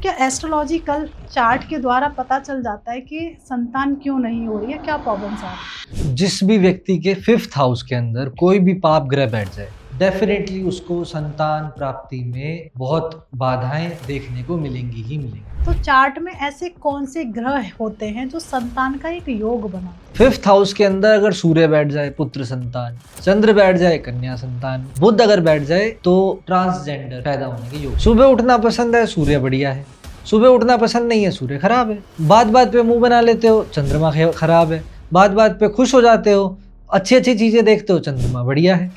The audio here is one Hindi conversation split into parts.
क्या एस्ट्रोलॉजिकल चार्ट के द्वारा पता चल जाता है कि संतान क्यों नहीं हो रही है, क्या प्रॉब्लम्स आ रही है? जिस भी व्यक्ति के 5th हाउस के अंदर कोई भी पाप ग्रह बैठ जाए, डेफिनेटली उसको संतान प्राप्ति में बहुत बाधाएं देखने को मिलेंगी ही मिलेंगी। तो चार्ट में ऐसे कौन से ग्रह होते हैं जो संतान का एक योग बनाते हैं? 5th हाउस के अंदर अगर सूर्य बैठ जाए पुत्र संतान, चंद्र बैठ जाए कन्या संतान, बुध अगर बैठ जाए तो ट्रांसजेंडर पैदा होने के योग। सुबह उठना पसंद है, सूर्य बढ़िया है। सुबह उठना पसंद नहीं है, सूर्य खराब है। बात बात पे मुंह बना लेते हो, चंद्रमा खराब है। बात बात पे खुश हो जाते हो, अच्छी अच्छी चीजें देखते हो, चंद्रमा बढ़िया है।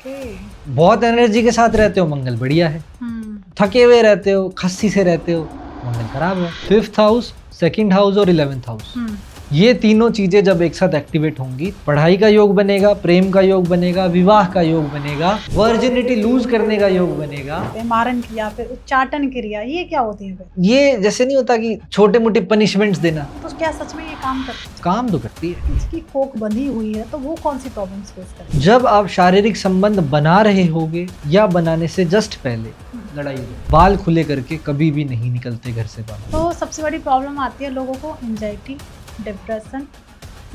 बहुत एनर्जी के साथ रहते हो, मंगल बढ़िया है। थके हुए रहते हो, खस्सी से रहते हो, मंगल खराब है। 5th हाउस, 2nd हाउस और 11th हाउस, ये तीनों चीजें जब एक साथ एक्टिवेट होंगी, पढ़ाई का योग बनेगा, प्रेम का योग बनेगा, विवाह का योग बनेगा, वर्जिनिटी लूज करने का योग बनेगा। मारण क्रिया, फिर उच्चाटन क्रिया, ये क्या होती है? ये जैसे नहीं होता कि छोटे मोटे पनिशमेंट्स देना, तो क्या सच में ये काम करती है? काम तो करती है। इसकी कोक बंधी हुई है तो वो कौन सी प्रॉब्लम्स फेस करती है? जब आप शारीरिक संबंध बना रहे होगे या बनाने से जस्ट पहले लड़ाई हो, बाल खुले करके कभी भी नहीं निकलते घर से बाहर। तो सबसे बड़ी प्रॉब्लम आती है लोगों को एंजाइटी, डिप्रेशन,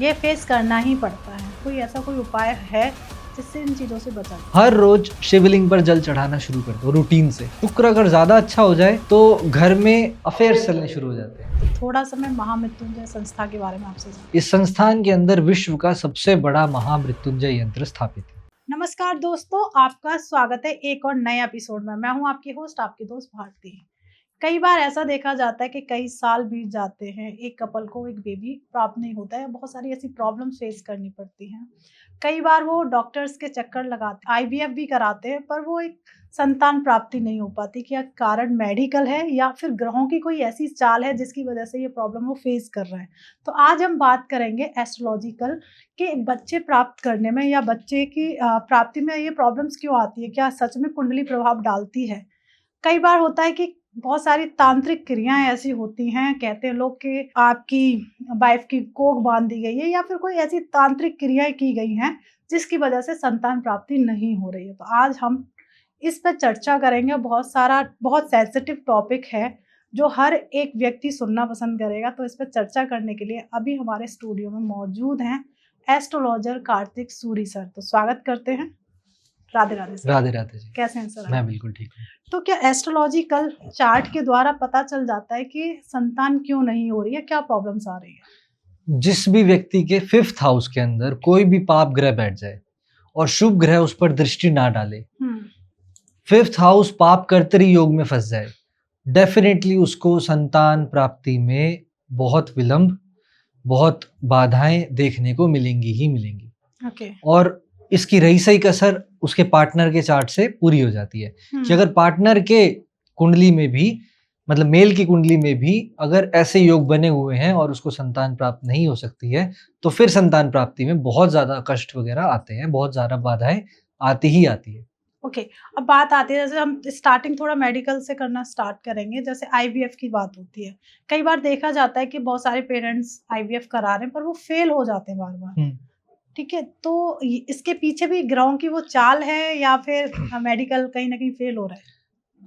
ये फेस करना ही पड़ता है। कोई ऐसा कोई उपाय है जिससे इन चीज़ों से बचा? हर रोज शिवलिंग पर जल चढ़ाना शुरू कर दो रूटीन से। शुक्र अगर ज्यादा अच्छा हो जाए तो घर में अफेयर्स चलने शुरू हो जाते हैं। तो थोड़ा सा मैं महामृत्युंजय संस्था के बारे में आपसे इस संस्थान के अंदर विश्व का सबसे बड़ा महामृत्युंजय यंत्र स्थापित है। नमस्कार दोस्तों, आपका स्वागत है एक और नए एपिसोड में। मैं हूं आपकी होस्ट, आपकी दोस्त भारती। कई बार ऐसा देखा जाता है कि कई साल बीत जाते हैं, एक कपल को एक बेबी प्राप्त नहीं होता है। बहुत सारी ऐसी प्रॉब्लम्स फेस करनी पड़ती हैं। कई बार वो डॉक्टर्स के चक्कर लगाते, आईवीएफ भी कराते हैं, पर वो एक संतान प्राप्ति नहीं हो पाती। क्या कारण मेडिकल है या फिर ग्रहों की कोई ऐसी चाल है जिसकी वजह से ये प्रॉब्लम वो फेस कर रहे हैं? तो आज हम बात करेंगे एस्ट्रोलॉजिकल के बच्चे प्राप्त करने में या बच्चे की प्राप्ति में ये प्रॉब्लम्स क्यों आती है। क्या सच में कुंडली प्रभाव डालती है? कई बार होता है कि बहुत सारी तांत्रिक क्रियाएं ऐसी होती हैं, कहते हैं लोग कि आपकी वाइफ की कोख बांध दी गई है या फिर कोई ऐसी तांत्रिक क्रियाएं की गई हैं जिसकी वजह से संतान प्राप्ति नहीं हो रही है। तो आज हम इस पर चर्चा करेंगे। बहुत सेंसिटिव टॉपिक है जो हर एक व्यक्ति सुनना पसंद करेगा। तो इस पर चर्चा करने के लिए अभी हमारे स्टूडियो में मौजूद हैं एस्ट्रोलॉजर कार्तिक सूरी सर। तो स्वागत करते हैं। राधे राधे सर। राधे राधे जी। कैसे हैं सर? मैं बिल्कुल ठीक हूँ। तो क्या एस्ट्रोलॉजिकल चार्ट के द्वारा पता चल जाता है कि संतान क्यों नहीं हो रही है, क्या प्रॉब्लम्स आ रही है? जिस भी व्यक्ति के 5th हाउस के अंदर कोई भी पाप ग्रह बैठ जाए और शुभ ग्रह उस पर दृष्टि ना डाले, 5th हाउस पाप कर्तरी योग में फंस जाए, डेफिनेटली उसको संतान प्राप्ति में बहुत विलंब, बहुत बाधाएं देखने को मिलेंगी ही मिलेंगी। और इसकी रही सही कसर उसके पार्टनर के चार्ट से पूरी हो जाती है कि अगर पार्टनर के कुंडली में भी, मतलब मेल की कुंडली में भी अगर ऐसे योग बने हुए हैं और उसको संतान प्राप्त नहीं हो सकती है, तो फिर संतान प्राप्ति में बहुत ज्यादा कष्ट वगैरह आते हैं, बहुत ज्यादा बाधाएं आती ही आती है। अब बात आती है, जैसे हम स्टार्टिंग थोड़ा मेडिकल से करना स्टार्ट करेंगे। जैसे आईवीएफ की बात होती है, कई बार देखा जाता है कि बहुत सारे पेरेंट्स आईवीएफ करा रहे हैं पर वो फेल हो जाते हैं बार बार। ठीक है, तो इसके पीछे भी ग्रहों की वो चाल है या फिर मेडिकल कहीं ना कहीं फेल हो रहा है?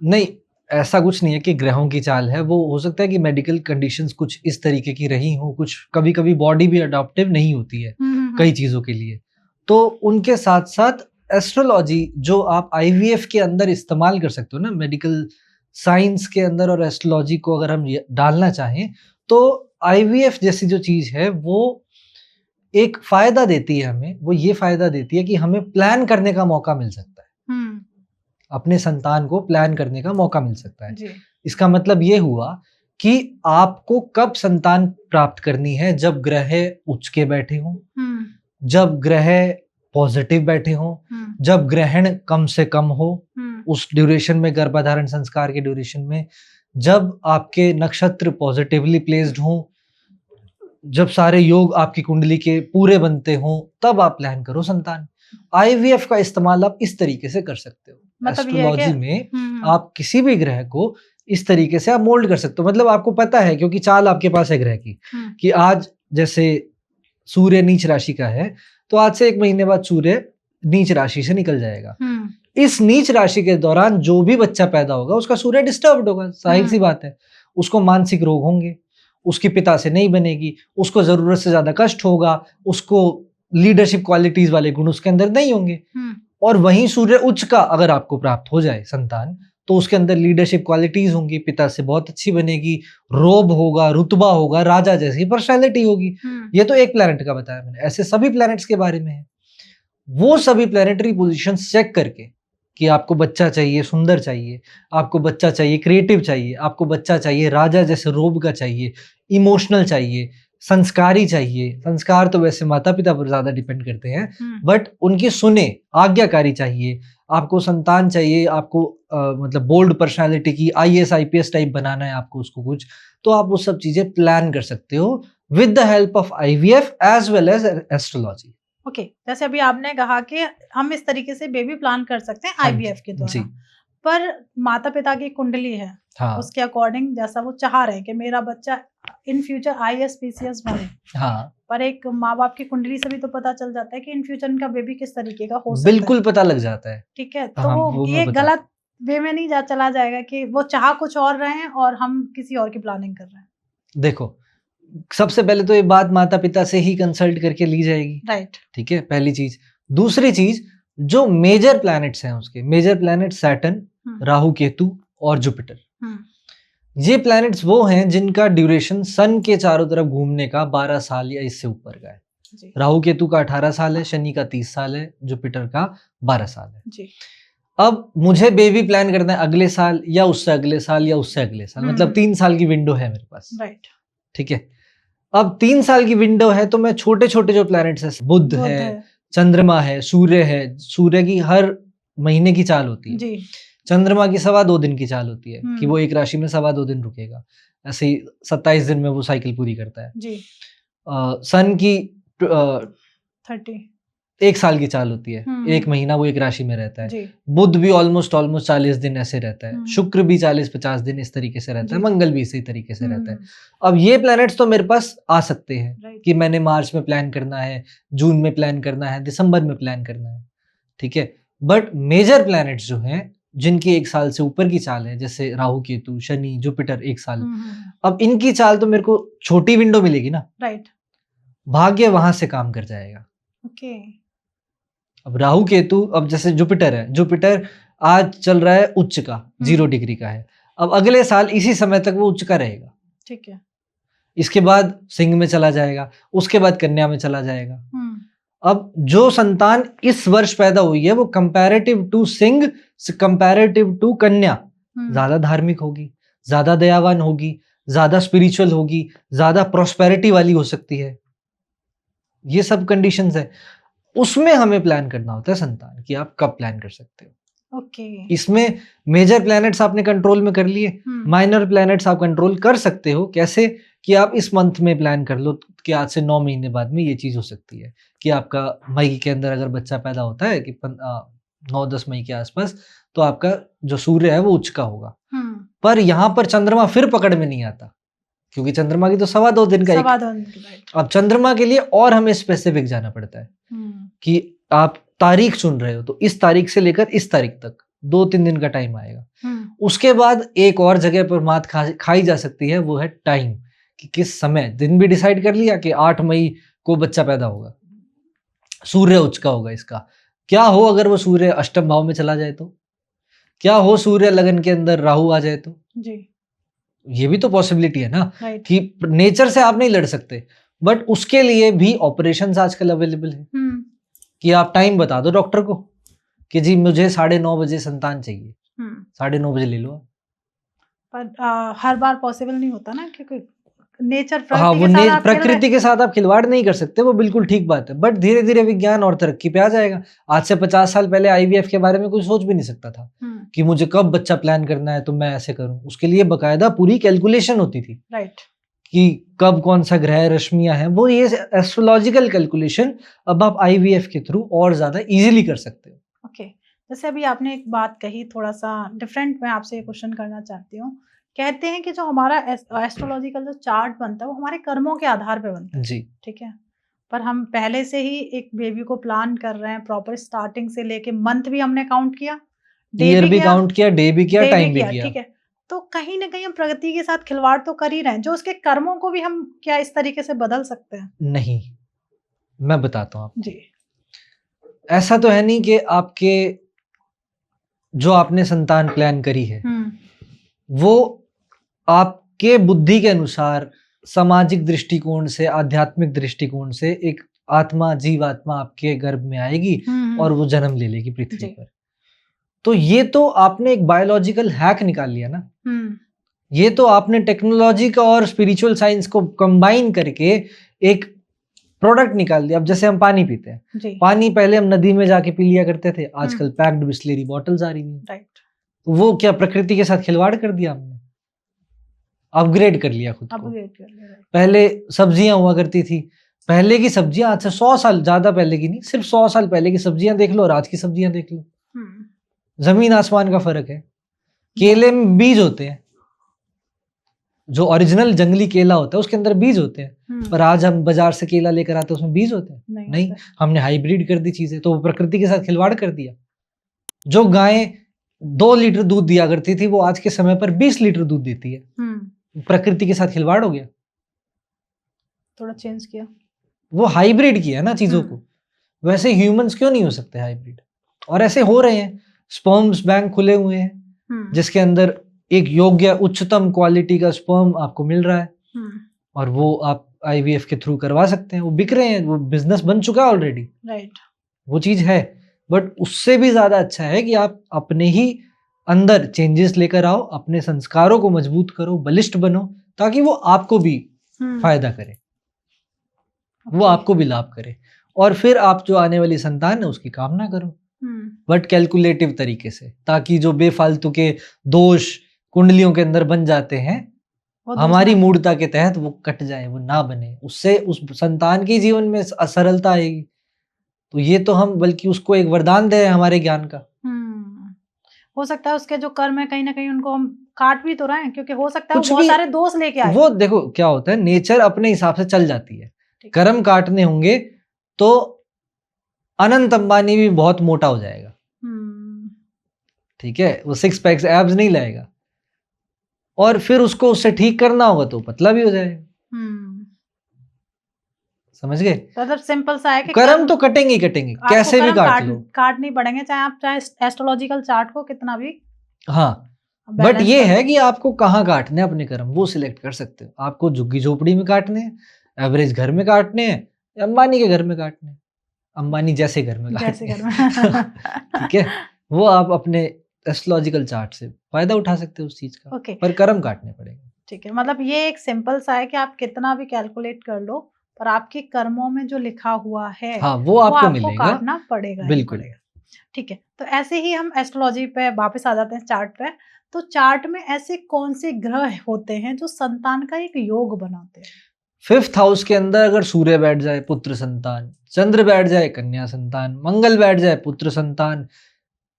नहीं, ऐसा कुछ नहीं है कि ग्रहों की चाल है। वो हो सकता है कि मेडिकल कंडीशंस कुछ इस तरीके की रही हो, कुछ कभी कभी बॉडी भी अडॉप्टिव नहीं होती है कई चीजों के लिए। तो उनके साथ साथ एस्ट्रोलॉजी जो आप आईवीएफ के अंदर इस्तेमाल कर सकते हो ना, मेडिकल साइंस के अंदर, और एस्ट्रोलॉजी को अगर हम डालना चाहें तो आईवीएफ जैसी जो चीज है वो एक फायदा देती है हमें। वो ये फायदा देती है कि हमें प्लान करने का मौका मिल सकता है, अपने संतान को प्लान करने का मौका मिल सकता है। इसका मतलब ये हुआ कि आपको कब संतान प्राप्त करनी है, जब ग्रह उच्च के बैठे हों, जब ग्रह पॉजिटिव बैठे हों, जब ग्रहण कम से कम हो उस ड्यूरेशन में, गर्भाधारण संस्कार के ड्यूरेशन में, जब आपके नक्षत्र पॉजिटिवली प्लेस्ड हों, जब सारे योग आपकी कुंडली के पूरे बनते हों, तब आप प्लान करो संतान। आईवीएफ का इस्तेमाल आप इस तरीके से कर सकते हो। मतलब एस्ट्रोलॉजी में आप किसी भी ग्रह को इस तरीके से आप मोल्ड कर सकते हो। मतलब आपको पता है, क्योंकि चाल आपके पास है ग्रह की, कि आज जैसे सूर्य नीच राशि का है तो आज से 1 महीने बाद सूर्य नीच राशि से निकल जाएगा। इस नीच राशि के दौरान जो भी बच्चा पैदा होगा उसका सूर्य डिस्टर्ब्ड होगा, जाहिर सी बात है। उसको मानसिक रोग होंगे, उसके पिता से नहीं बनेगी, उसको जरूरत से ज्यादा कष्ट होगा, उसको लीडरशिप क्वालिटीज वाले गुण उसके अंदर नहीं होंगे। और वहीं सूर्य उच्च का अगर आपको प्राप्त हो जाए संतान, तो उसके अंदर लीडरशिप क्वालिटीज होंगी, पिता से बहुत अच्छी बनेगी, रोब होगा, रुतबा होगा, राजा जैसी पर्सनैलिटी होगी। ये तो एक प्लैनेट का बताया मैंने, ऐसे सभी प्लैनेट्स के बारे में है। वो सभी प्लैनेटरी पोजीशंस चेक करके कि आपको बच्चा चाहिए सुंदर चाहिए, आपको बच्चा चाहिए क्रिएटिव चाहिए, आपको बच्चा चाहिए राजा जैसे रोब का चाहिए, इमोशनल चाहिए, संस्कारी चाहिए। संस्कार तो वैसे माता पिता पर ज्यादा डिपेंड करते हैं, बट उनकी सुने, आज्ञाकारी चाहिए, आपको संतान चाहिए, आपको मतलब बोल्ड पर्सनालिटी की IAS IPS टाइप बनाना है आपको उसको कुछ, तो आप वो सब चीजें प्लान कर सकते हो with the help of IVF as well as astrology. Okay, जैसे अभी आपने कहा कि हम इस तरीके से बेबी प्लान कर सकते हैं IVF के द्वारा, पर माता पिता की कुंडली है, हाँ, उसके अकॉर्डिंग जैसा वो चाह रहे हैं कि मेरा बच्चा इन फ्यूचर IAS PCS बने, हाँ, पर एक माँ बाप की कुंडली से भी तो पता चल जाता है कि इन फ्यूचर इनका बेबी किस तरीके का हो सकता है। बिल्कुल पता लग जाता है। ठीक है, तो हाँ, वो ये गलत वे में नहीं चला जाएगा कि वो चाह कुछ और रहे हैं और हम किसी और की प्लानिंग कर रहे हैं। देखो, सबसे पहले तो ये बात माता पिता से ही कंसल्ट करके ली जाएगी, राइट। ठीक है, पहली चीज। दूसरी चीज, जो मेजर प्लैनेट्स हैं उसके major planet Saturn, Rahu Ketu और जुपिटर, ये प्लैनेट्स वो हैं जिनका ड्यूरेशन सन के चारों तरफ घूमने का 12 साल या इससे ऊपर का है। राहु केतु का 18 साल है, शनि का 30 साल है, जुपिटर का 12 साल है जी। अब मुझे बेबी प्लान करना है अगले साल या उससे अगले साल या उससे अगले साल, मतलब 3 साल की विंडो है मेरे पास, राइट, ठीक है। अब 3 साल की विंडो है तो मैं छोटे छोटे जो प्लैनेट्स है, बुध है, चंद्रमा है, सूर्य है, सूर्य की हर महीने की चाल होती है जी। चंद्रमा की 2.25 दिन की चाल होती है कि वो एक राशि में 2.25 दिन रुकेगा, ऐसे ही 27 दिन में वो साइकिल पूरी करता है जी। सन की 30 1 साल की चाल होती है, 1 महीना वो एक राशि में रहता है। बुध भी ऑलमोस्ट 40 दिन ऐसे रहता है, शुक्र भी 40-50 दिन इस तरीके से रहता है, मंगल भी इसी तरीके से रहता है। अब ये प्लैनेट्स तो मेरे पास आ सकते हैं कि मैंने मार्च में प्लान करना है, जून में प्लान करना है, दिसंबर में प्लान करना है, ठीक है। बट मेजर प्लैनेट्स जो हैं जिनकी 1 साल से ऊपर की चाल है, जैसे राहु केतु, शनि, जुपिटर 1 साल, अब इनकी चाल तो मेरे को छोटी विंडो मिलेगी ना, राइट, भाग्य वहां से काम कर जाएगा। ओके। अब राहु केतु, अब जैसे जुपिटर है, जुपिटर आज चल रहा है उच्च का, 0 डिग्री का है, अब अगले साल इसी समय तक वो उच्च का रहेगा, ठीक है। इसके बाद सिंह में चला जाएगा, उसके बाद कन्या में चला जाएगा। अब जो संतान इस वर्ष पैदा हुई है वो कंपैरेटिव टू सिंह, कंपैरेटिव टू कन्या ज्यादा धार्मिक होगी, ज्यादा दयावान होगी, ज्यादा स्पिरिचुअल होगी, ज्यादा प्रोस्पेरिटी वाली हो सकती है। ये सब कंडीशंस है, उसमें हमें प्लान करना होता है संतान कि आप कब प्लान कर सकते हो। ओके। इसमें मेजर प्लैनेट्स आपने कंट्रोल में कर लिए, माइनर प्लैनेट्स आप कंट्रोल कर सकते हो। कैसे? कि आप इस मंथ में प्लान कर लो कि आज से 9 महीने बाद में ये चीज हो सकती है कि आपका मई के अंदर अगर बच्चा पैदा होता है कि 9-10 मई के आसपास, तो आपका जो सूर्य है वो उच्च का होगा। पर यहाँ पर चंद्रमा फिर पकड़ में नहीं आता, क्योंकि चंद्रमा की तो 2.25 दिन का अब चंद्रमा के लिए और हमें स्पेसिफिक जाना पड़ता है कि आप तारीख चुन रहे हो तो इस तारीख से लेकर इस तारीख तक 2-3 दिन का टाइम आएगा। उसके बाद एक और जगह पर मात खाई जा सकती है, वो है टाइम, कि किस समय। दिन भी डिसाइड कर लिया कि 8 मई को बच्चा पैदा होगा, सूर्य उच्च का होगा। इसका क्या हो अगर वो सूर्य अष्टम भाव में चला जाए तो, क्या हो सूर्य लगन के अंदर राहु आ जाए तो जी। ये भी तो पॉसिबिलिटी है ना कि नेचर से आप नहीं लड़ सकते, बट उसके लिए भी ऑपरेशंस आजकल अवेलेबल है कि आप टाइम बता दो डॉक्टर को कि जी मुझे 9:30 बजे संतान चाहिए, 9:30 बजे ले लो। पर हर बार पॉसिबल नहीं होता ना, क्योंकि नेचर, हाँ, वो प्रकृति के साथ आप खिलवाड़ नहीं कर सकते, वो बिल्कुल ठीक बात है। बट धीरे धीरे विज्ञान और तरक्की पे आ जाएगा। आज से 50 साल पहले IVF के बारे में कोई सोच भी नहीं सकता था कि मुझे कब बच्चा प्लान करना है तो मैं ऐसे करूं। उसके लिए बकायदा पूरी कैलकुलेशन होती थी, राइट, कि कब कौन सा ग्रह रश्मियां हैं, वो ये एस्ट्रोलॉजिकल कैलकुलेशन अब आप IVF के थ्रू और ज्यादा इजीली कर सकते हो। ओके, जैसे अभी आपने एक बात कही, थोड़ा सा डिफरेंट मैं आपसे ये क्वेश्चन करना चाहती हूँ। कहते हैं कि जो हमारा एस्ट्रोलॉजिकल जो चार्ट बनता है वो हमारे कर्मों के आधार पे बनता है जी, ठीक है। पर हम पहले से ही एक बेबी को प्लान कर रहे हैं प्रॉपर, स्टार्टिंग से लेके मंथ भी हमने काउंट किया, ईयर भी काउंट किया, डे भी किया, टाइम भी किया, ठीक है। तो कहीं ना कहीं हम प्रगति के साथ खिलवाड़ तो कर ही रहे हैं, जो उसके कर्मों को भी हम क्या इस तरीके से बदल सकते हैं? नहीं, मैं बताता हूँ आपको। जी। ऐसा तो है नहीं कि आपके जो आपने संतान प्लान करी है वो आपके बुद्धि के अनुसार सामाजिक दृष्टिकोण से, आध्यात्मिक दृष्टिकोण से एक आत्मा, जीवात्मा आपके गर्भ में आएगी और वो जन्म ले लेगी पृथ्वी पर। तो ये तो आपने एक बायोलॉजिकल हैक निकाल लिया ना। ये तो आपने टेक्नोलॉजी का और स्पिरिचुअल साइंस को कंबाइन करके एक प्रोडक्ट निकाल दिया। अब जैसे हम पानी पीते हैं, पानी पहले हम नदी में जाके पी लिया करते थे, आजकल पैक्ड बिस्लेरी बॉटल्स आ रही हैं। राइट। तो वो क्या प्रकृति के साथ खिलवाड़ कर दिया हमने, अपग्रेड कर लिया खुद को। पहले सब्जियां हुआ करती थी, पहले की सब्जियां आज से 100 साल, ज्यादा पहले की नहीं, सिर्फ 100 साल पहले की सब्जियां देख लो और आज की सब्जियां देख लो, जमीन आसमान का फर्क है। केले में बीज होते हैं, जो ओरिजिनल जंगली केला होता है उसके अंदर बीज होते हैं, पर आज हम बाजार से केला लेकर आते हैं उसमें बीज होते हैं? नहीं, हमने हाइब्रिड कर दी चीजें, तो वो प्रकृति के साथ खिलवाड़ कर दिया। जो गाय 2 लीटर दूध दिया करती थी वो आज के समय पर 20 लीटर दूध देती है। प्रकृति के साथ खिलवाड़ हो गया, थोड़ा चेंज किया, वो हाइब्रिड किया ना चीजों को। वैसे ह्यूमंस क्यों नहीं हो सकते हाइब्रिड? और ऐसे हो रहे हैं, स्पर्म्स बैंक खुले हुए हैं जिसके अंदर एक योग्य उच्चतम क्वालिटी का स्पर्म आपको मिल रहा है और वो आप IVF के थ्रू करवा सकते हैं, वो बिक रहे हैं, वो बिजनेस बन चुका है ऑलरेडी। राइट, वो चीज है। बट उससे भी ज्यादा अच्छा है कि आप अपने ही अंदर चेंजेस लेकर आओ, अपने संस्कारों को मजबूत करो, बलिष्ठ बनो, ताकि वो आपको भी फायदा करे, वो आपको भी लाभ करे, और फिर आप जो आने वाली संतान है उसकी कामना करो, बट कैलकुलेटिव तरीके से, ताकि जो बेफालतू के दोष कुंडलियों के अंदर बन जाते हैं हमारी मूर्ता के तहत वो कट जाए, वो ना बने, उससे उस संतान के जीवन में असरलता आएगी। तो ये तो हम बल्कि उसको एक वरदान दे हमारे ज्ञान का। हो सकता है उसके जो कर्म है कहीं ना कहीं उनको हम काट भी तो रहे हैं, क्योंकि हो सकता है वो बहुत सारे दोष लेके आए। वो देखो क्या होता है, नेचर अपने हिसाब से चल जाती है। कर्म काटने होंगे तो अनंत अंबानी भी बहुत मोटा हो जाएगा, ठीक है, वो 6 पैक्स एब्स नहीं लाएगा, और फिर उसको उससे ठीक करना होगा तो पतला भी हो जाएगा। समझ गए? मतलब सिंपल सा है कि कर्म तो कटेंगे ही कटेंगे, कैसे भी काट लो, काट नहीं पड़ेंगे, चाहे एस्ट्रोलॉजिकल चार्ट को कितना भी। हाँ, बट ये है कि आपको कहाँ काटने अपने कर्म, वो सिलेक्ट कर सकते हो। आपको झुग्गी झोपड़ी में काटने हैं, एवरेज घर में काटने हैं, या अंबानी के घर में काटने हैं, अंबानी जैसे घर में काटने हैं ठीक है, वो आप अपने एस्ट्रोलॉजिकल चार्ट से फायदा उठा सकते हो उस चीज का। पर कर्म काटने पड़ेंगे। ठीक है, मतलब ये एक सिंपल सा है कि आप कितना भी कैलकुलेट कर लो, पर आपके कर्मों में जो लिखा हुआ है हाँ, वो आपको मिलेगा, काटना पड़ेगा, बिल्कुल। ठीक है, तो ऐसे ही हम एस्ट्रोलॉजी पे वापस आ जाते हैं, चार्ट पे। तो चार्ट में ऐसे कौन से ग्रह होते हैं जो संतान का एक योग बनाते हैं? 5th हाउस के अंदर अगर सूर्य बैठ जाए पुत्र संतान, चंद्र बैठ जाए कन्या संतान, मंगल बैठ जाए पुत्र संतान,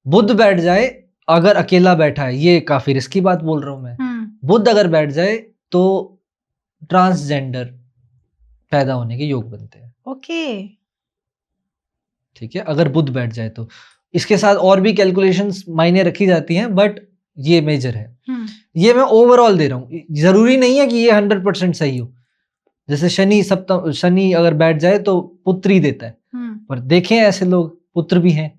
बुध बैठ जाए, अगर अकेला बैठा है, ये काफी रिस्की बात बोल रहा हूं मैं, बुध अगर बैठ जाए तो ट्रांसजेंडर पैदा होने के योग बनते हैं। ओके, ठीक है, अगर बुध बैठ जाए तो। इसके साथ और भी कैलकुलेशंस मायने रखी जाती हैं, बट ये मेजर है। ये मैं ओवरऑल दे रहा हूँ, जरूरी नहीं है कि ये 100% सही हो। जैसे शनि अगर बैठ जाए तो पुत्र ही देता है, पर देखें ऐसे लोग पुत्र भी हैं,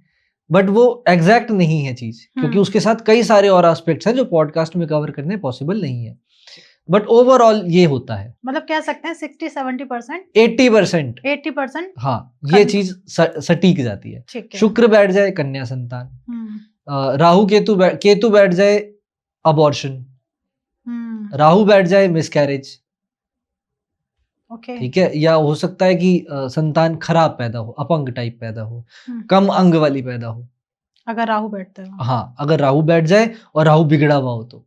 बट वो एग्जैक्ट नहीं है चीज, क्योंकि उसके साथ कई सारे और एस्पेक्ट्स हैं जो पॉडकास्ट में कवर करने पॉसिबल नहीं है। बट ओवरऑल ये होता है, मतलब कह सकते हैं 60-70%, 80%, हाँ, ये चीज सटीक जाती है। शुक्र बैठ जाए कन्या संतान, राहु केतु बैठ जाए अबॉर्शन, राहु बैठ जाए मिसकैरेज, ठीक है, या हो सकता है कि संतान खराब पैदा हो, अपंग टाइप पैदा हो, कम अंग वाली पैदा हो, अगर राहु बैठता है। हाँ, अगर राहु बैठ जाए और राहु बिगड़ा हुआ हो तो।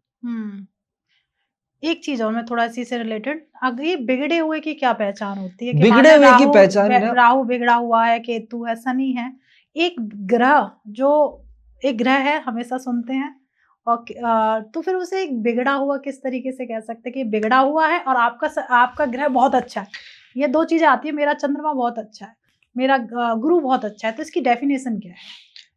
एक चीज और मैं थोड़ा सी से रिलेटेड, अगर ये बिगड़े हुए की क्या पहचान होती है? कि बिगड़े हुए की पहचान, राहु बिगड़ा हुआ है, केतु है, शनि है, एक ग्रह है, हमेशा सुनते हैं, और तो फिर उसे एक बिगड़ा हुआ किस तरीके से कह सकते हैं कि बिगड़ा हुआ है और आपका ग्रह बहुत अच्छा है? ये दो चीजें आती है, मेरा चंद्रमा बहुत अच्छा है, मेरा गुरु बहुत अच्छा है, तो इसकी डेफिनेशन क्या है?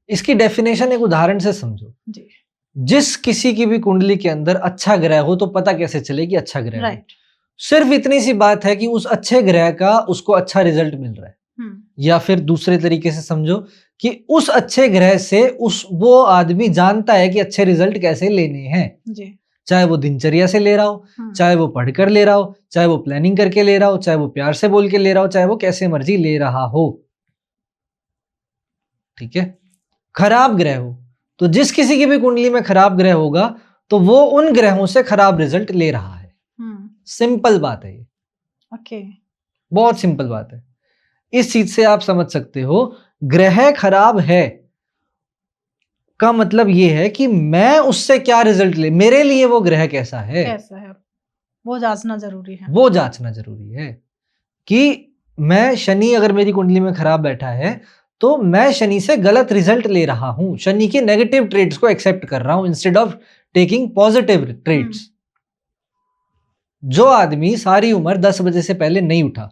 इसकी डेफिनेशन एक उदाहरण से समझो। जी। जिस किसी की भी कुंडली के अंदर अच्छा ग्रह हो तो पता कैसे चले कि अच्छा ग्रह हो? राइट। सिर्फ इतनी सी बात है कि उस अच्छे ग्रह का उसको अच्छा रिजल्ट मिल रहा है, या फिर दूसरे तरीके से समझो कि उस अच्छे ग्रह से वो आदमी जानता है कि अच्छे रिजल्ट कैसे लेने हैं जी। चाहे वो दिनचर्या से ले रहा हो, चाहे वो पढ़कर ले रहा हो, चाहे वो प्लानिंग करके ले रहा हो, चाहे वो प्यार से बोल के ले रहा हो, चाहे वो कैसे मर्जी ले रहा हो। ठीक है। खराब ग्रह हो तो जिस किसी की भी कुंडली में खराब ग्रह होगा तो वो उन ग्रहों से खराब रिजल्ट ले रहा है। सिंपल बात है ये। ओके। बहुत सिंपल बात है। इस चीज से आप समझ सकते हो ग्रह खराब है का मतलब ये है कि मैं उससे क्या रिजल्ट ले, मेरे लिए वो ग्रह कैसा है वो जांचना जरूरी है। वो जांचना जरूरी है कि मैं शनि अगर मेरी कुंडली में खराब बैठा है तो मैं शनि से गलत रिजल्ट ले रहा हूं, शनि के नेगेटिव ट्रेड्स को एक्सेप्ट कर रहा हूं instead of taking positive traits. जो आदमी सारी उम्र 10 बजे से पहले नहीं उठा,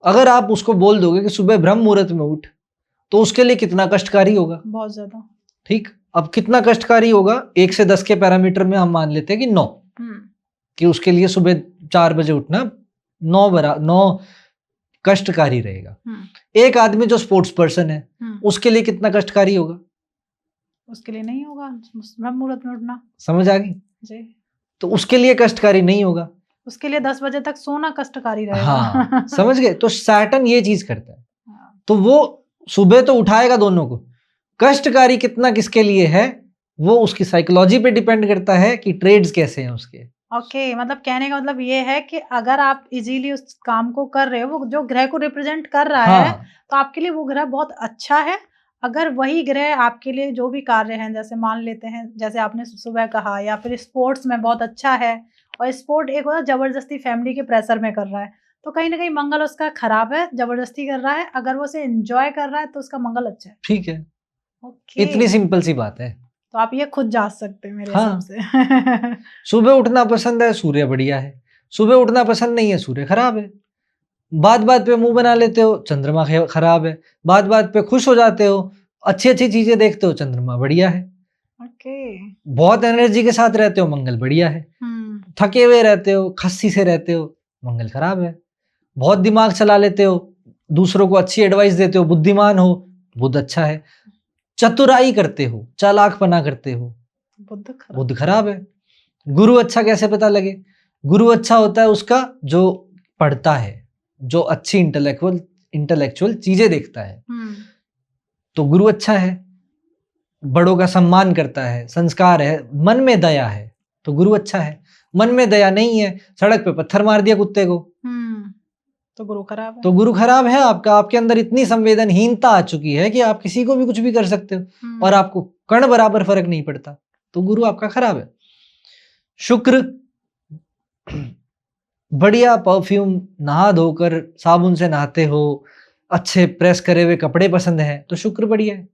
अगर आप उसको बोल दोगे कि सुबह ब्रह्म मुहूर्त में उठ तो उसके लिए कितना कष्टकारी होगा? बहुत ज्यादा। ठीक, अब कितना कष्टकारी होगा? 1 से 10 के पैरामीटर में हम मान लेते हैं कि 9, कि उसके लिए सुबह 4 बजे उठना 9 कष्टकारी रहेगा। एक आदमी जो स्पोर्ट्स पर्सन है उसके लिए कितना कष्टकारी होगा? उसके लिए नहीं होगा ब्रह्म मुहूर्त में उठना। समझ आ गई जी? तो उसके लिए कष्टकारी नहीं होगा, उसके लिए 10 बजे तक सोना कष्टकारी रहेगा। हाँ समझ गए? तो सैटर्न ये चीज करता है। तो वो सुबह तो उठाएगा दोनों को, कष्टकारी कितना किसके लिए है वो उसकी साइकोलॉजी पे डिपेंड करता है कि ट्रेड्स कैसे हैं उसके। ओके, मतलब कहने का मतलब ये है कि अगर आप इजीली उस काम को कर रहे हो, वो जो ग्रह को रिप्रेजेंट कर रहा है तो आपके लिए वो ग्रह बहुत अच्छा है। अगर वही ग्रह आपके लिए जो भी कार्य हैं, जैसे मान लेते हैं जैसे आपने सुबह कहा, या फिर स्पोर्ट्स में बहुत अच्छा है और स्पोर्ट एक होता जबरदस्ती फैमिली के प्रेशर में कर रहा है, तो कहीं ना कहीं मंगल उसका खराब है, जबरदस्ती कर रहा है। अगर वो उसे एंजॉय कर रहा है तो उसका मंगल अच्छा है। ठीक है, इतनी सिंपल सी बात है। तो आप ये खुद जांच सकते हैं मेरे हिसाब से। सुबह उठना पसंद है, सूर्य बढ़िया है। सुबह उठना पसंद नहीं है, सूर्य खराब है। बात बात पे मुंह बना लेते हो, चंद्रमा खराब है। बात बात पे खुश हो जाते हो, अच्छी अच्छी चीजें देखते हो, चंद्रमा बढ़िया है। बहुत एनर्जी के साथ रहते हो, मंगल बढ़िया है। थके हुए रहते हो, खस्सी से रहते हो, मंगल खराब है। बहुत दिमाग चला लेते हो, दूसरों को अच्छी एडवाइस देते हो, बुद्धिमान हो, बुध अच्छा है। चतुराई करते हो, चालाकपना करते हो, बुध खराब है। गुरु अच्छा कैसे पता लगे? गुरु अच्छा होता है उसका जो पढ़ता है, जो अच्छी इंटेलेक्चुअल चीजें देखता है, तो गुरु अच्छा है। बड़ों का सम्मान करता है, संस्कार है, मन में दया है, तो गुरु अच्छा है। मन में दया नहीं है, सड़क पे पत्थर मार दिया कुत्ते को, तो गुरु खराब है। तो गुरु खराब है आपका। आपके अंदर इतनी संवेदनहीनता आ चुकी है कि आप किसी को भी कुछ भी कर सकते हो और आपको कण बराबर फर्क नहीं पड़ता, तो गुरु आपका खराब है। शुक्र बढ़िया परफ्यूम, नहा धोकर साबुन से नहाते हो, अच्छे प्रेस करे हुए कपड़े पसंद है, तो शुक्र बढ़िया है।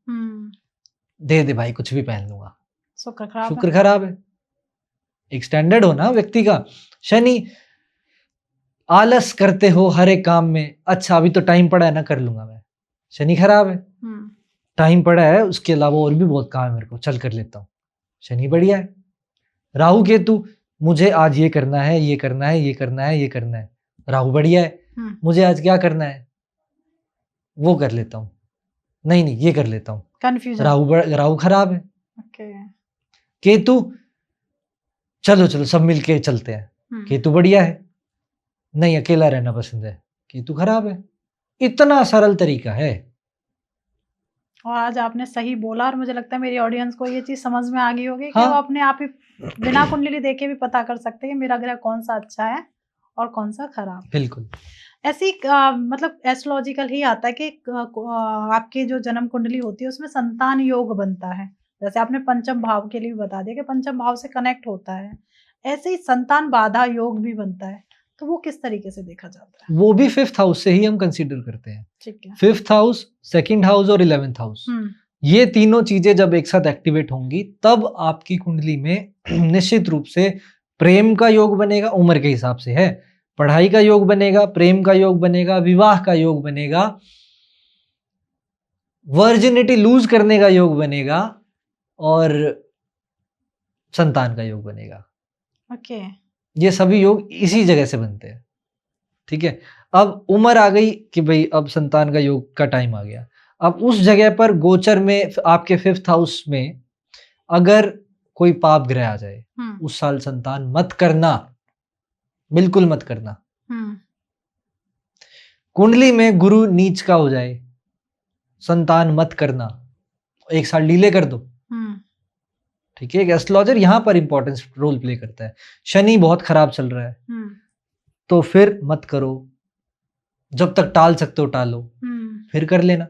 दे दे भाई कुछ भी पहन लूंगा, शुक्र खराब है। एक स्टैंडर्ड हो ना व्यक्ति का। शनि आलस करते हो हर एक काम में, अच्छा अभी तो टाइम पड़ा है ना, कर लूंगा मैं, शनि खराब है। टाइम पड़ा है, उसके अलावा और भी बहुत काम है मेरे को, चल कर लेता हूँ, शनि बढ़िया है। राहु केतु, मुझे आज ये करना है, ये करना है, ये करना है, ये करना है, राहु बढ़िया है। मुझे आज क्या करना है वो कर लेता हूँ, नहीं नहीं ये कर लेता हूँ, कंफ्यूजन। राहु खराब है। केतु, चलो चलो सब मिलके चलते हैं, केतु बढ़िया है। नहीं अकेला रहना पसंद है, केतु खराब है। इतना सरल तरीका है। और आज आपने सही बोला, और मुझे लगता है मेरी ऑडियंस को ये चीज समझ में आ गई होगी कि वो अपने आप ही बिना कुंडली देखे भी पता कर सकते हैं कि मेरा ग्रह कौन सा अच्छा है और कौन सा खराब। बिल्कुल ऐसी मतलब एस्ट्रोलॉजिकल ही आता है कि आपकी जो जन्म कुंडली होती है उसमें संतान योग बनता है। जैसे आपने पंचम भाव के लिए बता दिया कि पंचम भाव से कनेक्ट होता है, ऐसे ही संतान बाधा योग भी बनता है। तो वो किस तरीके से देखा जाता है? वो भी 5th हाउस से ही हम कंसीडर करते हैं। ठीक है, 5th हाउस, 2nd हाउस और 11th हाउस, ये तीनों चीजें जब एक साथ एक्टिवेट होंगी तब आपकी कुंडली में निश्चित रूप से प्रेम का योग बनेगा। उम्र के हिसाब से है, पढ़ाई का योग बनेगा, प्रेम का योग बनेगा, विवाह का योग बनेगा, वर्जिनिटी लूज करने का योग बनेगा, और संतान का योग बनेगा। ओके। ये सभी योग इसी जगह से बनते हैं। ठीक है, अब उम्र आ गई कि भाई अब संतान का योग का टाइम आ गया। अब उस जगह पर गोचर में आपके 5th हाउस में अगर कोई पाप ग्रह आ जाए, उस साल संतान मत करना, बिल्कुल मत करना। कुंडली में गुरु नीच का हो जाए, संतान मत करना, 1 साल डिले कर दो। ठीक है, एस्ट्रोलॉजर यहाँ पर इंपॉर्टेंस रोल प्ले करता है। शनि बहुत खराब चल रहा है, तो फिर मत करो, जब तक टाल सकते हो टालो, फिर कर लेना।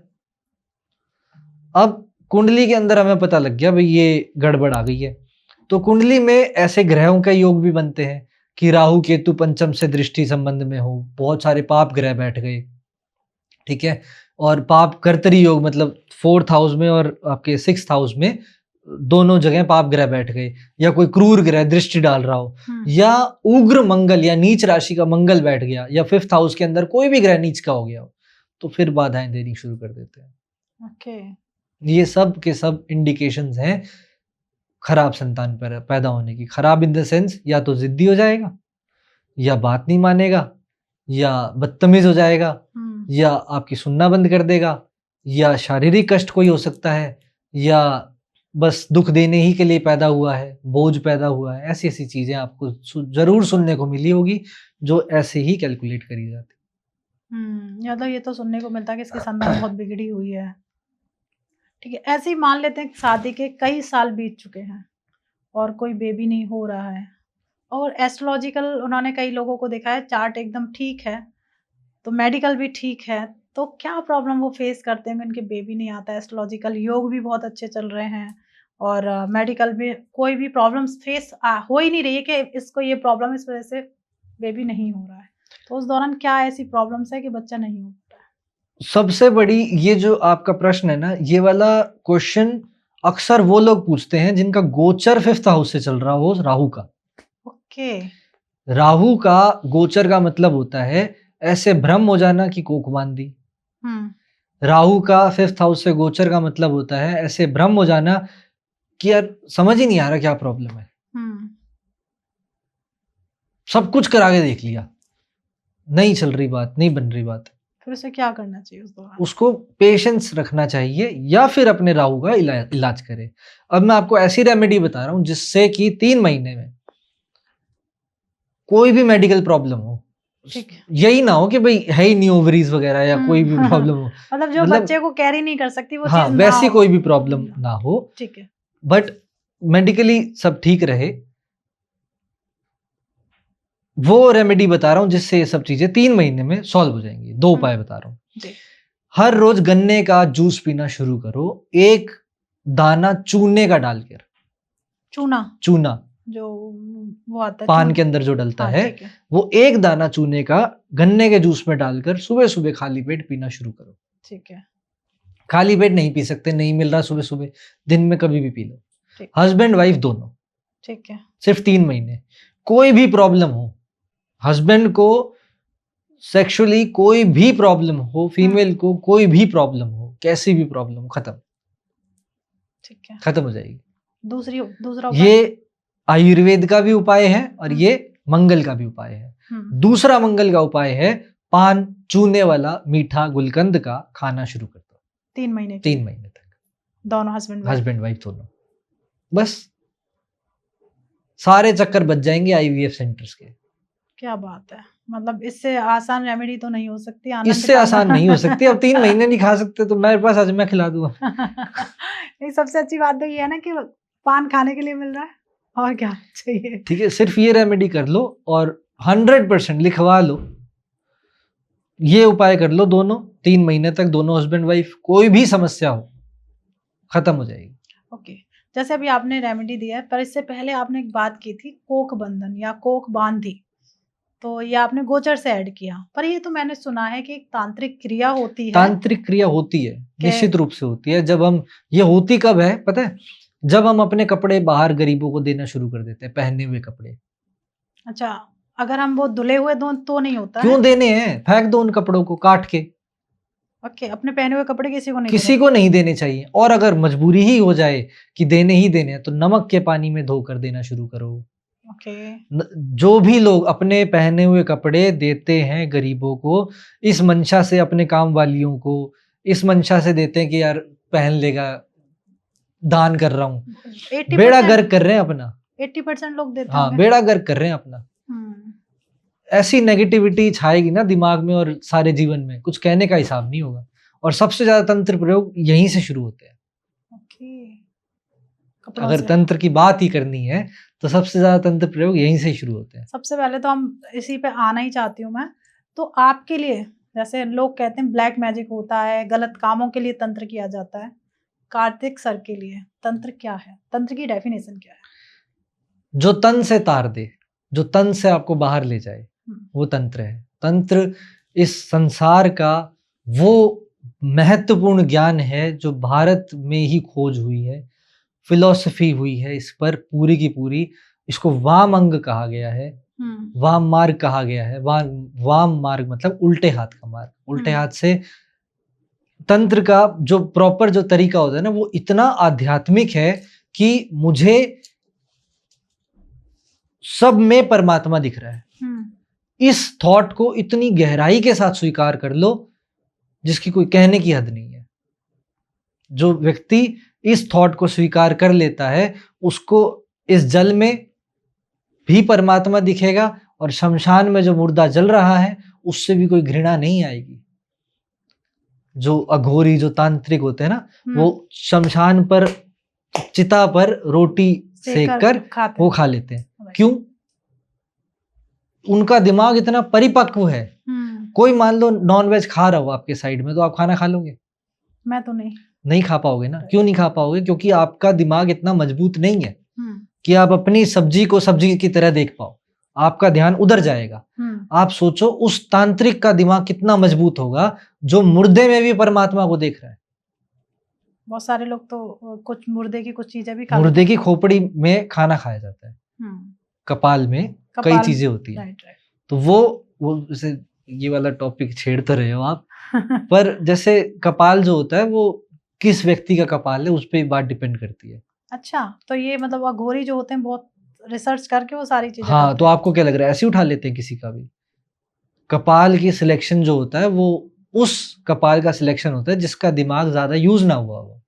अब कुंडली के अंदर हमें पता लग गया भाई ये गड़बड़ आ गई है, तो कुंडली में ऐसे ग्रहों के योग भी बनते हैं कि राहु केतु पंचम से दृष्टि संबंध में हो, बहुत सारे पाप ग्रह बैठ गए। ठीक है, और पाप कर्तरी योग मतलब 4th हाउस में और आपके 6th हाउस में दोनों जगह पाप ग्रह बैठ गए, या कोई क्रूर ग्रह दृष्टि डाल रहा हो, या उग्र मंगल या नीच राशि का मंगल बैठ गया, या 5th हाउस के अंदर कोई भी ग्रह नीच का हो गया हो, तो फिर बाधाएं देनी शुरू कर देते हैं। ओके। ये सब के सब इंडिकेशंस हैं खराब संतान पर पैदा होने की। खराब इन द सेंस या तो जिद्दी हो जाएगा, या बात नहीं मानेगा, या बदतमीज हो जाएगा, या आपकी सुनना बंद कर देगा, या शारीरिक कष्ट कोई हो सकता है, या बस दुख देने ही के लिए पैदा हुआ है, बोझ पैदा हुआ है। ऐसी ऐसी चीजें आपको जरूर सुनने को मिली होगी जो ऐसे ही कैलकुलेट करी जाती। मतलब ये तो सुनने को मिलता है कि इसकी संतान बहुत बिगड़ी हुई है। ठीक है, ऐसे ही मान लेते हैं शादी के कई साल बीत चुके हैं और कोई बेबी नहीं हो रहा है, और एस्ट्रोलॉजिकल उन्होंने कई लोगों को देखा है चार्ट एकदम ठीक है, तो मेडिकल भी ठीक है, तो क्या प्रॉब्लम वो फेस करते हैं उनके बेबी नहीं आता है। एस्ट्रोलॉजिकल योग भी बहुत अच्छे चल रहे हैं और मेडिकल में कोई भी प्रॉब्लम्स फेस हो ही नहीं रही है कि इसको ये प्रॉब्लम इस वजह से बेबी नहीं हो रहा है, तो उस दौरान क्या ऐसी प्रॉब्लम्स है कि बच्चा नहीं हो रहा है। सबसे बड़ी ये जो आपका प्रश्न है ना, ये वाला क्वेश्चन अक्सर वो लोग पूछते हैं जिनका गोचर 5th हाउस से चल रहा हो राहु का। ओके। राहु का गोचर का मतलब होता है ऐसे भ्रम हो जाना कि कोख बांध दी। राहु का 5th हाउस से गोचर का मतलब होता है ऐसे भ्रम हो जाना कि यार समझ ही नहीं आ रहा क्या प्रॉब्लम है, सब कुछ करा के देख लिया, नहीं चल रही बात, नहीं बन रही बात। फिर उसे क्या करना चाहिए उस दौरान? उसको पेशेंस रखना चाहिए, या फिर अपने राहु का इलाज करे। अब मैं आपको ऐसी रेमेडी बता रहा हूं जिससे कि 3 महीने में कोई भी मेडिकल प्रॉब्लम हो, यही ना हो कि भाई है ही नहीं ओवरीज वगैरह या कोई भी प्रॉब्लम हो, मतलब जो बच्चे को कैरी नहीं कर सकती वो हाँ, चीज वैसी कोई भी प्रॉब्लम ना हो। ठीक है, बट मेडिकली सब ठीक रहे, वो रेमेडी बता रहा हूं जिससे ये सब चीजें 3 महीने में सॉल्व हो जाएंगी। 2 उपाय बता रहा हूं। हर रोज गन्ने का जूस पीना शुरू करो, 1 दाना चूने का डालकर। चूना जो वो आता है पान के अंदर जो डलता हाँ, है, वो 1 दाना चूने का गन्ने के जूस में डालकर सुबह सुबह खाली पेट पीना शुरू करो। ठीक है, खाली पेट नहीं पी सकते, नहीं मिल रहा सुबह सुबह, दिन में कभी भी पी लो, हस्बैंड वाइफ दोनों। ठीक है, सिर्फ 3 महीने। कोई भी प्रॉब्लम हो, हस्बैंड को सेक्सुअली कोई भी प्रॉब्लम हो, फीमेल को कोई भी प्रॉब्लम हो, कैसी भी प्रॉब्लम, खत्म। ठीक है, खत्म हो जाएगी। दूसरा ये आयुर्वेद का भी उपाय है और ये मंगल का भी उपाय है। दूसरा मंगल का उपाय है पान चूने वाला मीठा गुलकंद का खाना शुरू कर दो 3 महीने तक, दोनों हस्बैंड वाइफ दोनों। बस सारे चक्कर बच जाएंगे आईवीएफ सेंटर्स के। क्या बात है, मतलब इससे आसान रेमेडी तो नहीं हो सकती। इससे आसान नहीं हो सकती। अब 3 महीने नहीं खा सकते तो मेरे पास आज मैं खिला दूंगा। नहीं, सबसे अच्छी बात तो ये है ना कि पान खाने के लिए मिल रहा है, और क्या चाहिए। ठीक है, सिर्फ ये रेमेडी कर लो और 100% लिखवा लो, ये उपाय कर लो दोनों 3 महीने तक, दोनों हस्बैंड वाइफ, कोई भी समस्या हो खत्म हो जाएगी। ओके, जैसे अभी आपने रेमेडी दिया है, पर इससे पहले आपने एक बात की थी कोख बंधन या कोख बांधी, तो ये आपने गोचर से ऐड किया, पर ये तो मैंने सुना है कि एक तांत्रिक क्रिया होती है। तांत्रिक क्रिया होती है, निश्चित रूप से होती है। जब हम, ये होती कब है पता है, जब हम अपने कपड़े बाहर गरीबों को देना शुरू कर देते हैं, पहने हुए कपड़े। अच्छा, अगर हम वो धुले हुए दो तो नहीं होता क्यों है? देने हैं, फेंक दो उन कपड़ों को काट के। ओके, अपने पहने हुए कपड़े किसी को नहीं किसी को नहीं देने चाहिए। और अगर मजबूरी ही हो जाए कि देने ही देने हैं, तो नमक के पानी में धोकर देना शुरू करो। ओके। जो भी लोग अपने पहने हुए कपड़े देते हैं गरीबों को, इस मंशा से, अपने काम वालियों को इस मंशा से देते हैं कि यार पहन लेगा, दान कर रहा हूँ, 80% बेड़ा गर्क कर रहे हैं अपना। 80% लोग देते हाँ, होंगे। बेड़ा गर्क कर रहे हैं अपना। ऐसी नेगेटिविटी छाएगी ना दिमाग में और सारे जीवन में, कुछ कहने का हिसाब नहीं होगा। और सबसे ज्यादा तंत्र प्रयोग यहीं से शुरू होते हैं। ओके, कपड़ों अगर से। तंत्र की बात ही करनी है तो सबसे ज्यादा तंत्र प्रयोग यहीं से ही शुरू होते हैं। सबसे पहले तो हम इसी पे आना ही चाहती हूँ मैं। तो आपके लिए, जैसे लोग कहते हैं ब्लैक मैजिक होता है, गलत कामों के लिए तंत्र किया जाता है, कार्तिक सर के लिए तंत्र क्या है? तंत्र की डेफिनेशन क्या है? जो तन से तार दे, जो तन से आपको बाहर ले जाए, वो तंत्र है। तंत्र इस संसार का वो महत्वपूर्ण ज्ञान है जो भारत में ही खोज हुई है, फिलॉसफी हुई है इस पर पूरी की पूरी। इसको वाम अंग कहा गया है, वाम मार्ग कहा गया है। वाम मार्ग मतलब उल्टे हाथ का मार्ग। उल्टे हाथ से तंत्र का जो प्रॉपर जो तरीका होता है ना, वो इतना आध्यात्मिक है कि मुझे सब में परमात्मा दिख रहा है। इस थॉट को इतनी गहराई के साथ स्वीकार कर लो जिसकी कोई कहने की हद नहीं है। जो व्यक्ति इस थॉट को स्वीकार कर लेता है, उसको इस जल में भी परमात्मा दिखेगा और शमशान में जो मुर्दा जल रहा है उससे भी कोई घृणा नहीं आएगी। जो अघोरी, जो तांत्रिक होते हैं ना, वो शमशान पर, चिता पर रोटी सेक कर वो खा लेते हैं। क्यों? उनका दिमाग इतना परिपक्व है। कोई मान लो नॉनवेज खा रहा हो आपके साइड में, तो आप खाना खा लोगे? मैं तो नहीं खा पाओगे ना। क्यों नहीं खा पाओगे? क्योंकि आपका दिमाग इतना मजबूत नहीं है कि आप अपनी सब्जी को सब्जी की तरह देख पाओ। आपका ध्यान उधर जाएगा। आप सोचो उस तांत्रिक का दिमाग कितना मजबूत होगा जो मुर्दे में भी परमात्मा को देख रहा है। बहुत सारे लोग तो कुछ मुर्दे की कुछ चीजें भी खा मुर्दे की खोपड़ी में खाना खाया जाता है। कपाल में कई चीजें होती है। तो वो जैसे ये वाला टॉपिक छेड़ तो रहे हो आप पर जैसे कपाल जो होता है वो किस व्यक्ति का कपाल है उस पर बात डिपेंड करती है। अच्छा, तो ये मतलब अघोरी जो होते हैं बहुत रिसर्च करके वो सारी चीजें। हाँ, तो आपको क्या लग रहा है ऐसे उठा लेते हैं किसी का भी? कपाल की सिलेक्शन जो होता है वो उस कपाल का सिलेक्शन होता है जिसका दिमाग ज्यादा यूज ना हुआ हो,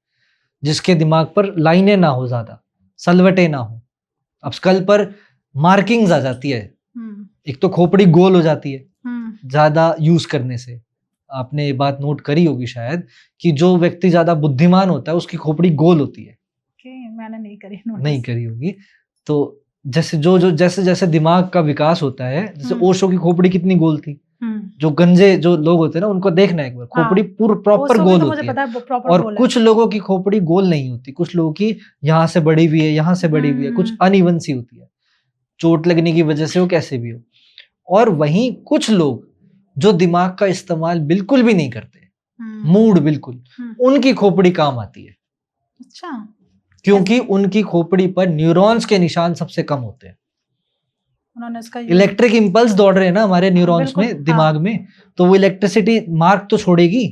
जिसके दिमाग पर लाइनें ना हो, ज्यादा सलवटे ना हो। अब स्कल पर मार्किंग्स आ जाती है। एक तो खोपड़ी गोल हो जाती है ज्यादा यूज करने से। आपने ये बात नोट करी होगी शायद कि जो व्यक्ति ज्यादा बुद्धिमान होता है उसकी खोपड़ी गोल होती है। मैंने नहीं करी होगी। तो जैसे जैसे जैसे दिमाग का विकास होता है, जैसे ओशो की खोपड़ी कितनी गोल थी। जो गंजे जो लोग होते हैं ना, उनको देखना एक बार, खोपड़ी पूरी प्रॉपर गोल होती है। और कुछ लोगों की खोपड़ी गोल नहीं होती, कुछ लोगों की यहाँ से बड़ी हुई है, यहाँ से बड़ी हुई है, कुछ अनइवन सी होती है, चोट लगने की वजह से हो, कैसे भी हो। और वहीं कुछ लोग जो दिमाग का इस्तेमाल बिल्कुल भी नहीं करते, मूड बिल्कुल, उनकी खोपड़ी काम आती है। अच्छा, क्योंकि उनकी खोपड़ी पर न्यूरॉन्स के निशान सबसे कम होते हैं। उन्होंने इसका इलेक्ट्रिक इंपल्स दौड़ रहे हैं ना हमारे न्यूरॉन्स में, दिमाग में, तो वो इलेक्ट्रिसिटी मार्क तो छोड़ेगी,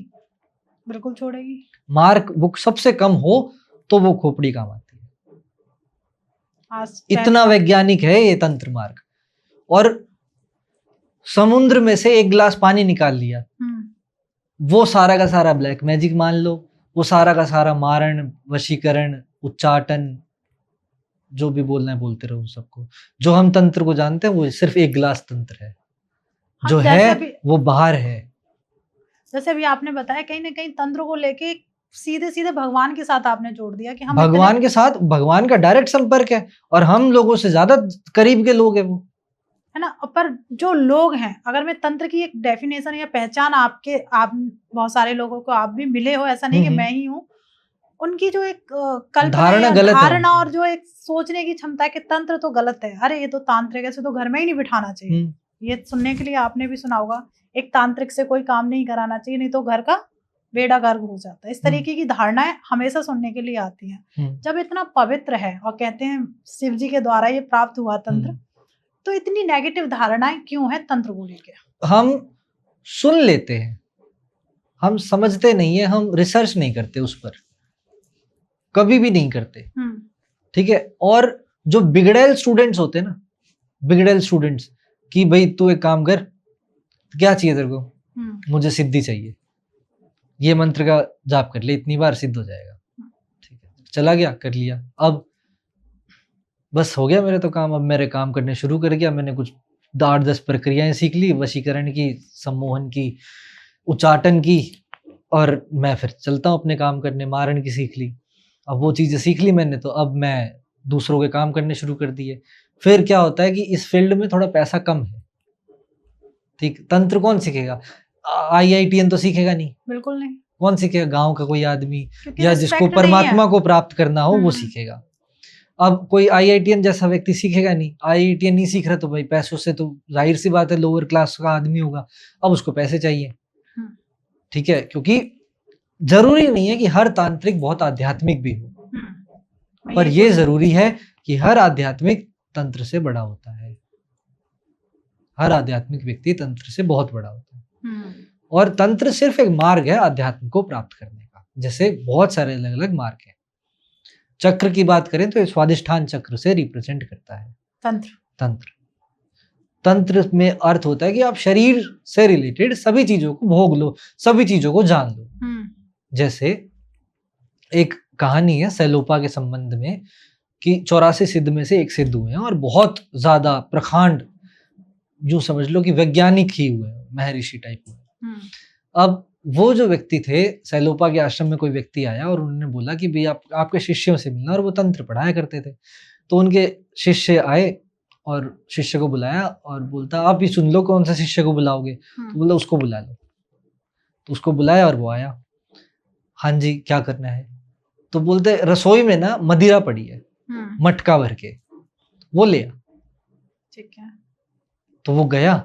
बिल्कुल छोड़ेगी। मार्क बुक सबसे कम हो तो वो खोपड़ी काम आती है। इतना वैज्ञानिक है ये तंत्र मार्ग। और समुद्र में से एक गिलास पानी निकाल लिया, वो सारा का सारा ब्लैक मैजिक मान लो, वो सारा का सारा मारण, वशीकरण, उच्चाटन, जो भी बोलना है बोलते रहो सबको। जो हम तंत्र को जानते हैं वो सिर्फ एक गिलास तंत्र है। जो है वो बाहर है। जैसे अभी आपने बताया कहीं ना कहीं तंत्र को लेके सीधे सीधे भगवान के साथ आपने जोड़ दिया कि हम भगवान के साथ, भगवान का डायरेक्ट संपर्क है और हम लोगों से ज्यादा करीब के लोग हैं वो, है ना। पर जो लोग हैं, अगर मैं तंत्र की एक डेफिनेशन या पहचान आप बहुत सारे लोगों को आप भी मिले हो, ऐसा नहीं कि मैं ही हूँ, उनकी जो एक धारणा और जो एक सोचने की क्षमता है कि तंत्र तो गलत है, अरे ये तो तांत्रिक है, इसे तो घर में ही नहीं बिठाना चाहिए। ये सुनने के लिए आपने भी सुना होगा, एक तांत्रिक से कोई काम नहीं कराना चाहिए, नहीं तो घर का बेड़ा गर्क हो जाता है। इस तरीके की धारणाएं हमेशा सुनने के लिए आती हैं। जब इतना पवित्र है और कहते हैं शिव जी के द्वारा ये प्राप्त हुआ तंत्र, तो इतनी नेगेटिव धारणाएं क्यों है तंत्र को लेकर? हम सुन लेते हैं, हम समझते नहीं है, हम रिसर्च नहीं करते उस पर, कभी भी नहीं करते। ठीक है। और जो बिगड़ैल स्टूडेंट्स होते हैं ना, बिगड़ैल स्टूडेंट्स, कि भाई तू एक काम कर, क्या चाहिए तेरे को, मुझे सिद्धि चाहिए, ये मंत्र का जाप कर ले, इतनी बार सिद्ध हो जाएगा। ठीक है, चला गया, कर लिया, अब बस हो गया मेरे तो काम। अब मेरे काम करने शुरू कर गया, मैंने कुछ 8-10 प्रक्रियाएं सीख ली, वशीकरण की, सम्मोहन की, उच्चाटन की, और मैं फिर चलता हूँ अपने काम करने। मारण की सीख ली, अब वो चीजें सीख ली मैंने, तो अब मैं दूसरों के काम करने शुरू कर दिए। फिर क्या होता है कि इस फील्ड में थोड़ा पैसा कम है। ठीक, तंत्र कौन सीखेगा? IITN तो सीखेगा नहीं, बिल्कुल नहीं। कौन सीखेगा? गांव का कोई आदमी, क्योंकि या जिसको respect नहीं परमात्मा है। को प्राप्त करना हो वो सीखेगा। अब कोई IITN जैसा व्यक्ति सीखेगा नहीं, IITN नहीं सीख रहा तो भाई पैसों से तो जाहिर सी बात है लोअर क्लास का आदमी होगा, अब उसको पैसे चाहिए। ठीक है, क्योंकि जरूरी नहीं है कि हर तांत्रिक बहुत आध्यात्मिक भी हो, पर ये जरूरी है कि हर आध्यात्मिक तंत्र से बड़ा होता है, हर आध्यात्मिक व्यक्ति तंत्र से बहुत बड़ा होता है। और तंत्र सिर्फ एक मार्ग है आध्यात्म को प्राप्त करने का, जैसे बहुत सारे अलग अलग मार्ग हैं। चक्र की बात करें तो स्वादिष्ठान चक्र से रिप्रेजेंट करता है तंत्र। तंत्र में अर्थ होता है कि आप शरीर से रिलेटेड सभी चीजों को भोग लो, सभी चीजों को जान लो। जैसे एक कहानी है सैलोपा के संबंध में कि 84 सिद्ध में से एक सिद्ध हुए हैं, और बहुत ज्यादा प्रखांड, यूं समझ लो कि वैज्ञानिक ही हुए, महर्षि टाइप हुए। अब वो जो व्यक्ति थे, सैलोपा के आश्रम में कोई व्यक्ति आया और उन्होंने बोला कि भाई आपके शिष्यों से मिलना, और वो तंत्र पढ़ाया करते थे। तो उनके शिष्य आए और शिष्य को बुलाया और बोलता आप ही सुन लो कौन सा शिष्य को बुलाओगे। तो बोला उसको बुला लो। तो उसको बुलाया और वो आया। हाँ जी क्या करना है? तो बोलते रसोई में ना मदिरा पड़ी है, मटका भर के, वो ले आ। ठीक है। तो वो गया,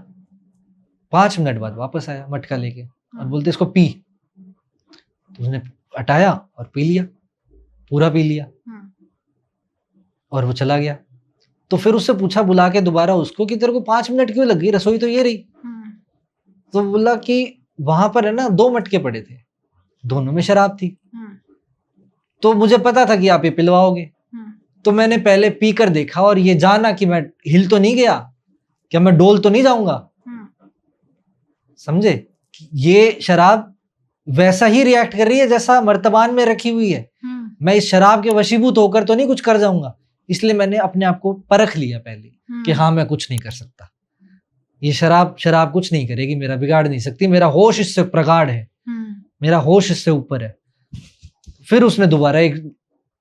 5 मिनट बाद वापस आया मटका लेके और बोलते इसको पी। तो उसने हटाया और पी लिया, पूरा पी लिया, और वो चला गया। तो फिर उससे पूछा बुला के दोबारा उसको कि तेरे को 5 मिनट क्यों लग गई, रसोई तो ये रही। तो बोला कि वहां पर है ना 2 मटके पड़े थे, दोनों में शराब थी, तो मुझे पता था कि आप ये पिलवाओगे, तो मैंने पहले पी कर देखा और ये जाना कि मैं हिल तो नहीं गया, क्या मैं डोल तो नहीं जाऊंगा। समझे? ये शराब वैसा ही रिएक्ट कर रही है जैसा मर्तबान में रखी हुई है, मैं इस शराब के वशीभूत होकर तो नहीं कुछ कर जाऊंगा। इसलिए मैंने अपने आप को परख लिया पहले कि हाँ मैं कुछ नहीं कर सकता, ये शराब कुछ नहीं करेगी, मेरा बिगाड़ नहीं सकती, मेरा होश इससे प्रगाढ़ है, मेरा होश इससे ऊपर है। फिर उसने दोबारा एक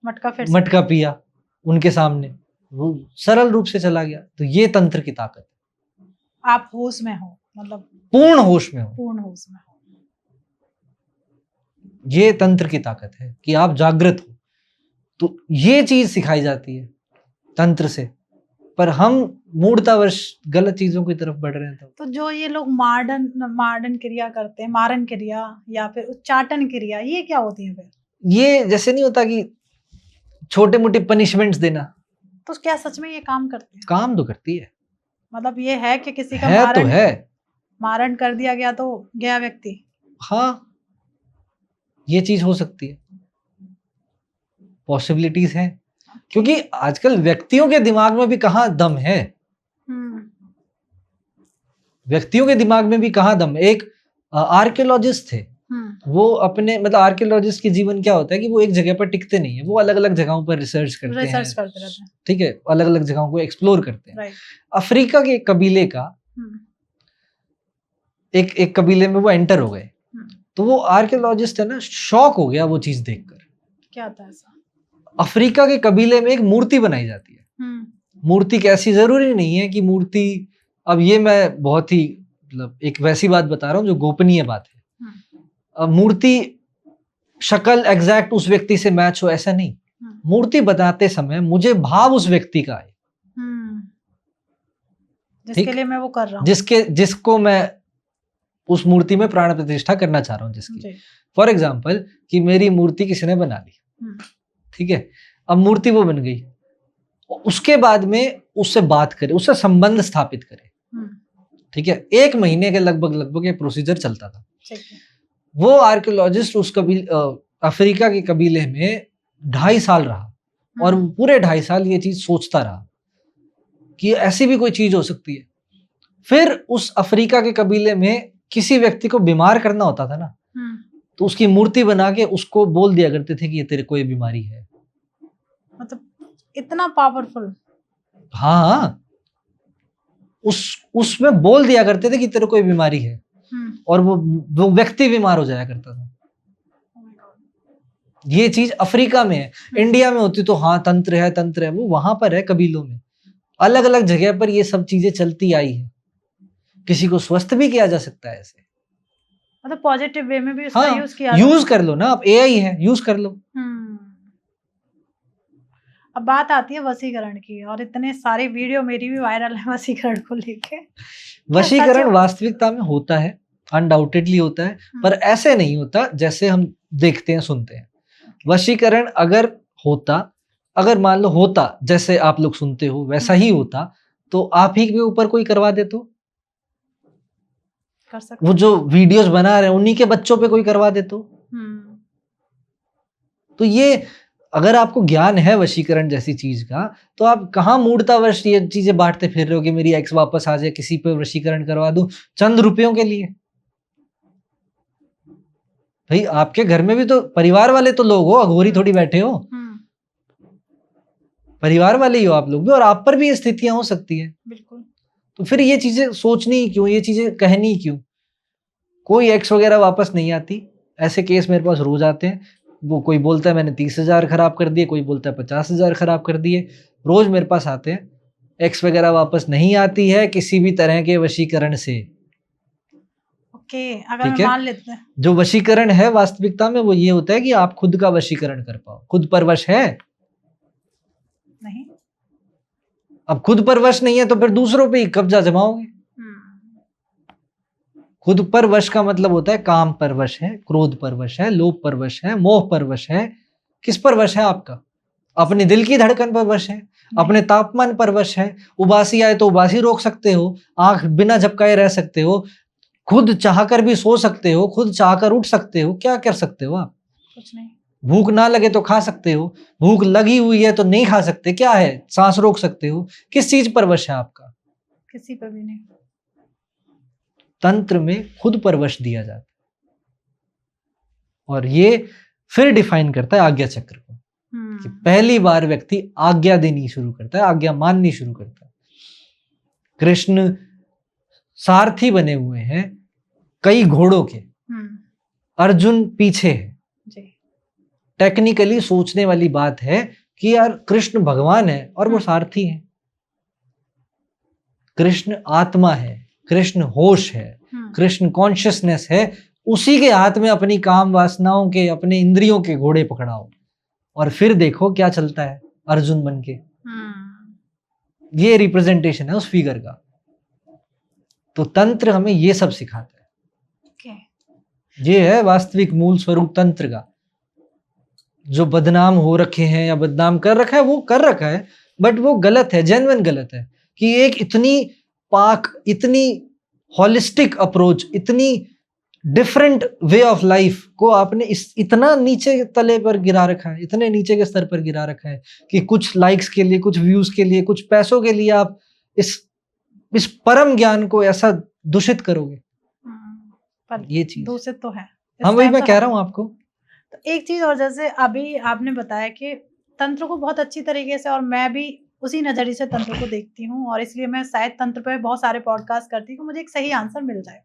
मटका पिया उनके सामने, वो सरल रूप से चला गया। तो ये तंत्र की ताकत है। आप होश में हो, मतलब पूर्ण होश में हो, पूर्ण होश में हो। ये तंत्र की ताकत है कि आप जागृत हो। तो ये चीज सिखाई जाती है तंत्र से, पर हम मूर्तावश गलत चीजों की तरफ बढ़ रहे हैं। तो जो ये लोग मार्डन क्रिया करते हैं, मारन क्रिया या फिर उच्चाटन क्रिया, ये क्या होती है फिर? ये जैसे नहीं होता कि छोटे मोटे पनिशमेंट्स देना, तो क्या सच में ये काम करते हैं? काम तो करती है, मतलब ये है कि किसी का है तो है, मारण कर दिया गया तो गया व्यक्ति। हाँ ये चीज हो सकती है, पॉसिबिलिटीज हैं, क्योंकि आजकल व्यक्तियों के दिमाग में भी कहाँ दम है, व्यक्तियों के दिमाग में भी कहाँ दम। एक आर्कियोलॉजिस्ट थे, वो अपने मतलब आर्कियोलॉजिस्ट के जीवन क्या होता है कि वो एक जगह पर टिकते नहीं है, वो अलग अलग जगहों पर रिसर्च करते रहते हैं। ठीक है, अलग अलग जगहों को एक्सप्लोर करते हैं। अफ्रीका के एक कबीले का एक कबीले में वो एंटर हो गए, तो वो आर्कियोलॉजिस्ट है ना शॉक हो गया वो चीज देखकर। क्या था ऐसा? अफ्रीका के कबीले में एक मूर्ति बनाई जाती है। मूर्ति कैसी, जरूरी नहीं है कि मूर्ति, अब ये मैं बहुत ही मतलब एक वैसी बात बता रहा हूँ जो गोपनीय बात है। अब मूर्ति शक्ल एग्जैक्ट उस व्यक्ति से मैच हो ऐसा नहीं, मूर्ति बनाते समय मुझे भाव उस व्यक्ति का आए, जिसके लिए मैं वो कर रहा हूँ, जिसको मैं उस मूर्ति में प्राण प्रतिष्ठा करना चाह रहा हूँ, जिसकी फॉर एग्जाम्पल कि मेरी मूर्ति किसी ने बना ली, ठीक है, अब मूर्ति वो बन गई, उसके बाद में उससे बात करे, उससे संबंध स्थापित करे। ठीक है, 1 महीने के लगभग ये प्रोसीजर चलता था। वो आर्कियोलॉजिस्ट उस अफ्रीका के कबीले में 2.5 साल रहा और पूरे 2.5 साल ये चीज सोचता रहा कि ऐसी भी कोई चीज हो सकती है। फिर उस अफ्रीका के कबीले में किसी व्यक्ति को बीमार करना होता था ना, तो उसकी मूर्ति बना के उसको बोल दिया करते थे कि ये तेरे को ये बीमारी है। मतलब इतना पावरफुल। हाँ, उसमें बोल दिया करते थे कि तेरे को ये बीमारी है और वो व्यक्ति बीमार हो जाया करता था। ये चीज अफ्रीका में है। इंडिया में होती तो हाँ तंत्र है, वो वहां पर है कबीलों में। अलग अलग जगह पर ये सब चीजें चलती आई है। किसी को स्वस्थ भी किया जा सकता है ऐसे, मतलब पॉजिटिव वे में भी उसका हाँ, यूज किया यूज कर लो ना, आप एआई है, यूज कर लो। अब बात आती है वशीकरण की, और इतने सारे वीडियो मेरी भी वायरल है वशीकरण को लेके। वशीकरण वास्तविकता में होता है, अनडाउटेडली होता है, पर ऐसे नहीं होता जैसे हम देखते हैं सुनते हैं। वशीकरण अगर मान लो होता जैसे आप लोग सुनते हो वैसा ही होता, तो आप ही के ऊपर कोई करवा दे तो कर सकते। वो जो वीडियोस बना रहे हैं उन्हीं के बच्चों पे कोई करवा दे तो ये अगर आपको ज्ञान है वशीकरण जैसी चीज का, तो आप कहाँ मूर्तावश ये चीजें बांटते फिर रहे हो कि मेरी एक्स वापस आ जाए, किसी पे वशीकरण करवा दूं चंद रुपयों के लिए। भाई आपके घर में भी तो परिवार वाले तो लोग हो, अघोरी थोड़ी बैठे हो, परिवार वाले ही हो आप लोग भी, और आप पर भी ये स्थितियां हो सकती है। बिल्कुल। तो फिर ये चीजें सोचनी क्यों, ये चीजें कहनी क्यों? कोई एक्स वगैरह वापस नहीं आती। ऐसे केस मेरे पास रोज आते हैं। वो कोई बोलता है मैंने 30,000 खराब कर दिए, कोई बोलता है 50,000 खराब कर दिए। रोज मेरे पास आते हैं। एक्स वगैरह वापस नहीं आती है किसी भी तरह के वशीकरण से। ओके, अगर मैं मान लेते हैं जो वशीकरण है वास्तविकता में वो ये होता है कि आप खुद का वशीकरण कर पाओ। खुद पर वश है नहीं, अब खुद पर वश नहीं है तो फिर दूसरों पे ही कब्जा जमाओगे। खुद पर वश का मतलब होता है काम पर वश है, क्रोध पर वश है, लोभ पर वश है, मोह पर वश है। किस पर वश है आपका? अपने दिल की धड़कन पर वश है, अपने तापमान पर वश है। उबासी आए तो उबासी रोक सकते हो, आंख बिना झपकाए रह सकते हो, खुद चाहकर भी सो सकते हो, खुद चाहकर उठ सकते हो। क्या कर सकते हो आप? कुछ नहीं। भूख ना लगे तो खा सकते हो, भूख लगी हुई है तो नहीं खा सकते। क्या है? सांस रोक सकते हो। किस चीज पर वश है आपका? किसी पर भी नहीं। तंत्र में खुद पर वश दिया जाता है, और ये फिर डिफाइन करता है आज्ञा चक्र को। कि पहली बार व्यक्ति आज्ञा देनी शुरू करता है, आज्ञा माननी शुरू करता है। कृष्ण सारथी बने हुए हैं कई घोड़ों के, अर्जुन पीछे है। टेक्निकली सोचने वाली बात है कि यार कृष्ण भगवान है और वो सारथी है। कृष्ण आत्मा है, कृष्ण होश है, कृष्ण कॉन्शियसनेस है। उसी के हाथ में अपनी काम वासनाओं के, अपने इंद्रियों के घोड़े पकड़ाओ और फिर देखो क्या चलता है अर्जुन बन के। ये रिप्रेजेंटेशन है उस फिगर का। तो तंत्र हमें ये सब सिखाता है। ये है वास्तविक मूल स्वरूप तंत्र का। जो बदनाम हो रखे हैं या बदनाम कर रखा है वो कर रखा है, बट वो गलत है, जेन्युइन गलत है। कि एक इतनी पाक, इतनी होलिस्टिक अप्रोच, इतनी डिफरेंट वे ऑफ लाइफ को आपने इतना नीचे तले पर गिरा रखा है, इतने नीचे के स्तर पर गिरा रखा है कि कुछ लाइक्स के लिए, कुछ व्यूज के लिए, कुछ पैसों के लिए आप इस परम ज्ञान को ऐसा दूषित करोगे। पर ये चीज दूषित तो है। हाँ, वही मैं कह रहा हूँ आपको। तो एक चीज और, जैसे अभी आपने बताया कि तंत्र को बहुत अच्छी तरीके से, और मैं भी उसी नजरिए से तंत्र को देखती हूँ, और इसलिए मैं शायद तंत्र पे बहुत सारे पॉडकास्ट करती हूँ, मुझे एक सही आंसर मिल जाए।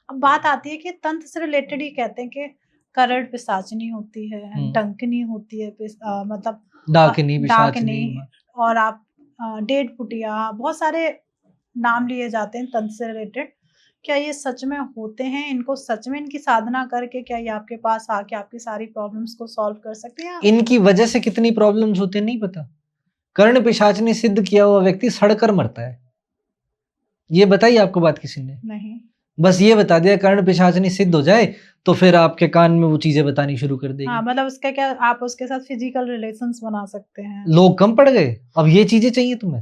अब बात आती है कि तंत्र से रिलेटेड ही कहते हैं कि करड़ पिशाचनी होती है, डंकनी होती है, मतलब डाकनी, और आप डेढ़ फुटिया, बहुत सारे नाम लिए जाते हैं तंत्र से रिलेटेड। क्या ये सच में होते हैं? इनको सच में इनकी साधना करके क्या ये आपके पास आके आपकी सारी प्रॉब्लम्स को सॉल्व कर सकते हैं? इनकी वजह से कितनी प्रॉब्लम्स होते हैं नहीं पता। कर्ण पिशाच ने सिद्ध किया हुआ व्यक्ति सड़कर मरता है। ये बताइए आपको बात किसी ने? नहीं। बस ये बता दिया कर्ण पिशाचनी सिद्ध हो जाए तो फिर आपके कान में वो चीजें बतानी शुरू कर देगी। हाँ, मतलब उसका क्या, आप उसके साथ फिजिकल रिलेशंस बना सकते हैं। लोग कम पड़ गए, अब ये चीजें चाहिए तुम्हें?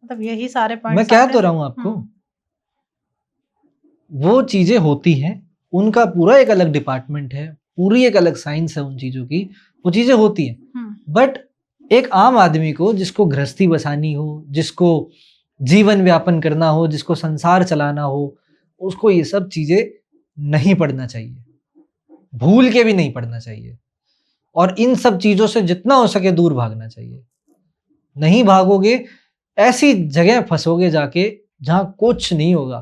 मतलब यही सारे पॉइंट्स मैं कह तो रहा हूं आपको। वो चीजें होती हैं, उनका पूरा एक अलग डिपार्टमेंट है, पूरी एक अलग साइंस है उन चीजों की, वो चीजें होती हैं। बट एक आम आदमी को, जिसको गृहस्थी बसानी हो, जिसको जीवन व्यापन करना हो, जिसको संसार चलाना हो, उसको ये सब चीजें नहीं पढ़ना चाहिए, भूल के भी नहीं पढ़ना चाहिए, और इन सब चीजों से जितना हो सके दूर भागना चाहिए। नहीं भागोगे, ऐसी जगह फंसोगे जाके जहां कुछ नहीं होगा,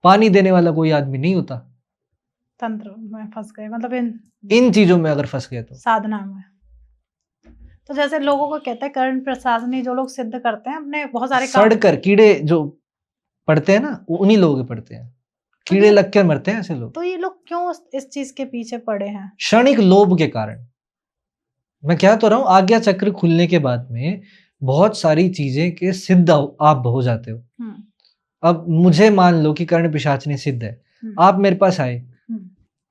पानी देने वाला कोई आदमी नहीं होता। तंत्र में फंस गए, मतलब इन चीजों में अगर फंस गए तो साधना में। तो जैसे लोगों को कहते हैं कर्ण प्रसादनी, जो लोग सिद्ध करते हैं अपने बहुत सारे सड़ कर कीड़े जो पड़ते हैं ना, उन्हीं लोगों के पड़ते हैं, कीड़े लग कर मरते हैं ऐसे लोग। तो ये लोग क्यों इस चीज के पीछे पड़े हैं? क्षणिक लोभ के कारण। मैं क्या तो रहा हूं, आज्ञा चक्र खुलने के बाद में बहुत सारी चीजें के सिद्ध आप हो जाते हो। अब मुझे मान लो कि कर्ण पिशाचनी सिद्ध है, आप मेरे पास आए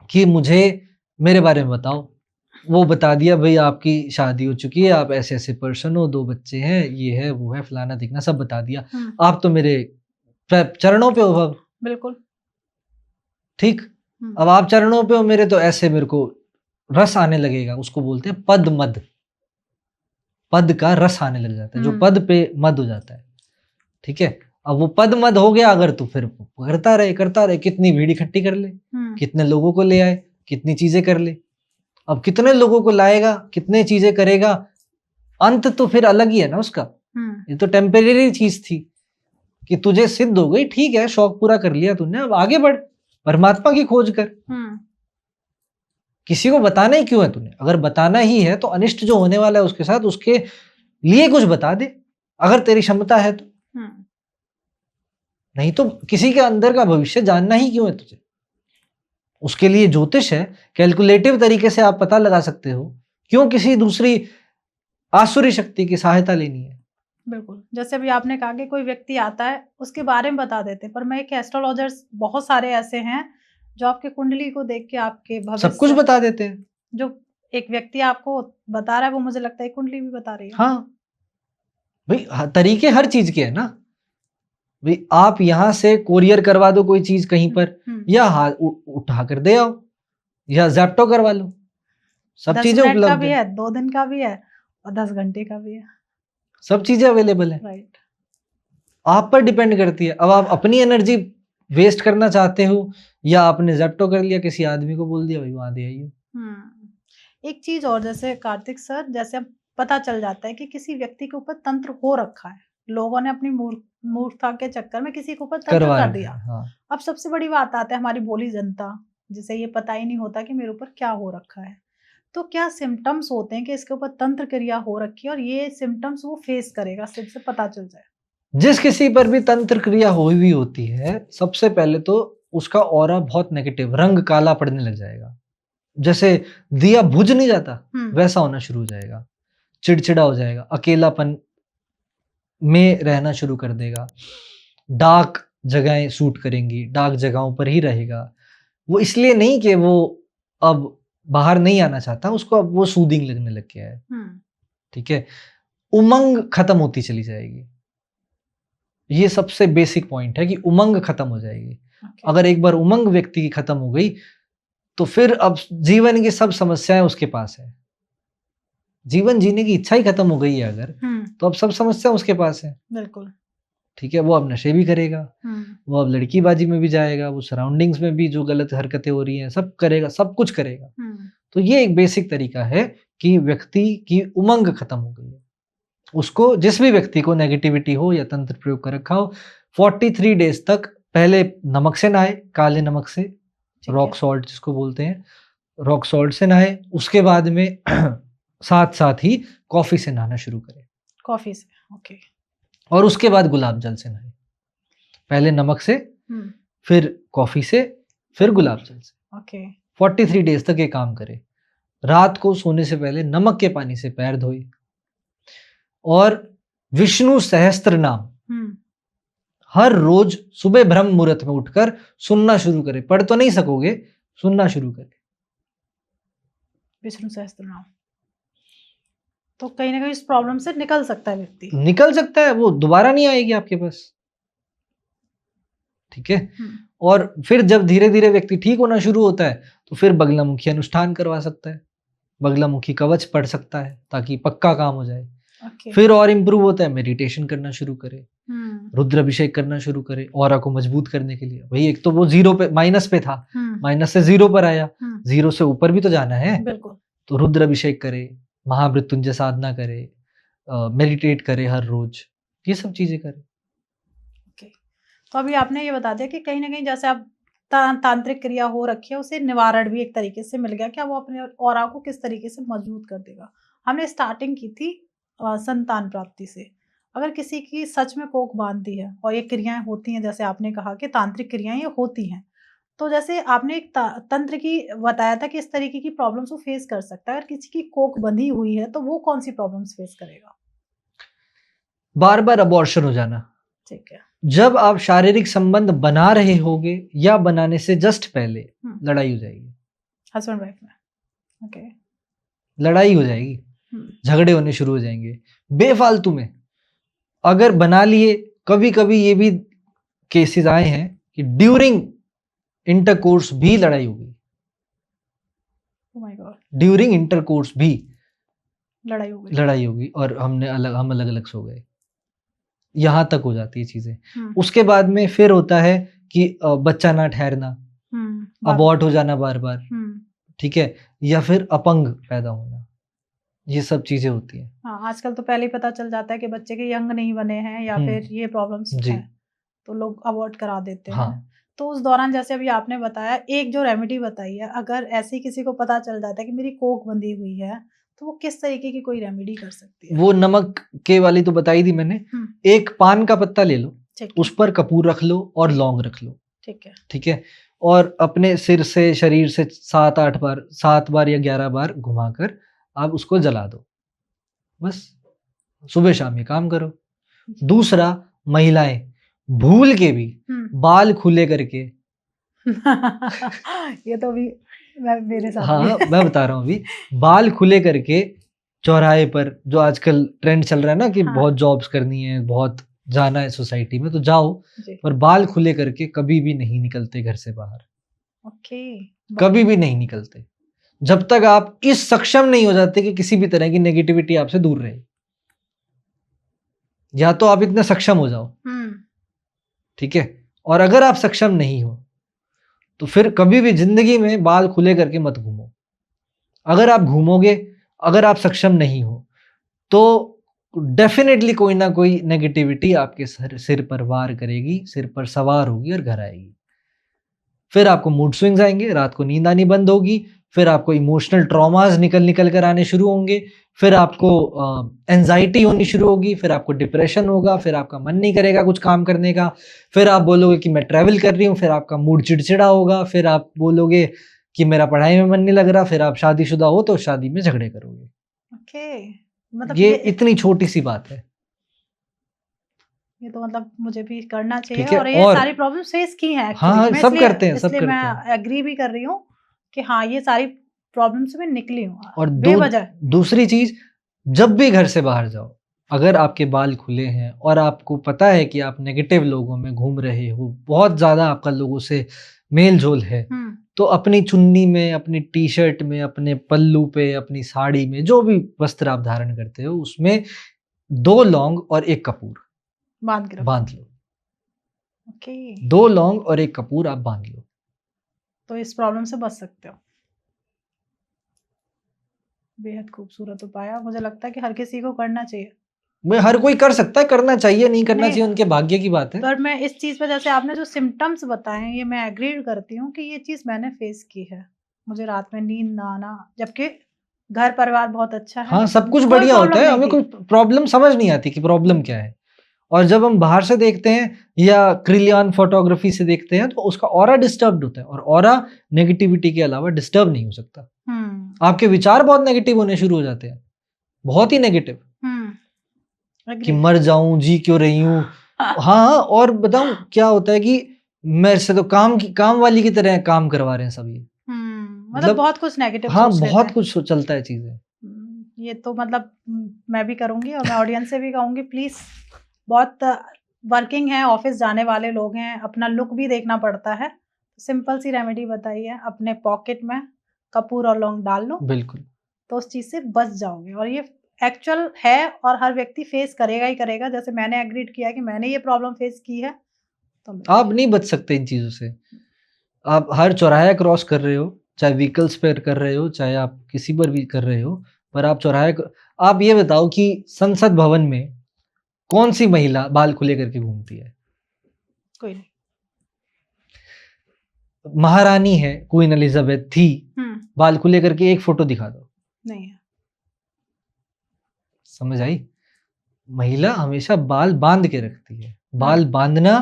कि मुझे मेरे बारे में बताओ, वो बता दिया, भाई आपकी शादी हो चुकी है, आप ऐसे ऐसे पर्सन हो, 2 बच्चे हैं, ये है वो है, फलाना दिखना, सब बता दिया। आप तो मेरे चरणों पे हो अब। बिल्कुल ठीक। अब आप चरणों पे हो मेरे, तो ऐसे मेरे को रस आने लगेगा, उसको बोलते हैं पद मद। पद का रस आने लग जाता है, जो पद पे मद हो जाता है। ठीक है। अब वो पद मद हो गया अगर, तो फिर करता रहे, कितनी भीड़ इकट्ठी कर ले, कितने लोगों को ले आए, कितनी चीजें कर ले। अब कितने लोगों को लाएगा, कितने चीजें करेगा, अंत तो फिर अलग ही है ना उसका। ये तो टेम्परेरी चीज थी कि तुझे सिद्ध हो गई, ठीक है, शौक पूरा कर लिया तूने, अब आगे बढ़, परमात्मा की खोज कर। किसी को बताना ही क्यों है तूने? अगर बताना ही है तो अनिष्ट जो होने वाला है उसके साथ, उसके लिए कुछ बता दे, अगर तेरी क्षमता है तो। नहीं तो किसी के अंदर का भविष्य जानना ही क्यों है तुझे? उसके लिए ज्योतिष है, कैलकुलेटिव तरीके से आप पता लगा सकते हो, क्यों किसी दूसरी आसुरी शक्ति की सहायता लेनी है? बिल्कुल, जैसे अभी आपने कहा कि कोई व्यक्ति आता है उसके बारे में बता देते, पर मैं एक एस्ट्रोलॉजर्स बहुत सारे ऐसे हैं जो आपके कुंडली को देख के आपके भविष्य सब कुछ बता देते हैं। जो एक व्यक्ति आपको बता रहा है वो मुझे लगता है कुंडली भी बता रही है। हाँ भाई, तरीके हर चीज के है ना भाई। आप यहाँ से कोरियर करवा दो कोई चीज कहीं पर, या हाथ उठा कर दे आओ, या ज़ेप्टो करवा लो, सब चीजें 10 मिनट का उपलब्ध भी है, 2 दिन का भी है और 10 घंटे का भी है, सब चीजें अवेलेबल है। राइट। आप पर डिपेंड करती है। अब आप अपनी एनर्जी वेस्ट करना चाहते हो, या आपने ज़ेप्टो कर लिया, किसी आदमी को बोल दिया भाई वहां दे आइए। एक चीज और, जैसे कार्तिक सर, जैसे अब पता चल जाता है कि किसी व्यक्ति के ऊपर तंत्र हो रखा है, लोगों ने अपनी मूर्खता के चक्कर में किसी के ऊपर तंत्र कर दिया। हाँ। अब सबसे बड़ी बात आती है हमारी भोली जनता, जिसे ये पता ही नहीं होता कि मेरे ऊपर क्या हो रखा है। तो क्या सिम्टम्स होते हैं कि इसके ऊपर तंत्र क्रिया हो रखी है, और ये सिम्टम्स वो फेस करेगा, सिर्फ पता चल जाए? जिस किसी पर भी तंत्र क्रिया हुई होती है, सबसे पहले तो उसका ऑरा बहुत नेगेटिव, रंग काला पड़ने लग जाएगा, जैसे दिया बुझ नहीं जाता वैसा होना शुरू हो जाएगा, चिड़चिड़ा हो जाएगा, अकेलापन में रहना शुरू कर देगा, डार्क जगहें सूट करेंगी, डार्क जगहों पर ही रहेगा। वो इसलिए नहीं कि वो अब बाहर नहीं आना चाहता, उसको अब वो सूदिंग लगने लग गया है। ठीक है। उमंग खत्म होती चली जाएगी, ये सबसे बेसिक पॉइंट है कि उमंग खत्म हो जाएगी। अगर एक बार उमंग व्यक्ति की खत्म हो गई तो फिर अब जीवन की सब समस्याएं उसके पास है। जीवन जीने की इच्छा ही खत्म हो गई है अगर, तो अब सब समस्या उसके पास है। बिल्कुल। ठीक है। वो अब नशे भी करेगा, वो अब लड़कीबाजी में भी जाएगा, वो सराउंडिंग्स में भी जो गलत हरकतें हो रही हैं सब करेगा, सब कुछ करेगा। तो ये एक बेसिक तरीका है कि व्यक्ति की उमंग खत्म हो गई है। उसको, जिस भी व्यक्ति को नेगेटिविटी हो या तंत्र प्रयोग कर रखा हो, 43 डेज तक पहले नमक से नहाए, काले नमक से, रॉक सॉल्ट जिसको बोलते हैं, रॉक सॉल्ट से नहाए। उसके बाद में साथ साथ ही कॉफी से नहाना शुरू करें। कॉफी से, ओके। और उसके बाद गुलाब जल से नहाए, पहले नमक से, फिर कॉफी से, फिर गुलाब जल से। ओके। 43 डेज तक ये काम करे। रात को सोने से पहले नमक के पानी से पैर धोए, और विष्णु सहस्त्र नाम हर रोज सुबह ब्रह्म मुहूर्त में उठकर सुनना शुरू करें। पढ़ तो नहीं सकोगे, सुनना शुरू करें विष्णु सहस्त्र नाम। तो कहीं ना कहीं इस प्रॉब्लम से निकल सकता है व्यक्ति, निकल सकता है, वो दोबारा नहीं आएगी आपके पास। ठीक है। और फिर जब धीरे धीरे व्यक्ति ठीक होना शुरू होता है तो फिर बगलामुखी अनुष्ठान करवा सकता है, बगलामुखी कवच पढ़ सकता है ताकि पक्का काम हो जाए। फिर और इम्प्रूव होता है, मेडिटेशन करना शुरू करे, रुद्र अभिषेक करना शुरू करे ऑरा को मजबूत करने के लिए। भाई एक तो वो जीरो पे, माइनस पे था, माइनस से जीरो पर आया, जीरो से ऊपर भी तो जाना है। तो रुद्र अभिषेक करे, महामृत्युंजय साधना करे, मेडिटेट करे हर रोज, ये सब चीजें करे। तो अभी आपने ये बता दिया कि कहीं ना कहीं जैसे आप तांत्रिक क्रिया हो रखी है, उसे निवारण भी एक तरीके से मिल गया, क्या वो अपने ऑरा को किस तरीके से मजबूत कर देगा। हमने स्टार्टिंग की थी संतान प्राप्ति से। अगर किसी की सच में कोख बांधती है और ये क्रियाएं होती हैं, जैसे आपने कहा कि तांत्रिक क्रियाएं ये होती हैं, तो जैसे आपने एक तंत्र की बताया था कि इस तरीके की प्रॉब्लम्स वो फेस कर सकता है। अगर किसी की कोख बंधी हुई है तो वो कौन सी प्रॉब्लम्स फेस करेगा? बार बार अबॉर्शन हो जाना। ठीक है। जब आप शारीरिक संबंध बना रहे होगे या बनाने से जस्ट पहले लड़ाई हो जाएगी, हस्बैंड वाइफ में। ओके। लड़ाई हो जाएगी, झगड़े होने शुरू हो जाएंगे बेफालतू में। अगर बना लिए, कभी कभी ये भी केसेस आए हैं कि ड्यूरिंग इंटरकोर्स भी लड़ाई हो गई। Oh my God. During intercourse भी लड़ाई हो गई और हम अलग अलग सो गए, यहां तक हो जाती है चीजें। उसके बाद में फिर होता है कि बच्चा ना ठहरना, अबॉर्ट हो जाना बार बार, ठीक है, या फिर अपंग पैदा होना, ये सब चीजें होती हैं। हाँ, आजकल तो पहले ही पता चल जाता है कि बच्चे के यंग नहीं बने हैं या फिर ये प्रॉब्लम्स हैं, तो लोग अबॉर्ट करा देते हैं। तो उस दौरान जैसे अभी आपने बताया, एक जो रेमेडी बताई है, अगर ऐसी किसी को पता चल जाता है कि मेरी कोख बंधी हुई है, तो वो किस तरीके की कोई रेमेडी कर सकती है? वो नमक के वाली तो बताई थी मैंने। एक पान का पत्ता ले लो, उस पर कपूर रख लो और लौंग रख लो, ठीक है, और अपने सिर से, शरीर से 7 बार या 11 बार घुमाकर आप उसको जला दो। बस सुबह शाम ये काम करो। दूसरा, महिलाएं भूल के भी बाल खुले करके ये तो भी मेरे साथ हाँ मैं बता रहा हूँ, अभी बाल खुले करके चौराहे पर, जो आजकल ट्रेंड चल रहा है ना कि बहुत जॉब्स करनी है, बहुत जाना है सोसाइटी में, तो जाओ, पर बाल खुले करके कभी भी नहीं निकलते घर से बाहर। कभी भी नहीं निकलते जब तक आप इस सक्षम नहीं हो जाते कि किसी भी तरह की नेगेटिविटी आपसे दूर रहे। या तो आप इतने सक्षम हो जाओ, ठीक है, और अगर आप सक्षम नहीं हो तो फिर कभी भी जिंदगी में बाल खुले करके मत घूमो। अगर आप घूमोगे, अगर आप सक्षम नहीं हो, तो डेफिनेटली कोई ना कोई नेगेटिविटी आपके सिर पर वार करेगी, सिर पर सवार होगी और घर आएगी। फिर आपको मूड स्विंग्स आएंगे, रात को नींद आनी बंद होगी, फिर आपको इमोशनल ट्रॉमास निकल कर आने शुरू होंगे, फिर आपको एंजाइटी होनी शुरू होगी, फिर आपको डिप्रेशन होगा, फिर आपका मन नहीं करेगा कुछ काम करने का, फिर आप बोलोगे कि मैं ट्रैवल कर रही हूँ, फिर आपका मूड चिड़चिड़ा होगा, फिर आप बोलोगे कि मेरा पढ़ाई में मन नहीं लग रहा, फिर आप शादीशुदा हो तो शादी में झगड़े करोगे। मतलब ये इतनी छोटी सी बात है। ये तो मतलब मुझे भी करना चाहिए, और ये सारी प्रॉब्लम फेस की हैं। हाँ, सब करते हैं, सब करते हैं। मैं एग्री भी कर रही हूँ कि हाँ, ये सारी प्रॉब्लम से मैं निकली हूँ। और दूसरी चीज, जब भी घर से बाहर जाओ, अगर आपके बाल खुले हैं और आपको पता है कि आप नेगेटिव लोगों में घूम रहे हो, बहुत ज्यादा आपका लोगों से मेल जोल है, तो अपनी चुन्नी में, अपनी टी शर्ट में, अपने पल्लू पे, अपनी साड़ी में, जो भी वस्त्र आप धारण करते हो, उसमें 2 लौंग और 1 कपूर बांध लो। 2 लौंग और 1 कपूर आप बांध लो, तो इस प्रॉब्लम से बच सकते हो। बेहद खूबसूरत उपाय, मुझे लगता है कि हर किसी को करना चाहिए। मैं हर कोई कर सकता है, करना चाहिए, नहीं करना चाहिए उनके भाग्य की बात है। पर मैं इस चीज पे, जैसे आपने जो सिम्टम्स बताए हैं, ये मैं एग्री करती हूँ कि ये चीज मैंने फेस की है। मुझे रात में नींद ना आना, जबकि घर परिवार बहुत अच्छा है, हाँ, सब कुछ बढ़िया होता है, हमें कोई प्रॉब्लम समझ नहीं आती कि प्रॉब्लम क्या है। और जब हम बाहर से देखते हैं या क्रिलियन फोटोग्राफी से देखते हैं, तो उसका ऑरा डिस्टर्ब्ड होता है, और ऑरा नेगेटिविटी के अलावा डिस्टर्ब नहीं हो सकता। आपके विचार बहुत नेगेटिव होने शुरू हो जाते हैं, बहुत ही नेगेटिव, कि मर जाऊं, जी क्यों रही हूँ। हाँ, और बताऊं क्या होता है कि मेरे से तो काम वाली की तरह काम करवा रहे हैं सब। ये मतलब बहुत कुछ नेगेटिव। हाँ, बहुत कुछ चलता है चीजें। ये तो मतलब मैं भी करूंगी, और मैं ऑडियंस से भी कहूंगी, प्लीज बहुत वर्किंग है, ऑफिस जाने वाले लोग हैं, अपना लुक भी देखना पड़ता है। सिंपल सी रेमेडी बताइए, अपने पॉकेट में कपूर और लौंग डाल लो, बिल्कुल। तो उस चीज़ से बच जाओगे। और ये एक्चुअल है और हर व्यक्ति फेस करेगा ही करेगा। जैसे मैंने एग्रीड किया कि मैंने ये प्रॉब्लम फेस की है, तो मैं आप नहीं बच सकते इन चीज़ों से। आप हर चौराहा क्रॉस कर रहे हो, चाहे व्हीकल्स पे कर रहे हो, चाहे आप किसी पर भी कर रहे हो, पर आप आप ये बताओ कि संसद भवन में कौन-सी महिला बाल खुले करके घूमती है? कोई नहीं। महारानी है, क्वीन एलिज़ाबेथ थी, बाल खुले करके एक फ़ोटो दिखा दो। नहीं है। समझ आई? महिला हमेशा बाल बाँध के रखती है। बाल बाँधना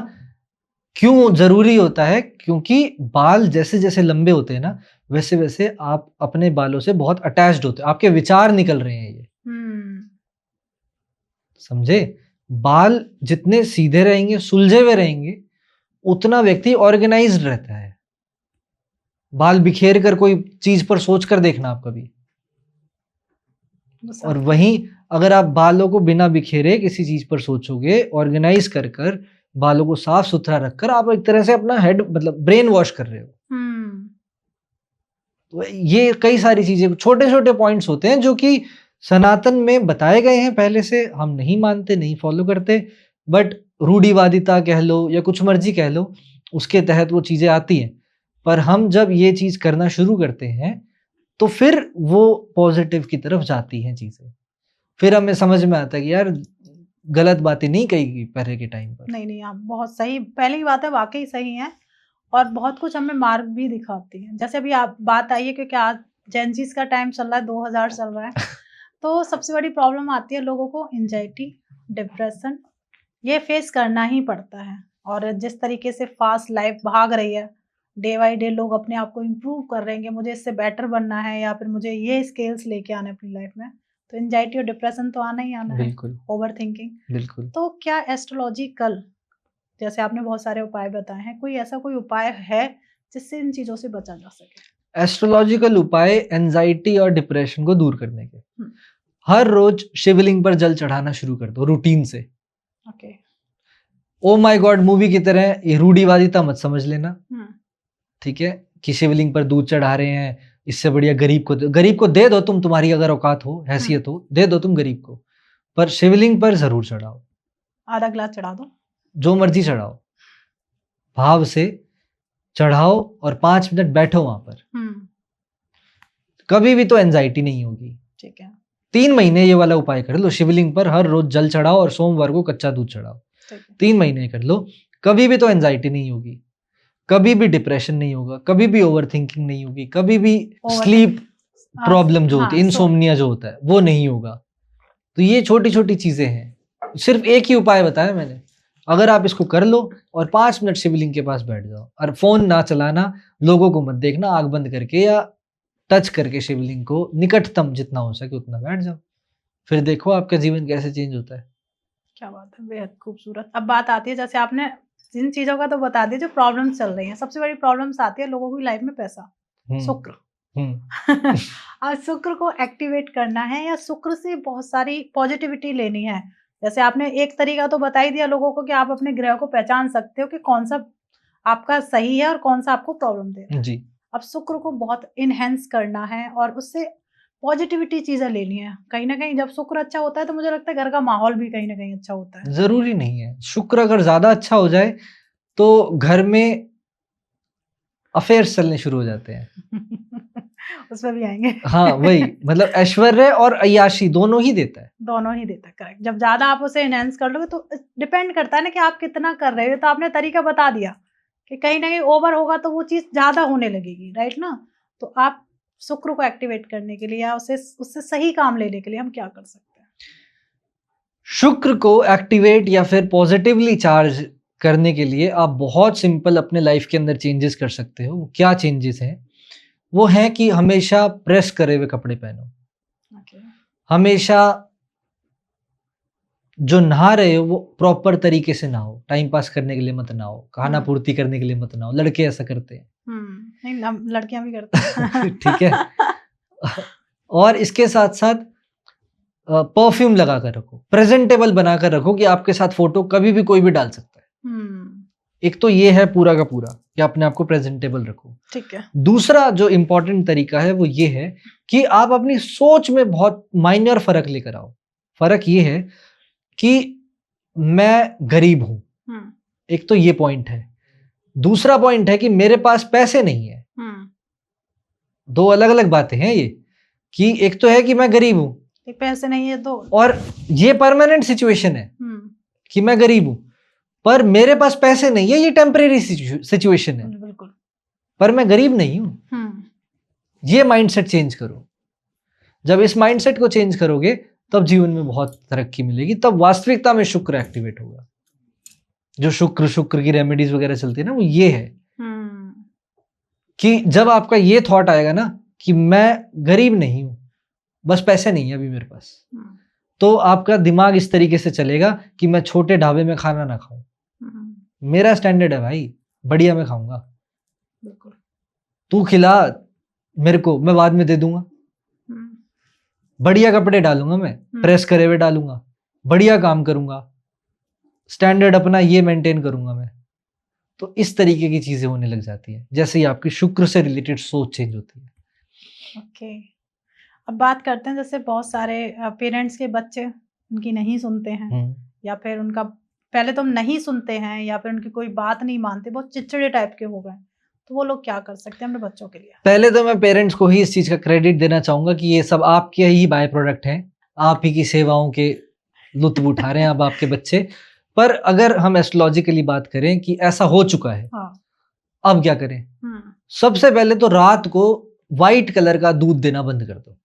क्यों ज़रूरी होता है? क्योंकि बाल जैसे-जैसे लंबे होते हैं ना, वैसे-वैसे आप अपने बालों से बहुत अटैच्ड होते हो। आपके विचार निकल रहे हैं ये। समझे? बाल जितने सीधे रहेंगे, सुलझे हुए रहेंगे, उतना व्यक्ति ऑर्गेनाइज्ड रहता है। बाल बिखेर कर कोई चीज़ पर सोच कर देखना आप कभी। और वहीं अगर आप बालों को बिना बिखेरे किसी चीज़ पर सोचोगे, ऑर्गेनाइज़ कर बालों को साफ-सुथरा रखकर आप एक तरह से अपना हेड मतलब ब्रेन वॉश कर रहे हो। तो ये कई सारी चीज़ें छोटे-छोटे पॉइंट्स होते हैं जो कि सनातन में बताए गए हैं पहले से, हम नहीं मानते, नहीं फॉलो करते, बट रूढ़िवादिता कह लो या कुछ मर्जी कह लो, उसके तहत वो चीज़ें आती हैं। पर हम जब ये चीज़ करना शुरू करते हैं, तो फिर वो पॉजिटिव की तरफ जाती हैं चीज़ें। फिर हमें समझ में आता है कि यार गलत बातें नहीं कही पहले के टाइम पर। नहीं, आप बहुत सही, पहली बात है वाक़ई सही है और बहुत कुछ हमें मार्ग भी दिखाती हैं। जैसे अभी आप बात आई है क्योंकि आज जेन ज़ीज़ का टाइम चल रहा है, 2000 चल रहा है, तो सबसे बड़ी प्रॉब्लम आती है लोगों को एंग्ज़ायटी, डिप्रेशन, ये फेस करना ही पड़ता है। और जिस तरीके से फ़ास्ट लाइफ़ भाग रही है, डे बाय डे लोग अपने आप को इम्प्रूव कर रहे हैं कि मुझे इससे बेटर बनना है या फिर मुझे ये स्किल्स लेके आने हैं अपनी लाइफ़ में, तो एंग्ज़ायटी और डिप्रेशन तो आना ही आना है, बिल्कुल, ओवरथिंकिंग। बिल्कुल। तो क्या एस्ट्रोलॉजिकल, जैसे आपने बहुत सारे उपाय बताए हैं, कोई ऐसा कोई उपाय है जिससे इन चीज़ों से बचा जा सके? एस्ट्रोलॉजिकल उपाय एंजाइटी और डिप्रेशन को दूर करने के। हुँ, हर रोज शिवलिंग पर जल चढ़ाना शुरू कर दो रूटीन से। Okay. Oh my God movie की तरह ये रूढ़िवादिता मत समझ लेना, हुँ, ठीक है? कि शिवलिंग पर दूध चढ़ा रहे हैं, इससे बढ़िया गरीब को दे दो तुम, तुम्हारी अगर औकात हो, हैसियत हो, दे दो तुम गरीब को। पर शिवलिंग पर ज़रूर चढ़ाओ, आधा ग्लास चढ़ा दो। जो मर्ज़ी चढ़ाओ। भाव से चढ़ाओ और 5 मिनट बैठो वहाँ पर। हुँ, कभी भी तो एंग्ज़ायटी नहीं होगी। ठीक है, 3 महीने ये वाला उपाय कर लो, शिवलिंग पर हर रोज़ जल चढ़ाओ और सोमवार को कच्चा दूध चढ़ाओ। ठीक है। 3 महीने कर लो, कभी भी तो एंग्ज़ायटी नहीं होगी, कभी भी डिप्रेशन नहीं होगा, कभी भी ओवरथिंकिंग नहीं होगी, कभी भी स्लीप ओवरथिंक प्रॉब्लम जो होती है, हाँ, इनसोम्निया जो होता है, वो नहीं होगा। तो ये छोटी-छोटी चीज़ें हैं। सिर्फ़ एक ही उपाय बताया मैंने। अगर आप इसको कर लो और 5 मिनट शिवलिंग के पास बैठ जाओ और फ़ोन ना चलाना, लोगों को मत देखना, आँख बंद करके या टच करके शिवलिंग को निकटतम जितना हो सके उतना बैठ जाओ। फिर देखो आपका जीवन कैसे चेंज होता है। क्या बात है, बेहद खूबसूरत। अब बात आती है, जैसे आपने जिन चीज़ों का तो बता दिया जो प्रॉब्लम्स चल रही हैं, सबसे बड़ी प्रॉब्लम्स आती है लोगों की लाइफ़ में पैसा, हुँ, शुक्र। हुँ। आज शुक्र को एक्टिवेट करना है या शुक्र से बहुत सारी पॉजिटिविटी लेनी है। जैसे आपने एक तरीका तो बता ही दिया लोगों को कि आप अपने ग्रह को पहचान सकते हो कि कौन-सा आपका सही है और कौन-सा आपको प्रॉब्लम दे रहा है। जी। अब शुक्र को बहुत एनहांस करना है और उससे पॉजिटिविटी चीज़ें लेनी है। कहीं न कहीं जब शुक्र अच्छा होता है तो मुझे लगता है घर का माहौल भी कहीं न कहीं अच्छा होता है। ज़रूरी नहीं है। शुक्र अगर ज़्यादा अच्छा हो जाए, तो घर में अफ़ेयर्स चलने शुरू हो जाते हैं। उसमें भी आएँगे। हाँ, वही मतलब ऐश्वर्य और अय्याशी दोनों ही देता है। दोनों ही देता है, करेक्ट। जब ज़्यादा आप उसे एनहांस कर लोगे तो डिपेंड करता है ना कि आप कितना कर रहे हो। तो आपने तरीका बता दिया कि कहीं न कहीं ओवर होगा तो वो चीज़ ज़्यादा होने लगेगी, राइट ना? तो आप शुक्र को एक्टिवेट करने के लिए या उससे सही काम लेने के लिए हम क्या कर सकते हैं? शुक्र को एक्टिवेट या फिर पॉज़िटिवली चार्ज करने के लिए आप बहुत सिंपल अपने लाइफ़ के अंदर चेंजेस कर सकते हो। वो क्या चेंजेस हैं? वो हैं कि हमेशा प्रेस करे हुए कपड़े पहनो। ओके। हमेशा जो नहा रहे हो वो प्रॉपर तरीके से नहाओ, टाइम पास करने के लिए मत नहाओ, खाना पूर्ति करने के लिए मत नहाओ, लड़के ऐसा करते हैं। नहीं, हम लड़कियाँ भी करते हैं। ठीक है? और इसके साथ-साथ परफ्यूम लगा कर रखो, प्रेजेंटेबल बनाकर रखो कि आपके साथ फोटो कभी भी कोई भी डाल सकता है। एक तो ये है पूरा का पूरा कि अपने आप को प्रेजेंटेबल रखो। ठीक है। दूसरा जो इंपॉर्टेंट तरीका है वो ये है कि आप अपनी सोच में बहुत माइनर फर्क लेकर आओ। फर्क ये है कि मैं गरीब हूं, एक तो ये पॉइंट है। दूसरा पॉइंट है कि मेरे पास पैसे नहीं है। दो अलग अलग बातें हैं ये, कि एक तो है कि मैं गरीब हूं, एक पैसे नहीं है, दो, और ये परमानेंट सिचुएशन है कि मैं गरीब हूं पर मेरे पास पैसे नहीं है, ये टेम्परेरी सिचुएशन है। बिल्कुल। पर मैं गरीब नहीं हूं। ये माइंडसेट चेंज करो। जब इस माइंडसेट को चेंज करोगे तब जीवन में बहुत तरक्की मिलेगी, तब वास्तविकता में शुक्र एक्टिवेट होगा। जो शुक्र की रेमेडीज वगैरह चलती है ना, वो ये है कि जब आपका ये थॉट आएगा ना कि मैं गरीब नहीं हूं, बस पैसे नहीं है अभी मेरे पास, तो आपका दिमाग इस तरीके से चलेगा कि मैं छोटे ढाबे में खाना ना खाऊं, मेरा स्टैंडर्ड है भाई, बढ़िया मैं खाऊंगा, तू खिला मेरे को, मैं बाद में दे दूंगा, बढ़िया कपड़े डालूंगा, मैं प्रेस करे हुए डालूंगा, बढ़िया काम करूंगा, स्टैंडर्ड अपना ये मेंटेन करूंगा मैं। तो इस तरीके की चीजें होने लग जाती है जैसे ही आपकी शुक्र से रिलेटेड सोच चेंज होती है। ओके। अब बात करते हैं, जैसे बहुत सारे पेरेंट्स के बच्चे उनकी नहीं सुनते हैं, या फिर उनका पहले तो हम नहीं सुनते हैं, या फिर उनकी कोई बात नहीं मानते, बहुत चिड़चिड़े टाइप के हो गए, तो वो लोग क्या कर सकते हैं अपने बच्चों के लिए? पहले तो मैं पेरेंट्स को ही इस चीज का क्रेडिट देना चाहूंगा कि ये सब आपके ही बाय प्रोडक्ट हैं, आप ही की सेवाओं के लुत्फ उठा रहे हैं अब आपके बच्चे। पर अगर हम एस्ट्रोलॉजिकली बात करें कि ऐसा हो चुका है, अब क्या करें? सबसे पहले तो रात को व्हाइट कलर का दूध देना बंद कर दो।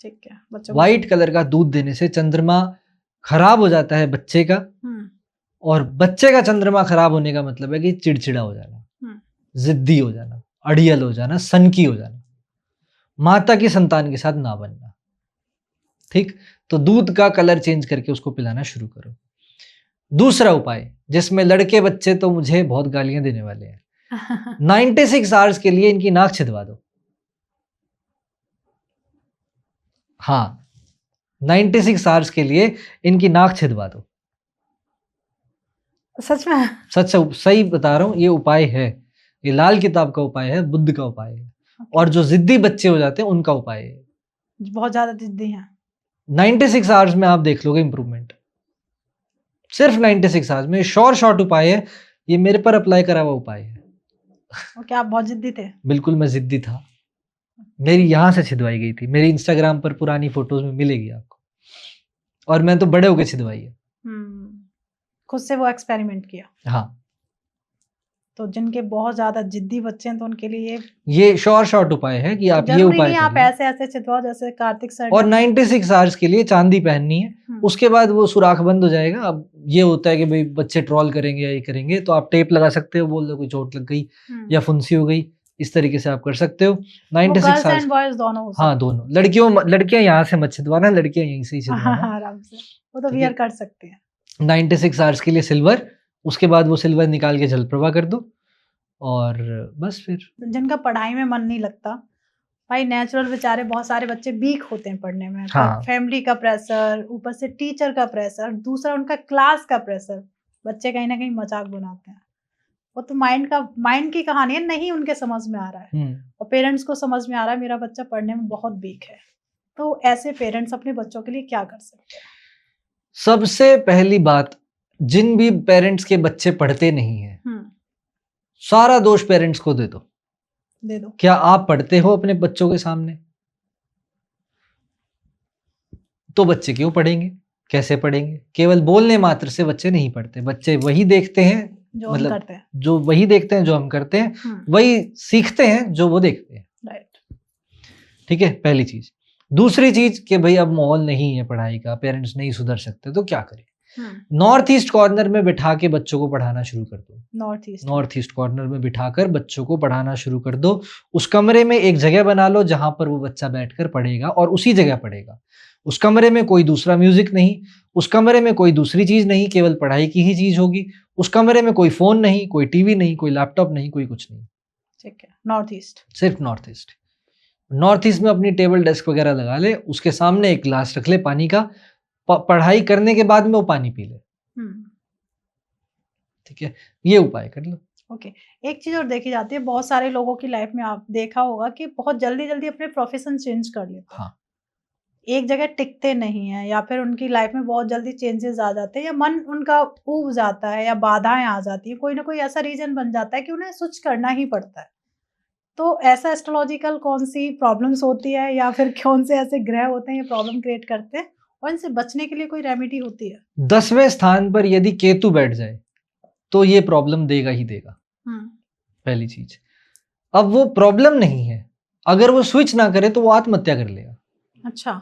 ठीक है। व्हाइट कलर का दूध देने से चंद्रमा खराब हो जाता है बच्चे का, और बच्चे का चंद्रमा खराब होने का मतलब है कि चिड़चिड़ा हो जाना, जिद्दी हो जाना, अड़ियल हो जाना, सनकी हो जाना, माता की संतान के साथ ना बनना। ठीक, तो दूध का कलर चेंज करके उसको पिलाना शुरू करो। दूसरा उपाय, जिसमें लड़के बच्चे तो मुझे बहुत गालियां देने वाले हैं, 96 आवर्स के लिए इनकी नाक छिदवा दो। हाँ, 96 आवर्स के लिए इनकी नाक छिदवा दो। सच में? सच सही बता रहा हूं, ये उपाय है, ये लाल किताब का उपाय है, बुद्ध का उपाय है। और जो जिद्दी बच्चे हो जाते हैं उनका उपाय है, बहुत ज्यादा जिद्दी हैं। 96 आवर्स में आप देख लोगे इंप्रूवमेंट, सिर्फ 96 आवर्स में। शॉर्ट उपाय है, ये मेरे पर अप्लाई करा हुआ उपाय है। क्या आप बहुत जिद्दी थे? बिल्कुल मैं जिद्दी था, मेरी यहां से छिदवाई गई थी, मेरी इंस्टाग्राम पर पुरानी फोटोज में मिलेगी आपको, और मैं तो बड़े होकर छिदवाई है। खुद से वो एक्सपेरिमेंट किया। हाँ, तो जिनके बहुत ज्यादा जिद्दी बच्चे हैं तो उनके लिए ये शॉर्ट उपाय है कि आप ये उपाय नहीं, आप ऐसे छिदवाओ जैसे कार्तिक सर। और 96 आवर्स के लिए चांदी पहननी है, उसके बाद वो सुराख बंद हो जाएगा। अब ये होता है कि भाई बच्चे ट्रोल करेंगे या ये करेंगे, तो आप टेप लगा सकते हो, बोल दो कोई चोट लग गई या फुंसी हो गई, इस तरीके से आप कर सकते हो। 96 आवर्स बॉयज दोनों। हाँ, दोनों। लड़कियां यहाँ से मत छिदवाना, लड़कियां यहीं से ही छिदवाना आराम से, वो तो वियर कर सकते हैं। 96 आवर्स के लिए सिल्वर, उसके बाद वो सिल्वर निकाल के जल प्रवाह कर दो, और बस फिर। जिनका पढ़ाई में मन नहीं लगता भाई, नेचुरल बेचारे बहुत सारे बच्चे वीक होते हैं पढ़ने में। हाँ। फैमिली का प्रेशर, ऊपर से टीचर का प्रेशर, दूसरा उनका क्लास का प्रेशर, बच्चे कहीं ना कहीं मजाक बनाते हैं। वो तो माइंड की कहानी है, नहीं उनके समझ में आ रहा है, और पेरेंट्स को समझ में आ रहा है मेरा बच्चा पढ़ने में बहुत वीक है। तो ऐसे पेरेंट्स अपने बच्चों के लिए क्या कर सकते हैं? सबसे पहली बात, जिन भी पेरेंट्स के बच्चे पढ़ते नहीं है, सारा दोष पेरेंट्स को दे दो। क्या आप पढ़ते हो अपने बच्चों के सामने? तो बच्चे क्यों पढ़ेंगे, कैसे पढ़ेंगे? केवल बोलने मात्र से बच्चे नहीं पढ़ते, बच्चे वही देखते हैं जो हम करते हैं, जो वही देखते हैं जो हम करते हैं, वही सीखते हैं जो वो देखते हैं। राइट, ठीक है, पहली चीज। दूसरी चीज कि भाई अब माहौल नहीं है पढ़ाई का, पेरेंट्स नहीं सुधर सकते, तो क्या करें? नॉर्थ ईस्ट कॉर्नर में बिठा के बच्चों को पढ़ाना शुरू कर दो। नॉर्थ ईस्ट कॉर्नर में बिठाकर बच्चों को पढ़ाना शुरू कर दो। उस कमरे में एक जगह बना लो जहां पर वो बच्चा बैठकर पढ़ेगा, और उसी जगह पढ़ेगा। उस कमरे में कोई दूसरा म्यूजिक नहीं, उस कमरे में कोई दूसरी चीज नहीं, केवल पढ़ाई की ही चीज होगी। उस कमरे में कोई फोन नहीं, कोई टीवी नहीं, कोई लैपटॉप नहीं, कोई कुछ नहीं। ठीक है, नॉर्थ ईस्ट, सिर्फ नॉर्थ ईस्ट। नॉर्थ ईस्ट में अपनी टेबल डेस्क वगैरह लगा ले, उसके सामने एक गिलास रख ले पानी का, पढ़ाई करने के बाद में वो पानी पी ले। ठीक है, ये उपाय कर लो। ओके, एक चीज और देखी जाती है, बहुत सारे लोगों की लाइफ में आप देखा होगा कि बहुत जल्दी जल्दी अपने प्रोफेशन चेंज कर लेते हैं। हाँ, एक जगह टिकते नहीं है, या फिर उनकी लाइफ में बहुत जल्दी चेंजेस आ जाते हैं, या मन उनका ऊब जाता है, या बाधाएं आ जाती है, कोई ना कोई ऐसा रीजन बन जाता है कि उन्हें स्विच करना ही पड़ता है। तो ऐसा एस्ट्रोलॉजिकल कौन सी प्रॉब्लम्स होती है, या फिर कौन से ऐसे ग्रह होते हैं ये प्रॉब्लम क्रिएट करते हैं, और इनसे बचने के लिए कोई रेमेडी होती है? 10वें स्थान पर यदि केतु बैठ जाए तो ये प्रॉब्लम देगा ही देगा, पहली चीज। अब वो प्रॉब्लम नहीं है, अगर वो स्विच ना करे तो वो आत्महत्या कर लेगा। अच्छा,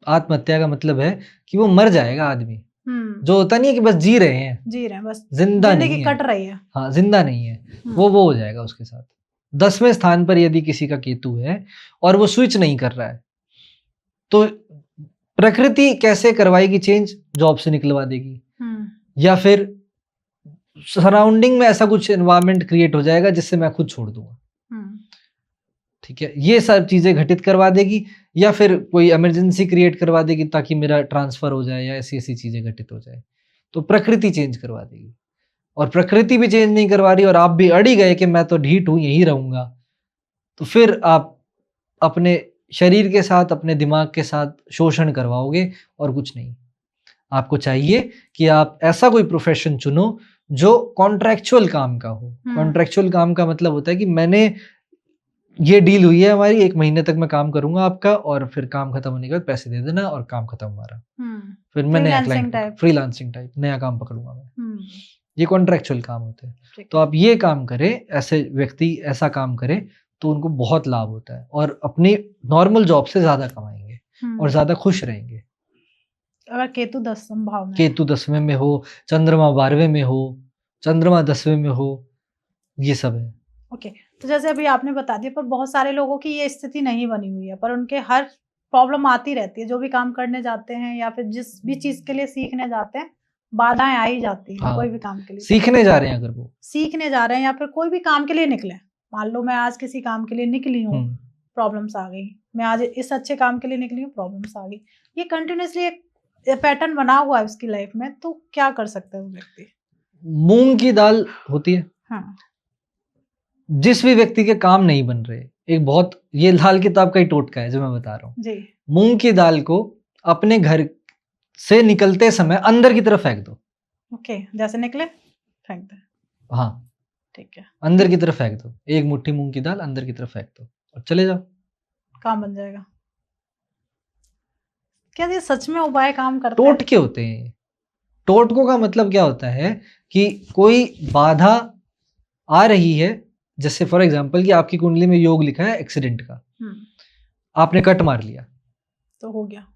आत्महत्या का मतलब है कि वो मर जाएगा आदमी। जो होता नहीं है कि बस जी रहे हैं बस जिंदा नहीं जिंदगी है, कट रही है। हाँ, जिंदा नहीं है, वो हो जाएगा उसके साथ। 10वें स्थान पर यदि किसी का केतु है और वो स्विच नहीं कर रहा है, तो प्रकृति कैसे करवाएगी चेंज? जॉब से निकलवा देगी, या फिर सराउंडिंग में ऐसा कुछ एनवायरनमेंट क्रिएट हो जाएगा जिससे मैं खुद छोड़ दूंगा। ठीक है, ये सब चीजें घटित करवा देगी, या फिर कोई इमरजेंसी क्रिएट करवा देगी ताकि मेरा ट्रांसफर हो जाए, या ऐसी ऐसी चीजें घटित हो जाए। तो प्रकृति चेंज करवा देगी, और प्रकृति भी चेंज नहीं करवा रही और आप भी अड़ी गए कि मैं तो ढीठ हूं, यही रहूंगा, तो फिर आप अपने शरीर के साथ, अपने दिमाग के साथ शोषण करवाओगे और कुछ नहीं। आपको चाहिए कि आप ऐसा कोई प्रोफेशन चुनो जो कॉन्ट्रैक्चुअल काम का हो। कॉन्ट्रैक्चुअल काम का मतलब होता है कि मैंने ये डील हुई है हमारी, 1 महीने तक मैं काम करूंगा आपका, और फिर काम खत्म होने के बाद पैसे दे देना, और काम खत्म हमारा। फिर मैं नया क्लाइंट, फ्रीलांसिंग टाइप नया काम पकड़ूंगा मैं। ये कॉन्ट्रैक्चुअल काम होते हैं। तो आप ये काम करें, ऐसे व्यक्ति ऐसा काम करें तो उनको बहुत लाभ होता है, और अपनी नॉर्मल जॉब से ज्यादा कमाएंगे और ज्यादा खुश रहेंगे। अगर केतु 10वें भाव में, केतु 10वें में हो, चंद्रमा 12वें में हो, चंद्रमा 10वें में हो, ये सब है। ओके, तो जैसे अभी आपने बता दिया, पर बहुत सारे लोगों की ये स्थिति नहीं बनी हुई है, पर उनके हर प्रॉब्लम आती रहती है, जो भी काम करने जाते हैं या फिर जिस भी चीज के लिए सीखने जाते हैं, बाधाएं आ ही जाती हैं। हाँ, कोई भी काम के लिए सीखने जा रहे हैं, अगर वो सीखने जा रहे हैं या फिर कोई भी काम के लिए निकले, मान लो मैं आज किसी काम के लिए निकली हूँ, प्रॉब्लम्स आ गई, मैं आज इस अच्छे काम के लिए निकली हूँ, प्रॉब्लम्स आ गई, ये कंटिन्यूसली एक पैटर्न बना हुआ है उसकी लाइफ में, तो क्या कर सकते हैं वो व्यक्ति? मूंग की दाल होती है, हाँ, जिस भी व्यक्ति के काम नहीं बन रहे, एक बहुत, ये लाल किताब का ही टोटका है जो मैं बता रहा हूँ जी। मूंग की दाल को अपने घर से निकलते समय अंदर की तरफ फेंक दो। ओके, जैसे निकले फेंक दे। हाँ, ठीक है, अंदर की तरफ फेंक दो, 1 मुट्ठी मूंग की दाल अंदर की तरफ फेंक दो और चले जाओ, काम बन जाएगा। क्या ये सच में उपाय काम करते हैं? टोटके होते हैं। टोटकों का मतलब क्या होता है कि कोई बाधा आ रही है, जैसे फॉर एग्जांपल कि आपकी कुंडली में योग लिखा है एक्सीडेंट का, आपने कट मार लिया तो हो गया,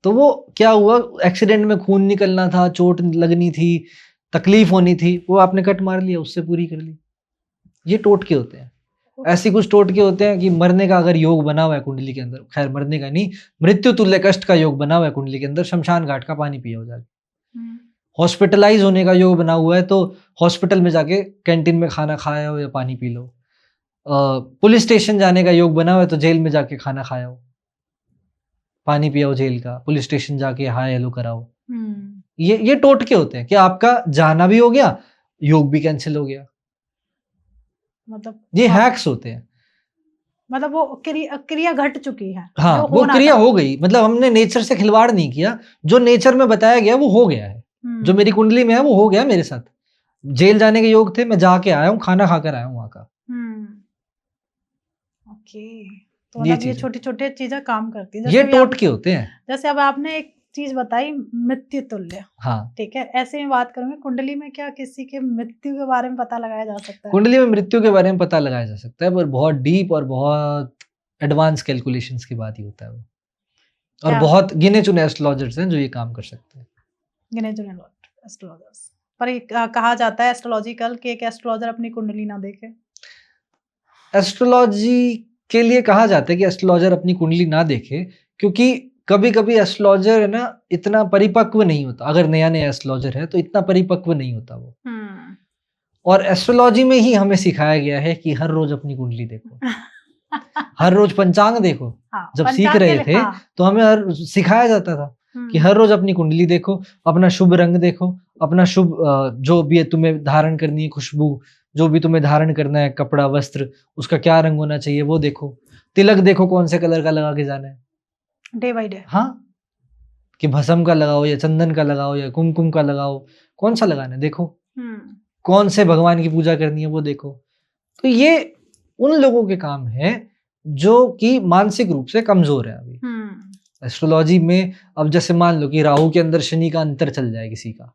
तो वो क्या हुआ, एक्सीडेंट में खून निकलना था, चोट लगनी थी, तकलीफ होनी थी, वो आपने कट मार लिया, उससे पूरी कर ली। ये टोटके होते हैं। ऐसी कुछ टोटके होते हैं कि मरने का अगर योग बना हुआ है कुंडली के अंदर, खैर मरने का नहीं, मृत्यु तुल्य कष्ट का योग बना हुआ है कुंडली के अंदर, शमशान घाट का पानी पिया हो जाए। हॉस्पिटलाइज होने का योग बना हुआ है तो हॉस्पिटल में जाके कैंटीन में खाना खाया हो या पानी पी लो। पुलिस स्टेशन जाने का योग बना हुआ है तो जेल में जाके खाना खाया हो, पानी पिया हो जेल का, पुलिस स्टेशन जाके हाय हेलो कराओ। ये टोटके होते हैं कि आपका जाना भी हो गया, योग भी कैंसिल हो गया। मतलब ये हैक्स होते हैं, मतलब वो क्रिया घट चुकी है। हाँ, वो क्रिया हो गई, मतलब हमने नेचर से खिलवाड़ नहीं किया, जो नेचर में बताया गया वो हो गया है। जो मेरी कुंडली में है वो हो गया मेरे साथ। जेल जाने के योग थे, मैं जाके आया हूँ, खाना खाकर आया हूँ वहां का। ओके, तो मतलब ये छोटी छोटी चीजें काम करती है। ये टोटके होते हैं। जैसे अब आपने एक चीज बताई, मृत्यु तुल्य, हाँ, ठीक है, ऐसे में बात करूंगे, कुंडली में क्या किसी के मृत्यु के बारे में पता लगाया जा सकता है? कुंडली में मृत्यु के बारे में पता लगाया जा सकता है, पर बहुत डीप और बहुत एडवांस कैलकुलेशंस के बाद ही होता है वो, और बहुत गिने चुने एस्ट्रोलॉजर्स हैं जो ये काम कर सकते हैं। गिने चुने एस्ट्रोलॉजर्स, पर एक कहा जाता है एस्ट्रोलॉजिकल कि एक एस्ट्रोलॉजर अपनी कुंडली ना देखे। एस्ट्रोलॉजी के लिए कहा जाता है कि एस्ट्रोलॉजर अपनी कुंडली ना देखे, क्योंकि कभी कभी एस्ट्रोलॉजर है ना इतना परिपक्व नहीं होता, अगर नया नया एस्ट्रोलॉजर है तो इतना परिपक्व नहीं होता वो। और एस्ट्रोलॉजी में ही हमें सिखाया गया है कि हर रोज अपनी कुंडली देखो। हर रोज पंचांग देखो। हाँ, जब सीख पंचांग के रहे लिए, थे हाँ। तो हमें सिखाया जाता था कि हम्म, हर रोज अपनी कुंडली देखो, अपना शुभ रंग देखो, अपना शुभ जो भी है तुम्हें धारण करनी है खुशबू, जो भी तुम्हें धारण करना है कपड़ा वस्त्र, उसका क्या रंग होना चाहिए वो देखो। तिलक देखो कौन से कलर का लगा के जाना है। Day by day. हाँ, कि भस्म का लगाओ या चंदन का लगाओ या कुमकुम का लगाओ, कौन सा लगाना है देखो। हम्म, कौन से भगवान की पूजा करनी है वो देखो। तो ये उन लोगों के काम है जो कि मानसिक रूप से कमजोर है अभी। एस्ट्रोलॉजी में अब जैसे मान लो कि राहु के अंदर शनि का अंतर चल जाए किसी का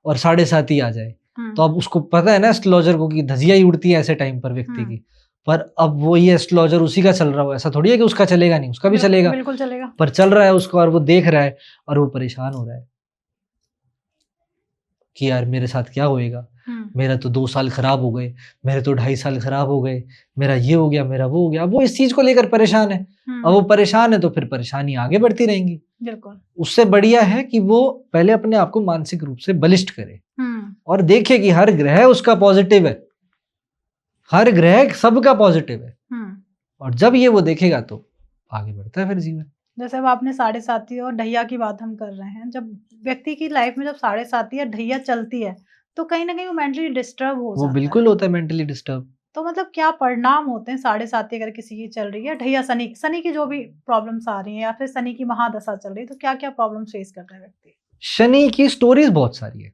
और 7.5 ही आ जाए, तो अब उसको पता है ना एस्ट्रोलॉजर को कि धजिया ही उड़ती है ऐसे टाइम पर व्यक्ति की। पर अब वो ये एस्ट्रोलॉजर उसी का चल रहा हो, ऐसा थोड़ी है कि उसका चलेगा नहीं, उसका भी चलेगा, बिल्कुल चलेगा। पर चल रहा है उसका और वो देख रहा है और वो परेशान हो रहा है कि यार मेरे साथ क्या होएगा, मेरा तो 2 साल खराब हो गए, मेरे तो 2.5 साल खराब हो गए, मेरा ये हो गया, मेरा वो हो गया। वो इस चीज को लेकर परेशान है। अब वो परेशान है तो फिर परेशानी आगे बढ़ती रहेंगी। बिल्कुल। उससे बढ़िया है कि वो पहले अपने आप को मानसिक रूप से बलिष्ठ करे और देखे कि हर ग्रह उसका पॉजिटिव है, हर ग्रह सबका पॉजिटिव है। और जब ये वो देखेगा तो आगे बढ़ता है फिर जीवन। जैसे अब आपने 7.5 और ढैया की बात हम कर रहे हैं, जब व्यक्ति की लाइफ में जब 7.5 या ढैया चलती है तो कहीं ना कहीं वो मेंटली डिस्टर्ब हो वो जाता बिल्कुल है। होता है मेंटली डिस्टर्ब। तो मतलब क्या परिणाम होते हैं 7.5 अगर किसी की चल रही है, ढैया शनि की जो भी प्रॉब्लम्स आ रही हैं या फिर शनि की महादशा चल रही है, तो क्या क्या प्रॉब्लम फेस करता है व्यक्ति? शनि की स्टोरीज बहुत सारी है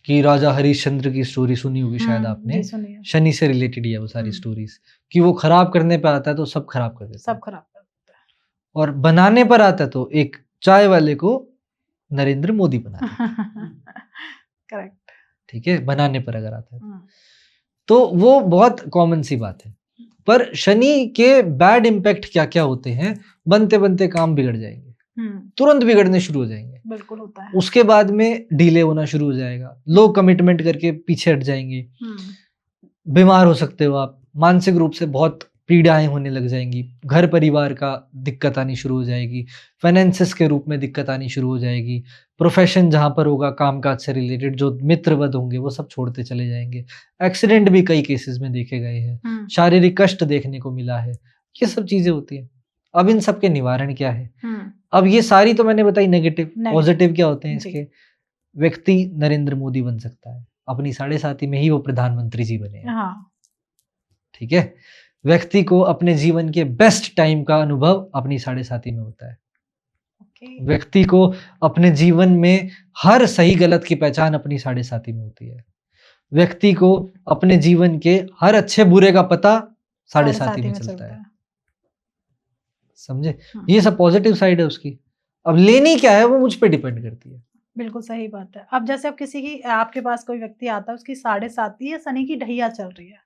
कि राजा हरिश्चंद्र की स्टोरी सुनी होगी शायद आपने। शनि से रिलेटेड है वो सारी स्टोरीज कि वो खराब करने पे आता है तो सब खराब कर देता है, सब खराब कर देता है, और बनाने पर आता है तो एक चाय वाले को नरेंद्र मोदी बना देता है। करेक्ट। ठीक है, बनाने पर अगर आता है तो वो बहुत कॉमन सी बात है। पर शनि के बैड इम्पैक्ट क्या क्या होते हैं, बनते बनते काम बिगड़ जाएंगे, तुरंत बिगड़ने शुरू हो जाएंगे। बिल्कुल होता है। उसके बाद में डिले होना शुरू हो जाएगा, लोग कमिटमेंट करके पीछे हट जाएंगे, बीमार हो सकते हो आप, मानसिक रूप से बहुत पीड़ाएं होने लग जाएंगी, घर परिवार का दिक्कत आनी शुरू हो जाएगी, फाइनेंसिस के रूप में दिक्कत आनी शुरू हो जाएगी, प्रोफेशन जहां पर होगा कामकाज से रिलेटेड जो मित्रवद होंगे वो सब छोड़ते चले जाएंगे, एक्सीडेंट भी कई केसेस में देखे गए हैं, शारीरिक कष्ट देखने को मिला है, ये सब चीजें होती हैं। अब इन सब के निवारण क्या है? अब ये सारी तो मैंने बताई नेगेटिव। पॉजिटिव क्या होते हैं इसके? व्यक्ति नरेंद्र मोदी बन सकता है, अपनी 7.5 में ही वो प्रधानमंत्री जी बने हैं। ठीक है, व्यक्ति को अपने जीवन के बेस्ट टाइम का अनुभव अपनी 7.5 में होता है। व्यक्ति को अपने जीवन में हर सही गलत की पहचान अपनी 7.5 में होती है। व्यक्ति को अपने जीवन के हर अच्छे बुरे का पता 7.5 में चलता है। समझे? ये सब पॉजिटिव साइड है उसकी। अब लेनी क्या है वो मुझ पे डिपेंड करती है। बिल्कुल सही बात है। अब जैसे अब किसी की आपके पास कोई व्यक्ति आता है, उसकी 7.5 या शनि की ढैया चल रही है,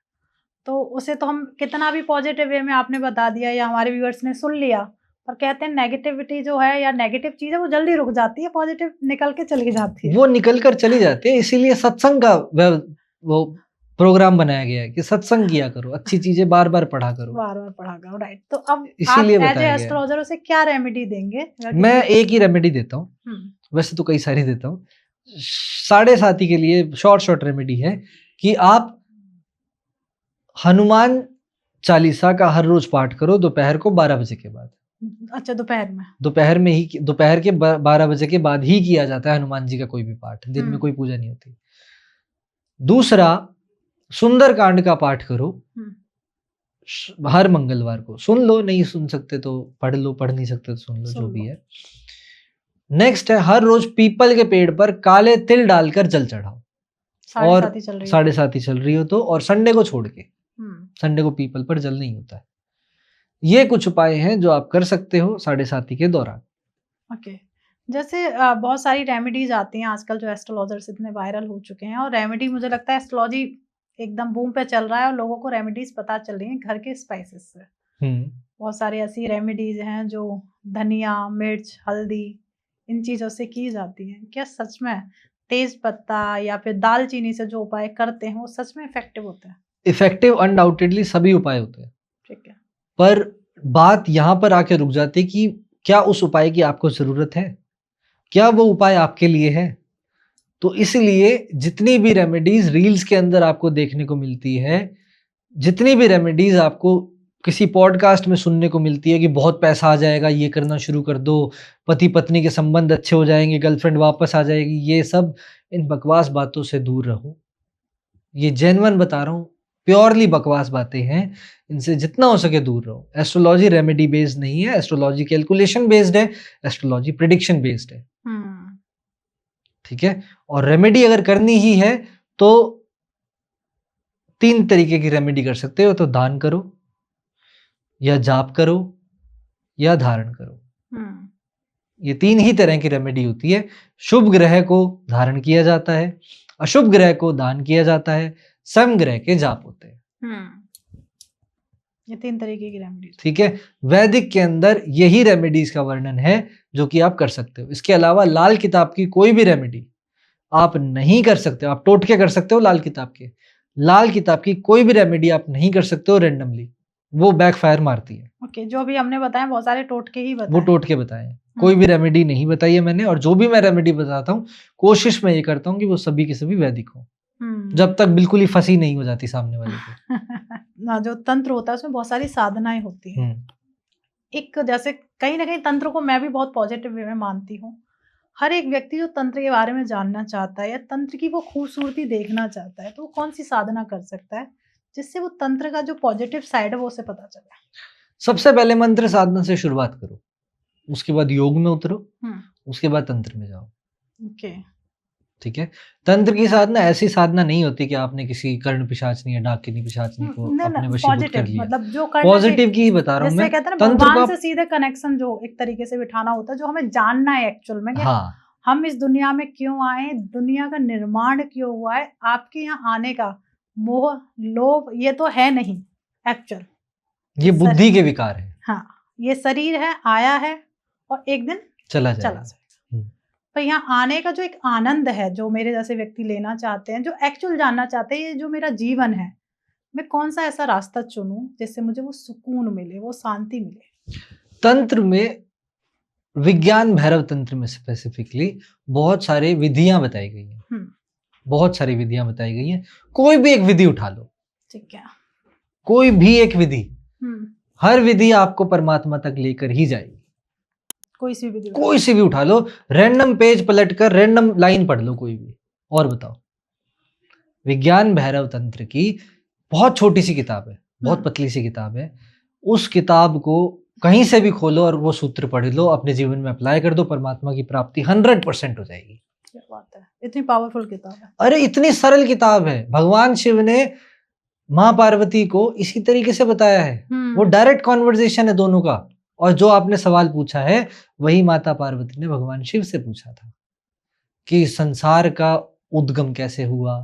तो उसे तो हम कितना भी पॉजिटिव वे में आपने बता दिया या हमारे व्यूअर्स ने सुन लिया, पर कहते हैं नेगेटिविटी जो है या नेगेटिव चीज है वो जल्दी रुक जाती है, पॉजिटिव निकल के चली जाती है। वो निकल कर चली जाती है, इसीलिए सत्संग का वो प्रोग्राम बनाया गया है कि सत्संग किया करो, अच्छी चीजें बार बार पढ़ा करो, राइट। तो अब इसीलिए आप एज बताया एस्ट्रोलॉजर उसे क्या रेमेडी देंगे? मैं एक ही रेमेडी देता हूँ, वैसे तो कई सारी देता हूँ। 7.5 के लिए शॉर्ट रेमेडी है कि आप हनुमान चालीसा का हर रोज पाठ करो दोपहर को 12 बजे के बाद। अच्छा, दोपहर में ही, दोपहर के 12 बजे के बाद ही किया जाता है हनुमान जी का कोई भी पाठ, दिन में कोई पूजा नहीं होती। दूसरा, सुंदरकांड का पाठ करो हर मंगलवार को। सुन लो, नहीं सुन सकते तो पढ़ लो, पढ़ नहीं सकते तो सुन लो, जो भी है। नेक्स्ट है, हर रोज पीपल के पेड़ पर काले तिल डालकर जल चढ़ाओ। और 7.5 चल रही हो तो, और संडे को छोड़ के, संडे को पीपल पर जल नहीं होता है। ये कुछ उपाय हैं जो आप कर सकते हो 7.5 के दौरान। ओके। जैसे बहुत सारी रेमेडीज आती हैं आजकल, जो एस्ट्रोलॉजर्स इतने वायरल हो चुके हैं, और रेमेडी मुझे लगता है एस्ट्रोलॉजी एकदम बूम पे चल रहा है और लोगों को रेमेडीज पता चल रही हैं घर के स्पाइसेस से। बहुत सारी ऐसी रेमेडीज हैं जो धनिया, मिर्च, हल्दी, इन चीजों से की जाती हैं। क्या सच में तेज पत्ता या फिर दालचीनी से जो उपाय करते हैं वो सच में इफेक्टिव होते हैं? इफेक्टिव अनडाउटेडली सभी उपाय होते हैं। ठीक है, पर बात यहाँ पर आके रुक जाती है कि क्या उस उपाय की आपको जरूरत है, क्या वो उपाय आपके लिए है। तो इसलिए जितनी भी रेमेडीज रील्स के अंदर आपको देखने को मिलती है, जितनी भी रेमेडीज आपको किसी पॉडकास्ट में सुनने को मिलती है कि बहुत पैसा आ जाएगा, ये करना शुरू कर दो, पति पत्नी के संबंध अच्छे हो जाएंगे, गर्लफ्रेंड वापस आ जाएगी, ये सब इन बकवास बातों से दूर रहो। ये जेन्युइन बता रहा हूँ, प्योरली बकवास बातें हैं, इनसे जितना हो सके दूर रहो। एस्ट्रोलॉजी रेमेडी बेस्ड नहीं है, एस्ट्रोलॉजी कैलकुलेशन बेस्ड है, एस्ट्रोलॉजी प्रिडिक्शन बेस्ड है। ठीक है। और रेमेडी अगर करनी ही है तो 3 तरीके की रेमेडी कर सकते हो, तो दान करो, या जाप करो, या धारण करो। ये 3 ही तरह की रेमेडी होती है। शुभ ग्रह को धारण किया जाता है, अशुभ ग्रह को दान किया जाता है, सम ग्रह के जाप होते हैं। ये 3 तरीके की रेमेडी। ठीक है। वैदिक के अंदर यही रेमेडीज का वर्णन है जो कि आप कर सकते हो। इसके अलावा लाल किताब की कोई भी रेमेडी आप नहीं कर सकते हो। आप टोटके कर सकते हो लाल किताब के, लाल किताब की कोई भी रेमेडी आप नहीं कर सकते हो रेंडमली, वो बैकफायर मारती है। ओके, जो भी हमने बताया बहुत सारे टोटके ही बताए, वो टोटके बताए, कोई भी रेमेडी नहीं बताई है मैंने। और जो भी मैं रेमेडी बताता हूँ, कोशिश मैं ये करता हूँ कि वो सभी के सभी वैदिक हो, जब तक बिल्कुल ही फंसी नहीं हो जाती सामने वाले को। ना जो तंत्र होता है उसमें बहुत सारी साधनाएं होती हैं। एक जैसे कहीं ना कहीं तंत्र को मैं भी बहुत पॉजिटिव वे में मानती हूँ। हर एक व्यक्ति जो तंत्र के बारे में जानना चाहता है या तंत्र की वो खूबसूरती देखना चाहता है, तो वो कौन सी साधना कर सकता है जिससे वो तंत्र का जो पॉजिटिव साइड है वो उसे पता चले? सबसे पहले मंत्र साधना से शुरुआत करो, उसके बाद योग में उतरो, उसके बाद तंत्र में जाओ। ओके, ठीक है। तंत्र की साधना ऐसी साधना नहीं होती कि आपने किसी कर्ण पिशाचनी या डाकिनी पिशाचनी को अपने वशीभूत कर लिया। मतलब जो पॉजिटिव की ही बता रहा हूँ मैं। कहते हैं ना भगवान से सीधे कनेक्शन जो एक तरीके से बिठाना होता है, जो हमें जानना है एक्चुअल में। हाँ। हम इस दुनिया में क्यों आए, दुनिया का निर्माण क्यों हुआ है, आपके यहाँ आने का मोह लोभ ये तो है नहीं एक्चुअल, ये बुद्धि के विकार है। हाँ, ये शरीर है, आया है और एक दिन चला जाएगा। पर यहाँ आने का जो एक आनंद है, जो मेरे जैसे व्यक्ति लेना चाहते हैं, जो एक्चुअल जानना चाहते हैं, ये जो मेरा जीवन है, मैं कौन सा ऐसा रास्ता चुनूं जिससे मुझे वो सुकून मिले, वो शांति मिले। तंत्र में, विज्ञान भैरव तंत्र में स्पेसिफिकली बहुत सारे विधियां बताई गई हैं। बहुत सारी विधियां बताई गई हैं। कोई भी एक विधि उठा लो, ठीक है, कोई भी एक विधि, हर विधि आपको परमात्मा तक लेकर ही जाएगी। कोई सी भी उठा लो, रैंडम पेज पलटकर रैंडम लाइन पढ़ लो कोई भी, और बताओ। विज्ञान भैरव तंत्र की बहुत छोटी सी किताब है, बहुत पतली सी किताब है। उस किताब को कहीं से भी खोलो और वो सूत्र पढ़ लो, अपने जीवन में अप्लाई कर दो, परमात्मा की प्राप्ति 100% हो जाएगी। क्या बात है, इतनी पावरफुल किताब है। अरे इतनी सरल किताब है। भगवान शिव ने माँ पार्वती को इसी तरीके से बताया है। वो डायरेक्ट कॉन्वर्सेशन है दोनों का। और जो आपने सवाल पूछा है वही माता पार्वती ने भगवान शिव से पूछा था कि संसार का उद्गम कैसे हुआ,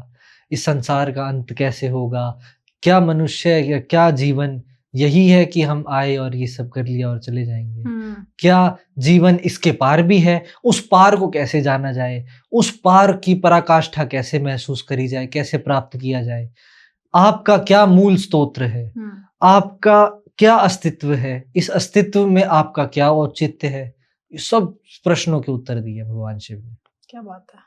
इस संसार का अंत कैसे होगा, क्या मनुष्य या क्या जीवन यही है कि हम आए और ये सब कर लिया और चले जाएंगे, क्या जीवन इसके पार भी है, उस पार को कैसे जाना जाए, उस पार की पराकाष्ठा कैसे महसूस करी जाए, कैसे प्राप्त किया जाए, आपका क्या मूल स्तोत्र है, आपका क्या अस्तित्व है, इस अस्तित्व में आपका क्या औचित्य है, ये सब प्रश्नों के उत्तर दिए भगवान शिव ने। क्या बात है।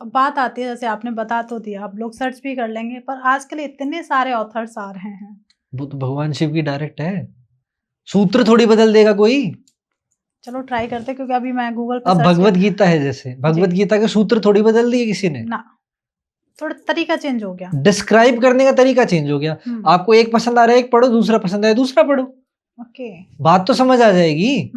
अब बात आती है, जैसे आपने बता तो दिया, आप लोग सर्च भी कर लेंगे, पर आजकल इतने सारे ऑथर्स आ रहे हैं। वो तो भगवान शिव की डायरेक्ट है, सूत्र थोड़ी बदल देगा कोई। चलो ट्राई करते, क्योंकि अभी मैं गूगल पे अब भगवत गीता है, जैसे भगवत गीता के सूत्र थोड़ी बदल दिए किसी ने ना, थोड़ा तरीका चेंज हो गया, डिस्क्राइब करने का तरीका चेंज हो गया। आपको एक पसंद आ रहा है एक पढ़ो, दूसरा पसंद आया दूसरा पढ़ो। ओके, बात तो समझ आ जाएगी।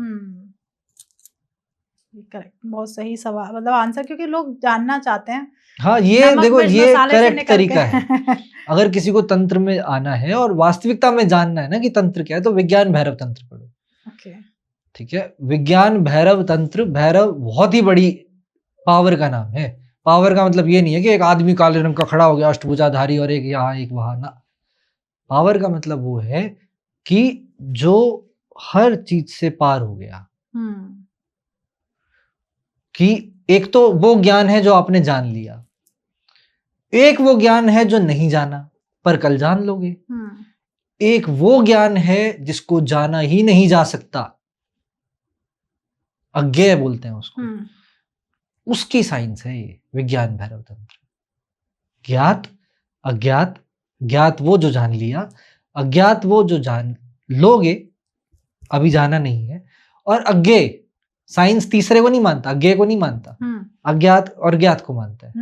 करेक्ट, बहुत सही सवाल, मतलब आंसर, क्योंकि लोग जानना चाहते हैं। हाँ, ये देखो, ये करेक्ट तरीका है। अगर किसी को तंत्र में आना है और वास्तविकता में जानना है ना कि तंत्र क्या है, तो विज्ञान भैरव तंत्र पढ़ो। ओके, ठीक है। विज्ञान भैरव तंत्र, भैरव बहुत ही बड़ी पावर का नाम है। पावर का मतलब ये नहीं है कि एक आदमी काले रंग का खड़ा हो गया अष्टभुजाधारी और एक यहाँ एक वहां ना। पावर का मतलब वो है कि जो हर चीज से पार हो गया। कि एक तो वो ज्ञान है जो आपने जान लिया, एक वो ज्ञान है जो नहीं जाना पर कल जान लोगे, एक वो ज्ञान है जिसको जाना ही नहीं जा सकता, अज्ञेय बोलते हैं उसको, उसकी साइंस है ये विज्ञान भैरव तंत्र। ज्ञात, अज्ञात, ज्ञात वो जो जान लिया, अज्ञात वो जो जान लोगे, अभी जाना नहीं है, और अज्ञेय, साइंस तीसरे को नहीं मानता, अज्ञेय को नहीं मानता, अज्ञात और ज्ञात को मानता है।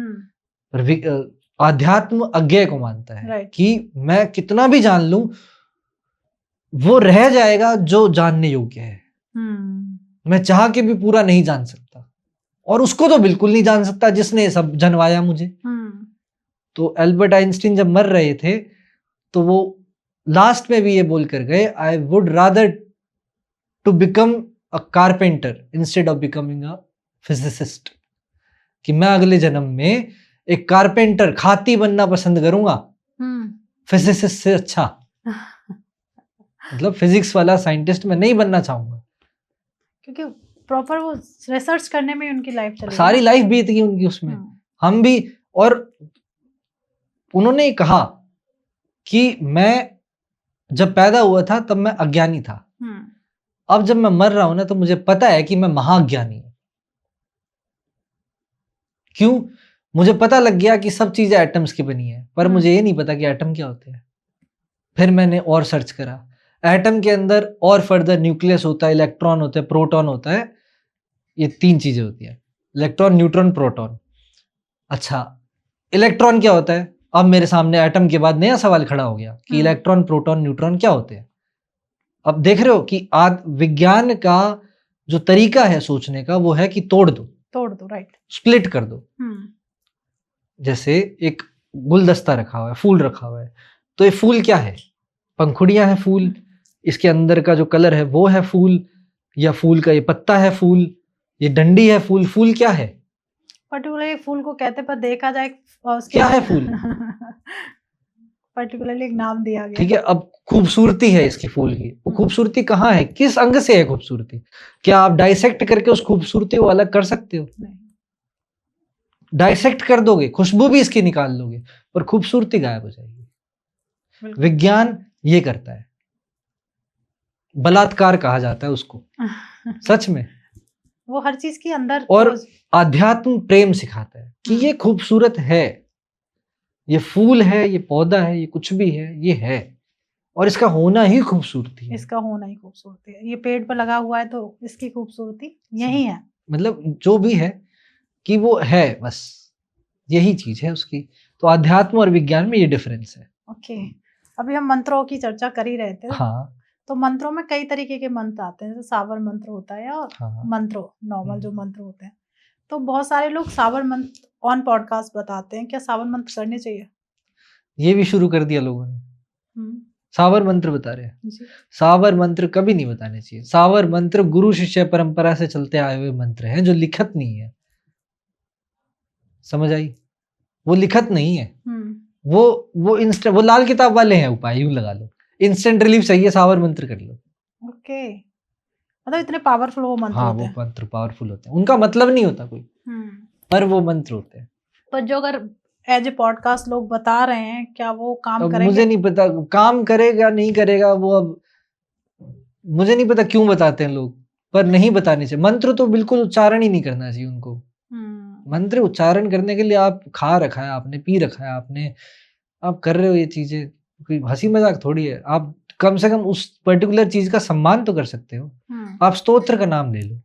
पर आध्यात्म अज्ञेय को मानता है कि मैं कितना भी जान लूं, वो रह जाएगा जो जानने योग्य है। मैं चाह के भी पूरा नहीं जान सकता, और उसको तो बिल्कुल नहीं जान सकता जिसने सब जनवाया मुझे। तो एल्बर्ट आइंस्टीन जब मर रहे थे तो वो लास्ट में भी ये बोल कर गए, I would rather to become a carpenter instead of becoming a physicist, कि मैं अगले जन्म में एक कारपेंटर, खाती बनना पसंद करूंगा फिजिसिस्ट से अच्छा। मतलब फिजिक्स वाला साइंटिस्ट मैं नहीं बनना चाहूंगा, क्योंकि प्रॉपर वो रिसर्च करने में उनकी लाइफ चली, सारी लाइफ बीत गई उनकी उसमें। हम भी, और उन्होंने कहा कि मैं जब पैदा हुआ था तब मैं अज्ञानी था, अब जब मैं मर रहा हूं ना तो मुझे पता है कि मैं महाज्ञानी हूं। क्यों? मुझे पता लग गया कि सब चीजें एटम्स की बनी है, पर मुझे ये नहीं पता कि एटम क्या होते हैं। फिर मैंने और सर्च करा, एटम के अंदर और फर्दर न्यूक्लियस होता है, इलेक्ट्रॉन होता है, प्रोटॉन होता है, ये 3 चीजें होती है, इलेक्ट्रॉन, न्यूट्रॉन, प्रोटॉन। अच्छा, इलेक्ट्रॉन क्या होता है? अब मेरे सामने एटम के बाद नया सवाल खड़ा हो गया कि इलेक्ट्रॉन, प्रोटॉन, न्यूट्रॉन क्या होते हैं। अब देख रहे हो कि विज्ञान का जो तरीका है सोचने का वो है कि तोड़ दो, राइट, स्प्लिट कर दो। जैसे एक गुलदस्ता रखा हुआ है, फूल रखा हुआ है, तो ये फूल क्या है? पंखुड़ियां है फूल, इसके अंदर का जो कलर है वो है फूल, या फूल का ये पत्ता है फूल, ये डंडी है फूल। फूल क्या है? पर्टिकुलरली फूल को कहते, पर देखा जाए क्या है फूल? पर्टिकुलरली एक नाम दिया गया। ठीक है, अब खूबसूरती है इसकी फूल की, वो खूबसूरती कहाँ है? किस अंग से है खूबसूरती? क्या आप डाइसेक्ट करके उस खूबसूरती को अलग कर सकते हो? नहीं। डाइसेक्ट कर दोगे, खुशबू भी इसकी निकाल लोगे, पर खूबसूरती गायब हो जाएगी। विज्ञान ये करता है, बलात्कार कहा जाता है उसको। सच में वो हर चीज के अंदर। और आध्यात्म प्रेम सिखाता है कि ये खूबसूरत है, ये फूल है, ये पौधा है, ये कुछ भी है, ये है, और इसका होना ही खूबसूरती है। इसका होना ही खूबसूरती है। ये पेड़ पर लगा हुआ है तो इसकी खूबसूरती यही है। मतलब जो भी है कि वो है, बस यही चीज है उसकी। तो अध्यात्म और विज्ञान में ये डिफरेंस है। ओके, अभी हम मंत्रों की चर्चा कर ही रहे थे। हाँ, तो मंत्रों में कई तरीके के मंत्र आते हैं, जैसे सावर मंत्र होता है, और मंत्रों नॉर्मल जो मंत्र होते हैं। तो बहुत सारे लोग सावर मंत्र ऑन पॉडकास्ट बताते हैं, क्या सावर मंत्र करने चाहिए? ये भी शुरू कर दिया लोगों ने, सावर मंत्र बता रहे हैं। सावर मंत्र कभी नहीं बताने चाहिए। सावर मंत्र गुरु शिष्य परंपरा से चलते आए हुए मंत्र हैं जो लिखत नहीं है। समझ आई? वो लिखत नहीं है, वो लाल किताब वाले हैं उपाय, यूं लगा लो। इंस्टेंट रिलीफ चाहिए, सावर मंत्र कर लो। ओके, मतलब इतने पावरफुल वो मंत्र होते हैं। वो मंत्र पावरफुल होते हैं, उनका मतलब नहीं होता कोई, पर वो मंत्र होते हैं। पर जो अगर एज ए पॉडकास्ट लोग बता रहे हैं, क्या वो काम करेंगे? मुझे नहीं पता काम करेगा नहीं करेगा वो, अब मुझे नहीं पता क्यों बताते हैं लोग, पर नहीं बताने चाहिए। मंत्र तो बिल्कुल उच्चारण ही नहीं करना चाहिए उनको। मंत्र उच्चारण करने के लिए आप खा रखा है आपने, पी रखा है आपने, आप कर रहे हो ये चीजें, कोई हंसी मजाक थोड़ी है। आप कम से कम उस पर्टिकुलर चीज का सम्मान तो कर सकते हो। आप स्तोत्र का नाम ले लो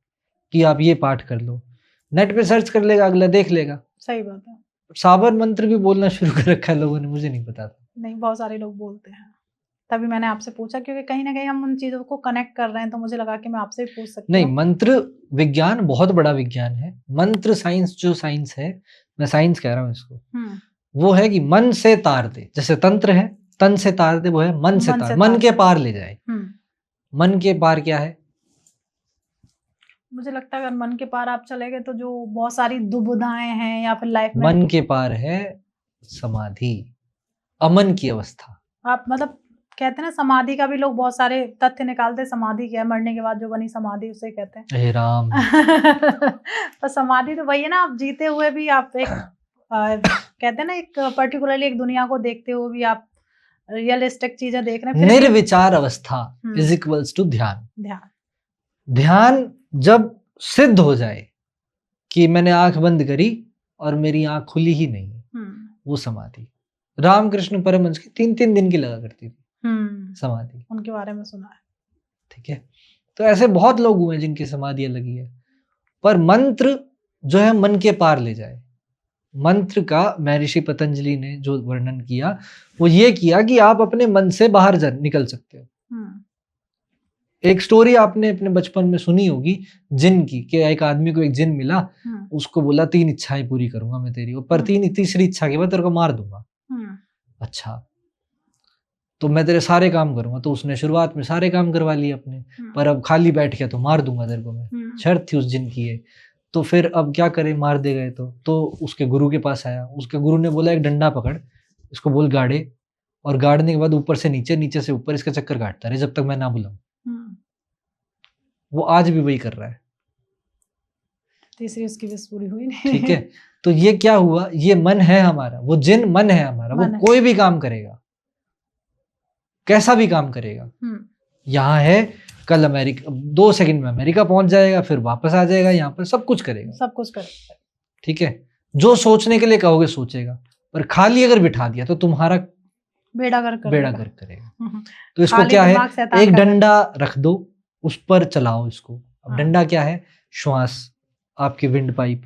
कि आप ये पाठ कर लो, नेट पे सर्च कर लेगा अगला, देख लेगा। सही बात है। सावर मंत्र भी बोलना शुरू कर रखा है लोगों ने, मुझे नहीं पता था। नहीं, बहुत सारे लोग बोलते हैं, तभी मैंने आपसे पूछा, क्योंकि कहीं ना कहीं हम उन चीजों को कनेक्ट कर रहे हैं, तो मुझे लगा कि मैं आपसे भी पूछ सकती हूँ। नहीं, मंत्र विज्ञान बहुत बड़ा विज्ञान है। मंत्र साइंस, जो साइंस है, मैं साइंस कह रहा हूँ इसको, वो है कि मन से तार दे। जैसे तंत्र है, तन से तार दे, वो है मन से तार, मन के पार ले जाए। मन के पार क्या है? मुझे लगता है अगर मन के पार आप चले गए तो जो बहुत सारी दुविधाएं हैं या फिर लाइफ में, मन के पार है समाधि, अमन की अवस्था। आप मतलब कहते हैं ना, समाधि का भी लोग बहुत सारे तथ्य निकालते हैं। समाधि क्या है? मरने के बाद जो बनी समाधि उसे कहते हैं। हे राम। पर समाधि तो वही है ना, आप जीते हुए भी आप एक कहते हैं ना, एक पर्टिकुलरली एक दुनिया को देखते हुए भी आप रियलिस्टिक चीजें देख रहे हैं। निर्विचार अवस्था इज इक्वल्स टू ध्यान। ध्यान जब सिद्ध हो जाए कि मैंने आंख बंद करी और मेरी आंख खुली ही नहीं, वो समाधि। रामकृष्ण परमहंस की 3-3 दिन की लगा करती थी। समाधि। उनके बारे में सुना है। ठीक है, तो ऐसे बहुत लोग हुए हैं जिनकी समाधियां लगी है। पर मंत्र जो है मन के पार ले जाए, मंत्र का महर्षि पतंजलि ने जो वर्णन किया वो ये किया कि आप अपने मन से बाहर निकल सकते हो। एक स्टोरी आपने अपने बचपन में सुनी होगी जिन की, कि एक आदमी को एक जिन मिला, उसको बोला 3 इच्छाएं पूरी करूंगा मैं तेरी, पर तीसरी इच्छा के बाद तेरे को मार दूंगा। अच्छा, तो मैं तेरे सारे काम करूंगा। तो उसने शुरुआत में सारे काम करवा लिए अपने, पर अब खाली बैठ गया तो मार दूंगा तेरे को मैं, शर्त थी उस जिन की है। तो फिर अब क्या करे, मार दे गए तो उसके गुरु के पास आया। उसके गुरु ने बोला एक डंडा पकड़, इसको बोल गाड़े, और गाड़ने के बाद ऊपर से नीचे, नीचे से ऊपर इसका चक्कर काटता रहे जब तक मैं ना बुलाऊं। वो आज भी वही कर रहा है। तीसरी उसकी विश पूरी हुई नहीं। ठीक है, तो ये क्या हुआ, ये मन है हमारा, वो जिन मन है हमारा, वो कोई भी काम करेगा, कैसा भी काम करेगा। यहाँ है, कल अमेरिका 2 सेकंड में अमेरिका पहुंच जाएगा, फिर वापस आ जाएगा यहाँ पर, सब कुछ करेगा, सब कुछ करेगा। ठीक है, जो सोचने के लिए कहोगे सोचेगा, पर खाली अगर बिठा दिया तो तुम्हारा बेड़ा गर्क करेगा। तो इसको क्या है, एक डंडा रख दो, उस पर चलाओ इसको। अब डंडा क्या है, श्वास, आपकी विंड पाइप,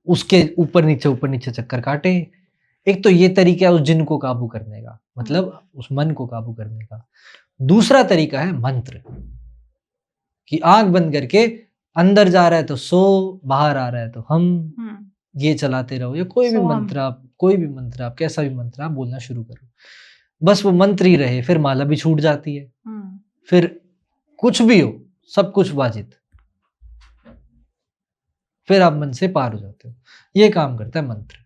उसके ऊपर नीचे चक्कर काटे। एक तो ये तरीका है उस जिन को काबू करने का, मतलब उस मन को काबू करने का। दूसरा तरीका है मंत्र, कि आंख बंद करके अंदर जा रहा है तो सो, बाहर आ रहा है तो हम, ये चलाते रहो। या कोई भी मंत्र आप कैसा भी मंत्र आप बोलना शुरू करो, बस वो मंत्र ही रहे। फिर माला भी छूट जाती है, फिर कुछ भी हो, सब कुछ वाजित, फिर आप मन से पार हो जाते हो। ये काम करता है मंत्र,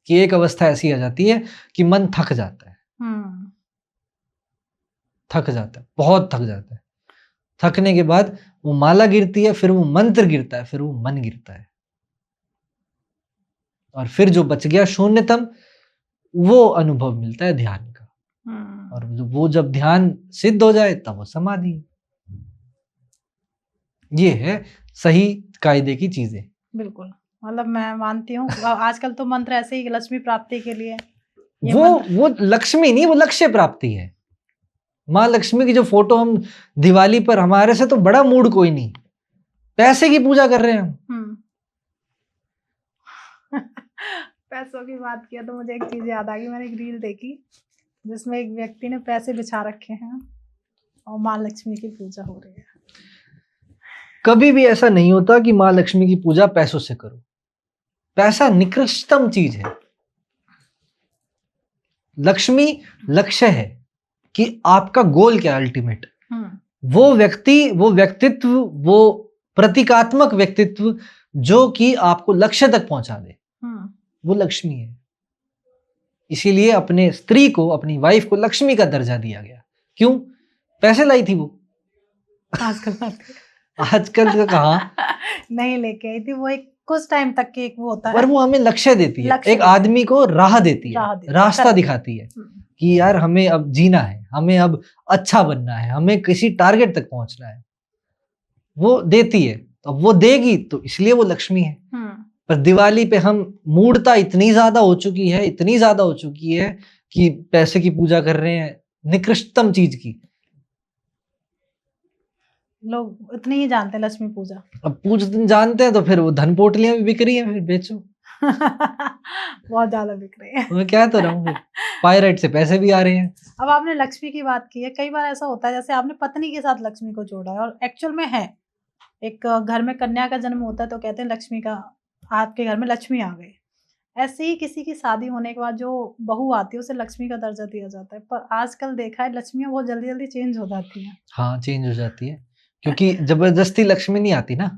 कि एक अवस्था ऐसी आ जाती है कि मन थक जाता है, बहुत थक जाता है। थकने के बाद वो माला गिरती है, फिर वो मंत्र गिरता है, फिर वो मन गिरता है, और फिर जो बच गया शून्यतम, वो अनुभव मिलता है ध्यान का। और वो जब ध्यान सिद्ध हो जाए तब वो समाधि। ये है सही कायदे की चीजें। बिल्कुल, मतलब मैं मानती हूँ। आजकल तो मंत्र ऐसे ही लक्ष्मी प्राप्ति के लिए, वो लक्ष्मी नहीं, वो लक्ष्य प्राप्ति है। माँ लक्ष्मी की जो फोटो हम दिवाली पर, हमारे से तो बड़ा मूड कोई नहीं, पैसे की पूजा कर रहे हैं हम। पैसों की बात किया तो मुझे एक चीज याद आ गई। मैंने एक रील देखी जिसमें एक व्यक्ति ने पैसे बिछा रखे हैं और माँ लक्ष्मी की पूजा हो रही है। कभी भी ऐसा नहीं होता कि माँ लक्ष्मी की पूजा पैसों से करो। पैसा निकृष्टतम चीज है। लक्ष्मी लक्ष्य है कि आपका गोल क्या है अल्टीमेट। वो व्यक्ति, वो व्यक्तित्व, वो प्रतीकात्मक व्यक्तित्व जो कि आपको लक्ष्य तक पहुंचा दे, वो लक्ष्मी है। इसीलिए अपने स्त्री को, अपनी वाइफ को लक्ष्मी का दर्जा दिया गया। क्यों? पैसे लाई थी वो। आजकल तो कहाँ नहीं लेके आई थी वो, एक कुछ टाइम तक के एक वो होता है, पर वो हमें लक्ष्य देती है, एक आदमी को राह देती है, रास्ता दिखाती है कि यार हमें अब जीना है, हमें अब अच्छा बनना है, हमें किसी टारगेट तक पहुंचना है, वो देती है। तो वो देगी तो इसलिए वो लक्ष्मी है। पर दिवाली पे हम मूढ़ता इतनी ज्यादा हो चुकी है, इतनी ज्यादा हो चुकी है कि पैसे की पूजा कर रहे हैं, निकृष्टतम चीज की। लोग इतनी ही जानते हैं लक्ष्मी पूजा। अब जानते हैं तो फिर वो धन पोटलियां भी बिक रही हैं, फिर बेचो। बहुत ज्यादा बिक रही है। मैं क्या तो रहा हूँ, पायरेट से पैसे भी आ रहे हैं। अब आपने लक्ष्मी की बात की है, कई बार ऐसा होता है जैसे आपने पत्नी के साथ लक्ष्मी को जोड़ा है, और एक्चुअल में है, एक घर में कन्या का जन्म होता है तो कहते हैं लक्ष्मी का, आपके घर में लक्ष्मी आ गई। ऐसे ही किसी की शादी होने के बाद जो बहू आती है उसे लक्ष्मी का दर्जा दिया जाता है। पर आजकल देखा है लक्ष्मियां बहुत जल्दी जल्दी चेंज हो जाती हैं। हाँ, चेंज हो जाती है, क्योंकि जबरदस्ती लक्ष्मी नहीं आती ना,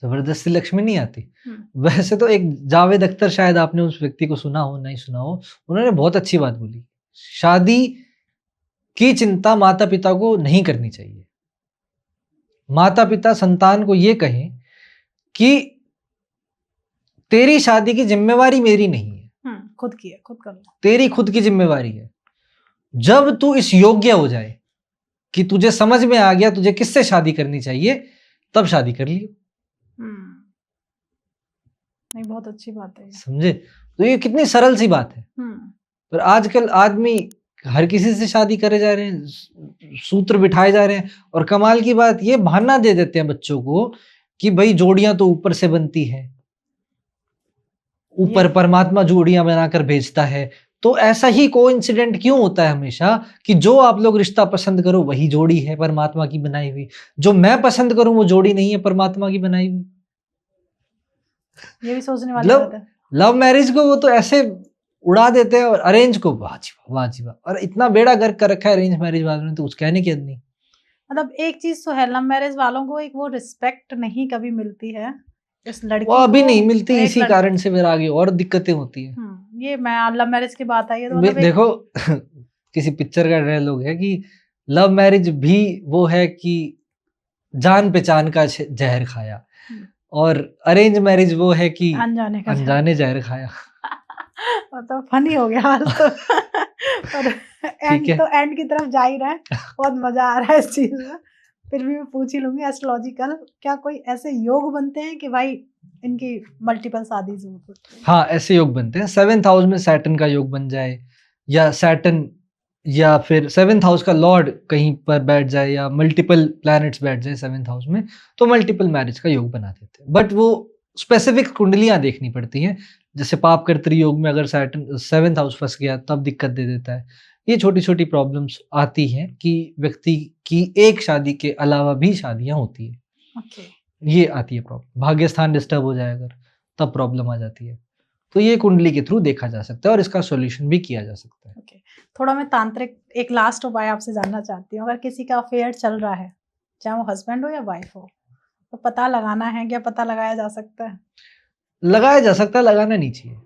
जबरदस्ती लक्ष्मी नहीं आती। वैसे तो एक जावेद अख्तर, शायद आपने उस व्यक्ति को सुना हो, नहीं सुना हो, उन्होंने बहुत अच्छी बात बोली, शादी की चिंता माता पिता को नहीं करनी चाहिए। माता पिता संतान को ये कहें कि तेरी शादी की जिम्मेवारी मेरी नहीं है, खुद की है, खुद कर लो, तेरी खुद की जिम्मेवारी है। जब तू इस योग्य हो जाए कि तुझे समझ में आ गया तुझे किससे शादी करनी चाहिए, तब शादी कर लियो। नहीं, बहुत अच्छी बात है, समझे? तो ये कितनी सरल सी बात है। पर आजकल आदमी हर किसी से शादी करे जा रहे हैं, सूत्र बिठाए जा रहे हैं, और कमाल की बात ये बहाना दे देते हैं बच्चों को कि भाई जोड़ियां तो ऊपर से बनती है, ऊपर ये परमात्मा जोड़ियां बनाकर भेजता है। तो ऐसा ही कोइंसिडेंट क्यों होता है हमेशा कि जो आप लोग रिश्ता पसंद करो वही जोड़ी है परमात्मा की बनाई हुई, जो मैं पसंद करूं वो जोड़ी नहीं है परमात्मा की बनाई हुई। ये भी सोचने वाली बात है। लव मैरिज को वो तो ऐसे उड़ा देते हैं, और अरेंज को वाह जी वाह, वाह जी वाह, और इतना बेड़ा गर्क कर रखा है अरेंज मैरिज वालों ने, तो कुछ कहने की हद नहीं। मतलब एक चीज तो है, लव मैरिज वालों को एक वो रिस्पेक्ट नहीं कभी मिलती है इस वो लड़की अभी को। नहीं मिलती, एक इसी कारण से फिर आगे और दिक्कतें होती है। ये मैं लव मैरिज की बात आई है तो मतलब एक देखो किसी पिक्चर का डायलॉग है कि लव मैरिज भी वो है कि जान पहचान का जहर खाया, और अरेंज मैरिज वो है कि अनजाने का अनजाने जहर खाया। मतलब फनी हो गया आज तो। पर ठीक है, तो एंड की तरफ जा ही रहा है, बहुत मजा आ रहा है इस चीज में। फिर भी मैं पूछ ही लूंगी, एस्ट्रोलॉजिकल क्या कोई ऐसे योग बनते हैं कि भाई इनकी मल्टीपल शादी हो सकती है? हाँ ऐसे योग बनते हैं। 7th हाउस में सैटर्न का योग बन जाए, या सैटर्न या फिर 7th हाउस का लॉर्ड कहीं पर बैठ जाए, या मल्टीपल प्लैनेट्स बैठ जाए 7th हाउस में, तो मल्टीपल मैरिज का योग बना देते हैं। बट वो स्पेसिफिक कुंडलियां देखनी पड़ती हैं। जैसे पाप कर्तरी योग में अगर सैटर्न 7th हाउस फंस गया तब दिक्कत दे देता है। ये छोटी छोटी प्रॉब्लम्स आती हैं कि व्यक्ति की एक शादी के अलावा भी शादियां होती है, ओके। ये आती है प्रॉब्लम। भाग्य स्थान डिस्टर्ब हो जाए अगर, तब प्रॉब्लम आ जाती है। तो ये कुंडली के थ्रू देखा जा सकता है और इसका सॉल्यूशन भी किया जा सकता है। ओके, थोड़ा मैं तांत्रिक एक लास्ट उपाय आपसे जानना चाहती हूँ। अगर किसी का अफेयर चल रहा है, चाहे वो हस्बैंड हो या वाइफ हो, तो पता लगाना है, क्या पता लगाया जा सकता है? लगाया जा सकता है, लगाना नहीं चाहिए।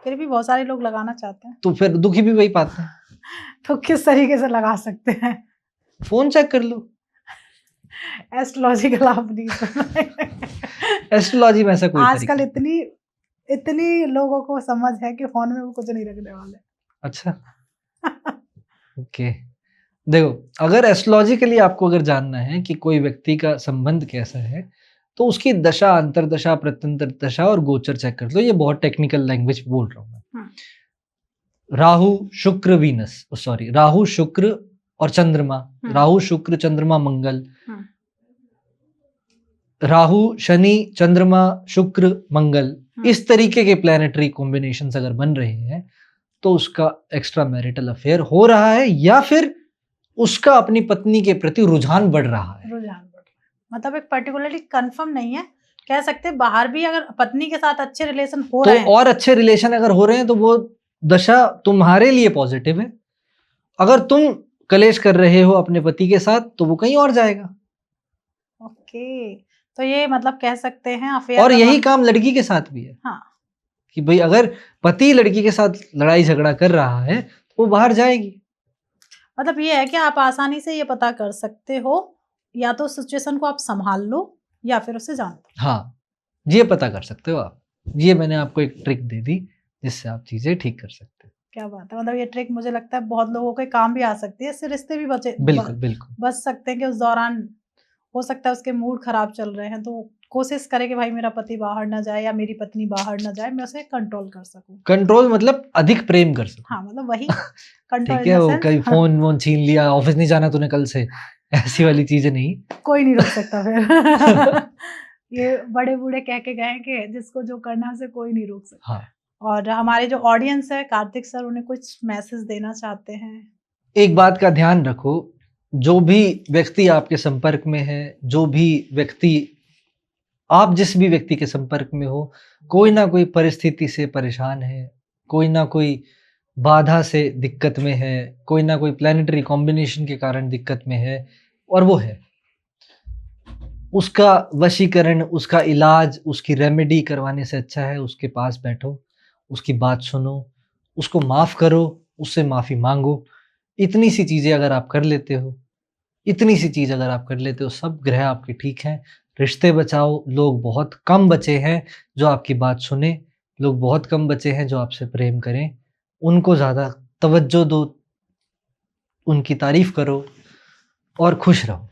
फिर भी बहुत सारे लोग लगाना चाहते हैं, तो फिर दुखी भी वही पाते हैं। तो किस तरीके से लगा सकते हैं? फोन चेक कर लो। एस्ट्रोलॉजिकल आप नहीं सुन एस्ट्रोलॉजी में ऐसा कोई आजकल तरीका। इतनी इतनी लोगों को समझ है कि फोन में वो कुछ नहीं रखने वाले। अच्छा, ओके। देखो, अगर एस्ट्रोलॉजिकली आपको अगर जानना है कि कोई व्यक्ति का संबंध कैसा है, तो उसकी दशा, अंतरदशा, प्रत्यंतर दशा और गोचर चेक कर लो। ये बहुत टेक्निकल लैंग्वेज बोल रहा हूँ मैं। राहु शुक्र वीनस, सॉरी, राहु शुक्र और चंद्रमा, राहु शुक्र चंद्रमा मंगल, राहु शनि चंद्रमा शुक्र मंगल, इस तरीके के प्लैनेटरी कॉम्बिनेशंस अगर बन रहे हैं तो उसका एक्स्ट्रा मैरिटल अफेयर हो रहा है, या फिर उसका अपनी पत्नी के प्रति रुझान बढ़ रहा है। मतलब एक पर्टिकुलरली कंफर्म नहीं है, कह सकते बाहर भी अगर पत्नी के साथ अच्छे रिलेशन हो तो रहे हैं, और अच्छे रिलेशन अगर हो रहे हैं तो वो दशा तुम्हारे लिए पॉजिटिव है। अगर तुम कलेश कर रहे हो अपने पति के साथ तो वो कहीं और जाएगा। ओके, तो ये मतलब कह सकते हैं अफेयर। और यही काम लड़की के साथ भी है। हाँ, कि भाई अगर पति लड़की के साथ लड़ाई झगड़ा कर रहा है तो वो बाहर जाएगी। मतलब ये है कि आप आसानी से ये पता कर सकते हो, या तो सिचुएशन को आप संभाल लो या फिर उसे जान दो। हाँ, ये पता कर सकते हो आप। ये मैंने आपको एक ट्रिक दे दी जिससे आप चीजें ठीक कर सकते हो। क्या बात है, मतलब ये ट्रिक मुझे लगता है बहुत लोगों के काम भी आ सकती है, इससे रिश्ते भी बिल्कुल बिल्कुल। बच सकते हैं कि उस दौरान हो सकता है उसके मूड खराब चल रहे हैं, तो कोशिश करे कि भाई मेरा पति बाहर ना जाए या मेरी पत्नी बाहर ना जाए, मैं उसे कंट्रोल कर सकूं। कंट्रोल मतलब अधिक प्रेम कर सकूं। हाँ, मतलब वही कंट्रोल ठीक है, वो कहीं फोन वोन छीन लिया, ऑफिस नहीं जाना तूने कल से, ऐसी वाली चीजें नहीं। कोई नहीं रोक सकता फिर। ये बड़े बूढ़े कह के गए कि जिसको जो करना है उसे कोई नहीं रोक सकता। हाँ। और हमारे जो ऑडियंस है, कार्तिक सर उन्हें कुछ मैसेज देना चाहते हैं। एक बात का ध्यान रखो, जो भी व्यक्ति आपके संपर्क में है, जो भी व्यक्ति, आप जिस भी व्यक्ति के संपर्क में हो, कोई ना कोई परिस्थिति से परेशान है, कोई ना कोई बाधा से दिक्कत में है, कोई ना कोई प्लैनेटरी कॉम्बिनेशन के कारण दिक्कत में है, और वो है उसका वशीकरण, उसका इलाज, उसकी रेमेडी करवाने से अच्छा है उसके पास बैठो, उसकी बात सुनो, उसको माफ़ करो, उससे माफ़ी मांगो। इतनी सी चीज़ें अगर आप कर लेते हो, इतनी सी चीज़ अगर आप कर लेते हो, सब ग्रह आपके ठीक हैं। रिश्ते बचाओ, लोग बहुत कम बचे हैं जो आपकी बात सुने, लोग बहुत कम बचे हैं जो आपसे प्रेम करें। उनको ज़्यादा तवज्जो दो, उनकी तारीफ़ करो और खुश रहो।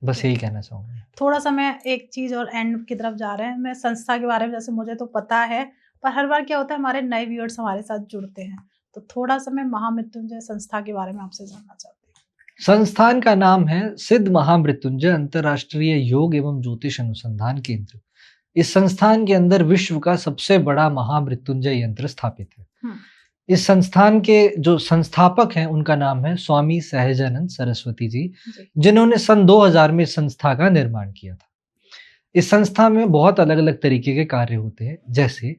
बस यही कहना चाहूँगा। थोड़ा सा मैं एक चीज और एंड की तरफ जा रहे हैं, मैं संस्था के बारे में, जैसे मुझे तो पता है, पर हर बार क्या होता है हमारे नए व्यूअर्स हमारे साथ जुड़ते हैं, तो थोड़ा सा मैं महामृत्युंजय संस्था के बारे में आपसे जानना चाहती हूँ। संस्थान का नाम है सिद्ध महामृत्युंजय अंतर्राष्ट्रीय योग एवं ज्योतिष अनुसंधान केंद्र। इस संस्थान के अंदर विश्व का सबसे बड़ा महामृत्युंजय यंत्र स्थापित है। इस संस्थान के जो संस्थापक हैं उनका नाम है स्वामी सहजानंद सरस्वती जी, जिन्होंने सन 2000 में इस संस्था का निर्माण किया था। इस संस्था में बहुत अलग अलग तरीके के कार्य होते हैं, जैसे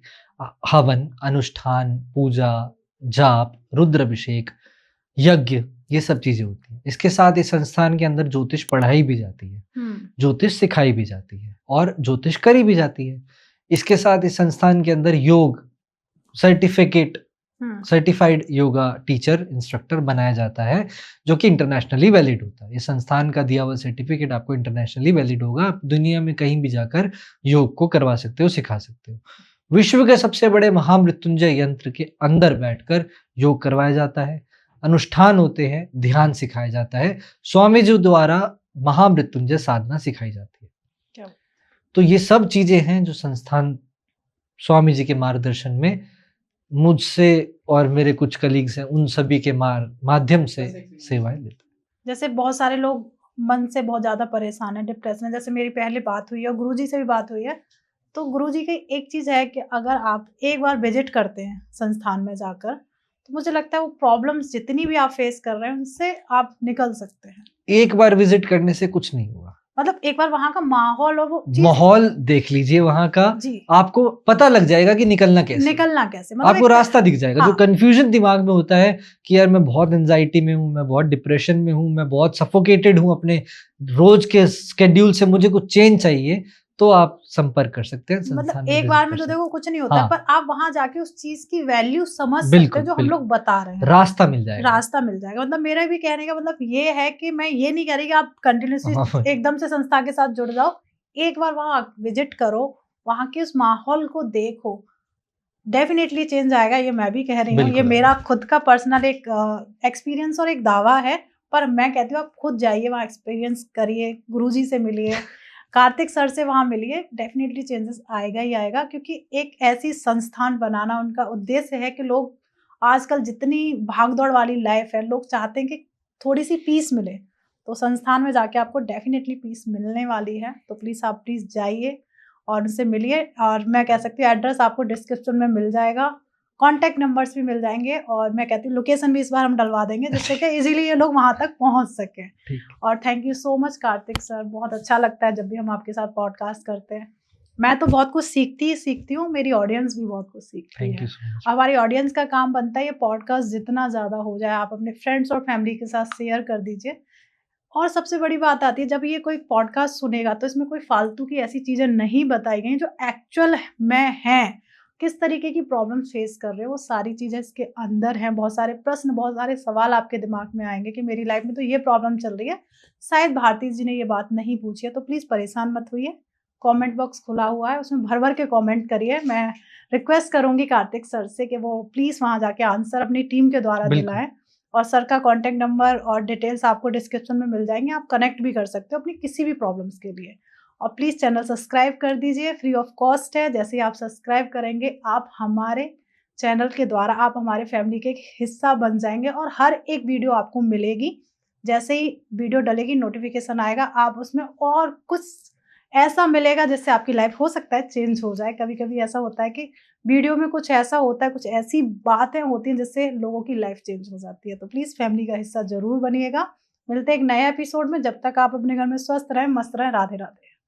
हवन, अनुष्ठान, पूजा, जाप, रुद्राभिषेक, यज्ञ, ये सब चीजें होती हैं। इसके साथ इस संस्थान के अंदर ज्योतिष पढ़ाई भी जाती है, ज्योतिष सिखाई भी जाती है और ज्योतिष करी भी जाती है। इसके साथ इस संस्थान के अंदर योग सर्टिफाइड योगा टीचर इंस्ट्रक्टर बनाया जाता है, जो कि इंटरनेशनली वैलिड होता है। इस संस्थान का दिया हुआ सर्टिफिकेट आपको इंटरनेशनली वैलिड होगा। आप दुनिया में कहीं भी जाकर योग को करवा सकते हो, सिखा सकते हो। विश्व के सबसे बड़े महामृत्युंजय यंत्र के अंदर बैठकर योग करवाया जाता है, अनुष्ठान होते हैं, ध्यान सिखाया जाता है, स्वामी जी द्वारा महामृत्युंजय साधना सिखाई जाती है। तो ये सब चीजें हैं जो संस्थान स्वामी जी के मार्गदर्शन में मुझसे और मेरे कुछ कलीग्स हैं, उन सभी के माध्यम से सेवाएं लेते हैं। जैसे बहुत सारे लोग मन से बहुत ज्यादा परेशान है, डिप्रेशन है। जैसे मेरी पहले बात हुई है और गुरुजी से भी बात हुई है, तो गुरुजी की एक चीज है कि अगर आप एक बार विजिट करते हैं संस्थान में जाकर, तो मुझे लगता है वो प्रॉब्लम्स जितनी भी आप फेस कर रहे हैं उनसे आप निकल सकते हैं। एक बार विजिट करने से कुछ नहीं होगा, मतलब एक बार वहां का माहौल और वो माहौल देख लीजिए वहां का, आपको पता लग जाएगा कि निकलना कैसे मतलब आपको रास्ता दिख जाएगा। जो कंफ्यूजन दिमाग में होता है कि यार मैं बहुत एंजाइटी में हूँ, मैं बहुत डिप्रेशन में हूँ, मैं बहुत सफोकेटेड हूँ अपने रोज के स्केड्यूल से, मुझे कुछ चेंज चाहिए, तो आप संपर्क कर सकते हैं। मतलब एक बार में तो देखो कुछ नहीं होता, पर आप वहां जाके उस चीज की वैल्यू समझ सकते हो जो हम लोग बता रहे हैं। रास्ता मिल जाएगा। मतलब मेरा भी कहने का मतलब ये है कि मैं ये नहीं कह रही कि आप कंटिन्यूसली एकदम से संस्था के साथ जुड़ जाओ। एक बार वहां विजिट करो, वहां के उस माहौल को देखो, डेफिनेटली चेंज आएगा। ये मैं भी कह रही हूँ, ये मेरा खुद का पर्सनल एक एक्सपीरियंस और एक दावा है। पर मैं कहती हूँ आप खुद जाइए, वहाँ एक्सपीरियंस करिए, गुरुजी से मिलिए, कार्तिक सर से वहाँ मिलिए, डेफिनेटली चेंजेस आएगा ही आएगा। क्योंकि एक ऐसी संस्थान बनाना उनका उद्देश्य है कि लोग आजकल जितनी भागदौड़ वाली लाइफ है, लोग चाहते हैं कि थोड़ी सी पीस मिले, तो संस्थान में जाके आपको डेफिनेटली पीस मिलने वाली है। तो प्लीज़ जाइए और उनसे मिलिए। और मैं कह सकती हूँ एड्रेस आपको डिस्क्रिप्शन में मिल जाएगा, कॉन्टैक्ट नंबर्स भी मिल जाएंगे, और मैं कहती हूँ लोकेशन भी इस बार हम डलवा देंगे जिससे कि इजीली ये लोग वहां तक पहुंच सकें। और thank you so much Kartik sir, बहुत अच्छा लगता है जब भी हम आपके साथ पॉडकास्ट करते हैं। मैं तो बहुत कुछ सीखती हूँ, मेरी ऑडियंस भी बहुत कुछ सीखती है। हमारी ऑडियंस का काम बनता है ये पॉडकास्ट जितना ज़्यादा हो जाए आप अपने फ्रेंड्स और फैमिली के साथ शेयर कर दीजिए। और सबसे बड़ी बात आती है, जब ये कोई पॉडकास्ट सुनेगा तो इसमें कोई फालतू की ऐसी चीज़ें नहीं बताई गई जो एक्चुअल में हैं। किस तरीके की प्रॉब्लम फेस कर रहे हो, वो सारी चीज़ें इसके अंदर हैं। बहुत सारे प्रश्न, बहुत सारे सवाल आपके दिमाग में आएंगे कि मेरी लाइफ में तो ये प्रॉब्लम चल रही है, शायद भारती जी ने ये बात नहीं पूछी है। तो प्लीज़ परेशान मत होइए, कमेंट बॉक्स खुला हुआ है, उसमें भर भर के कमेंट करिए। मैं रिक्वेस्ट करूंगी कार्तिक सर से कि वो प्लीज़ वहाँ जाके आंसर अपनी टीम के द्वारा दिलाएं। और सर का कॉन्टैक्ट नंबर और डिटेल्स आपको डिस्क्रिप्शन में मिल जाएंगे, आप कनेक्ट भी कर सकते हो अपनी किसी भी प्रॉब्लम्स के लिए। और प्लीज़ चैनल सब्सक्राइब कर दीजिए, फ्री ऑफ कॉस्ट है। जैसे ही आप सब्सक्राइब करेंगे, आप हमारे चैनल के द्वारा आप हमारे फैमिली के एक हिस्सा बन जाएंगे और हर एक वीडियो आपको मिलेगी। जैसे ही वीडियो डलेगी नोटिफिकेशन आएगा, आप उसमें और कुछ ऐसा मिलेगा जिससे आपकी लाइफ हो सकता है चेंज हो जाए। कभी कभी ऐसा होता है कि वीडियो में कुछ ऐसा होता है, कुछ ऐसी बातें होती हैं जिससे लोगों की लाइफ चेंज हो जाती है। तो प्लीज़ फैमिली का हिस्सा जरूर बनिएगा। मिलते हैं एक नए एपिसोड में। जब तक आप अपने घर में स्वस्थ रहें, मस्त रहें। राधे राधे।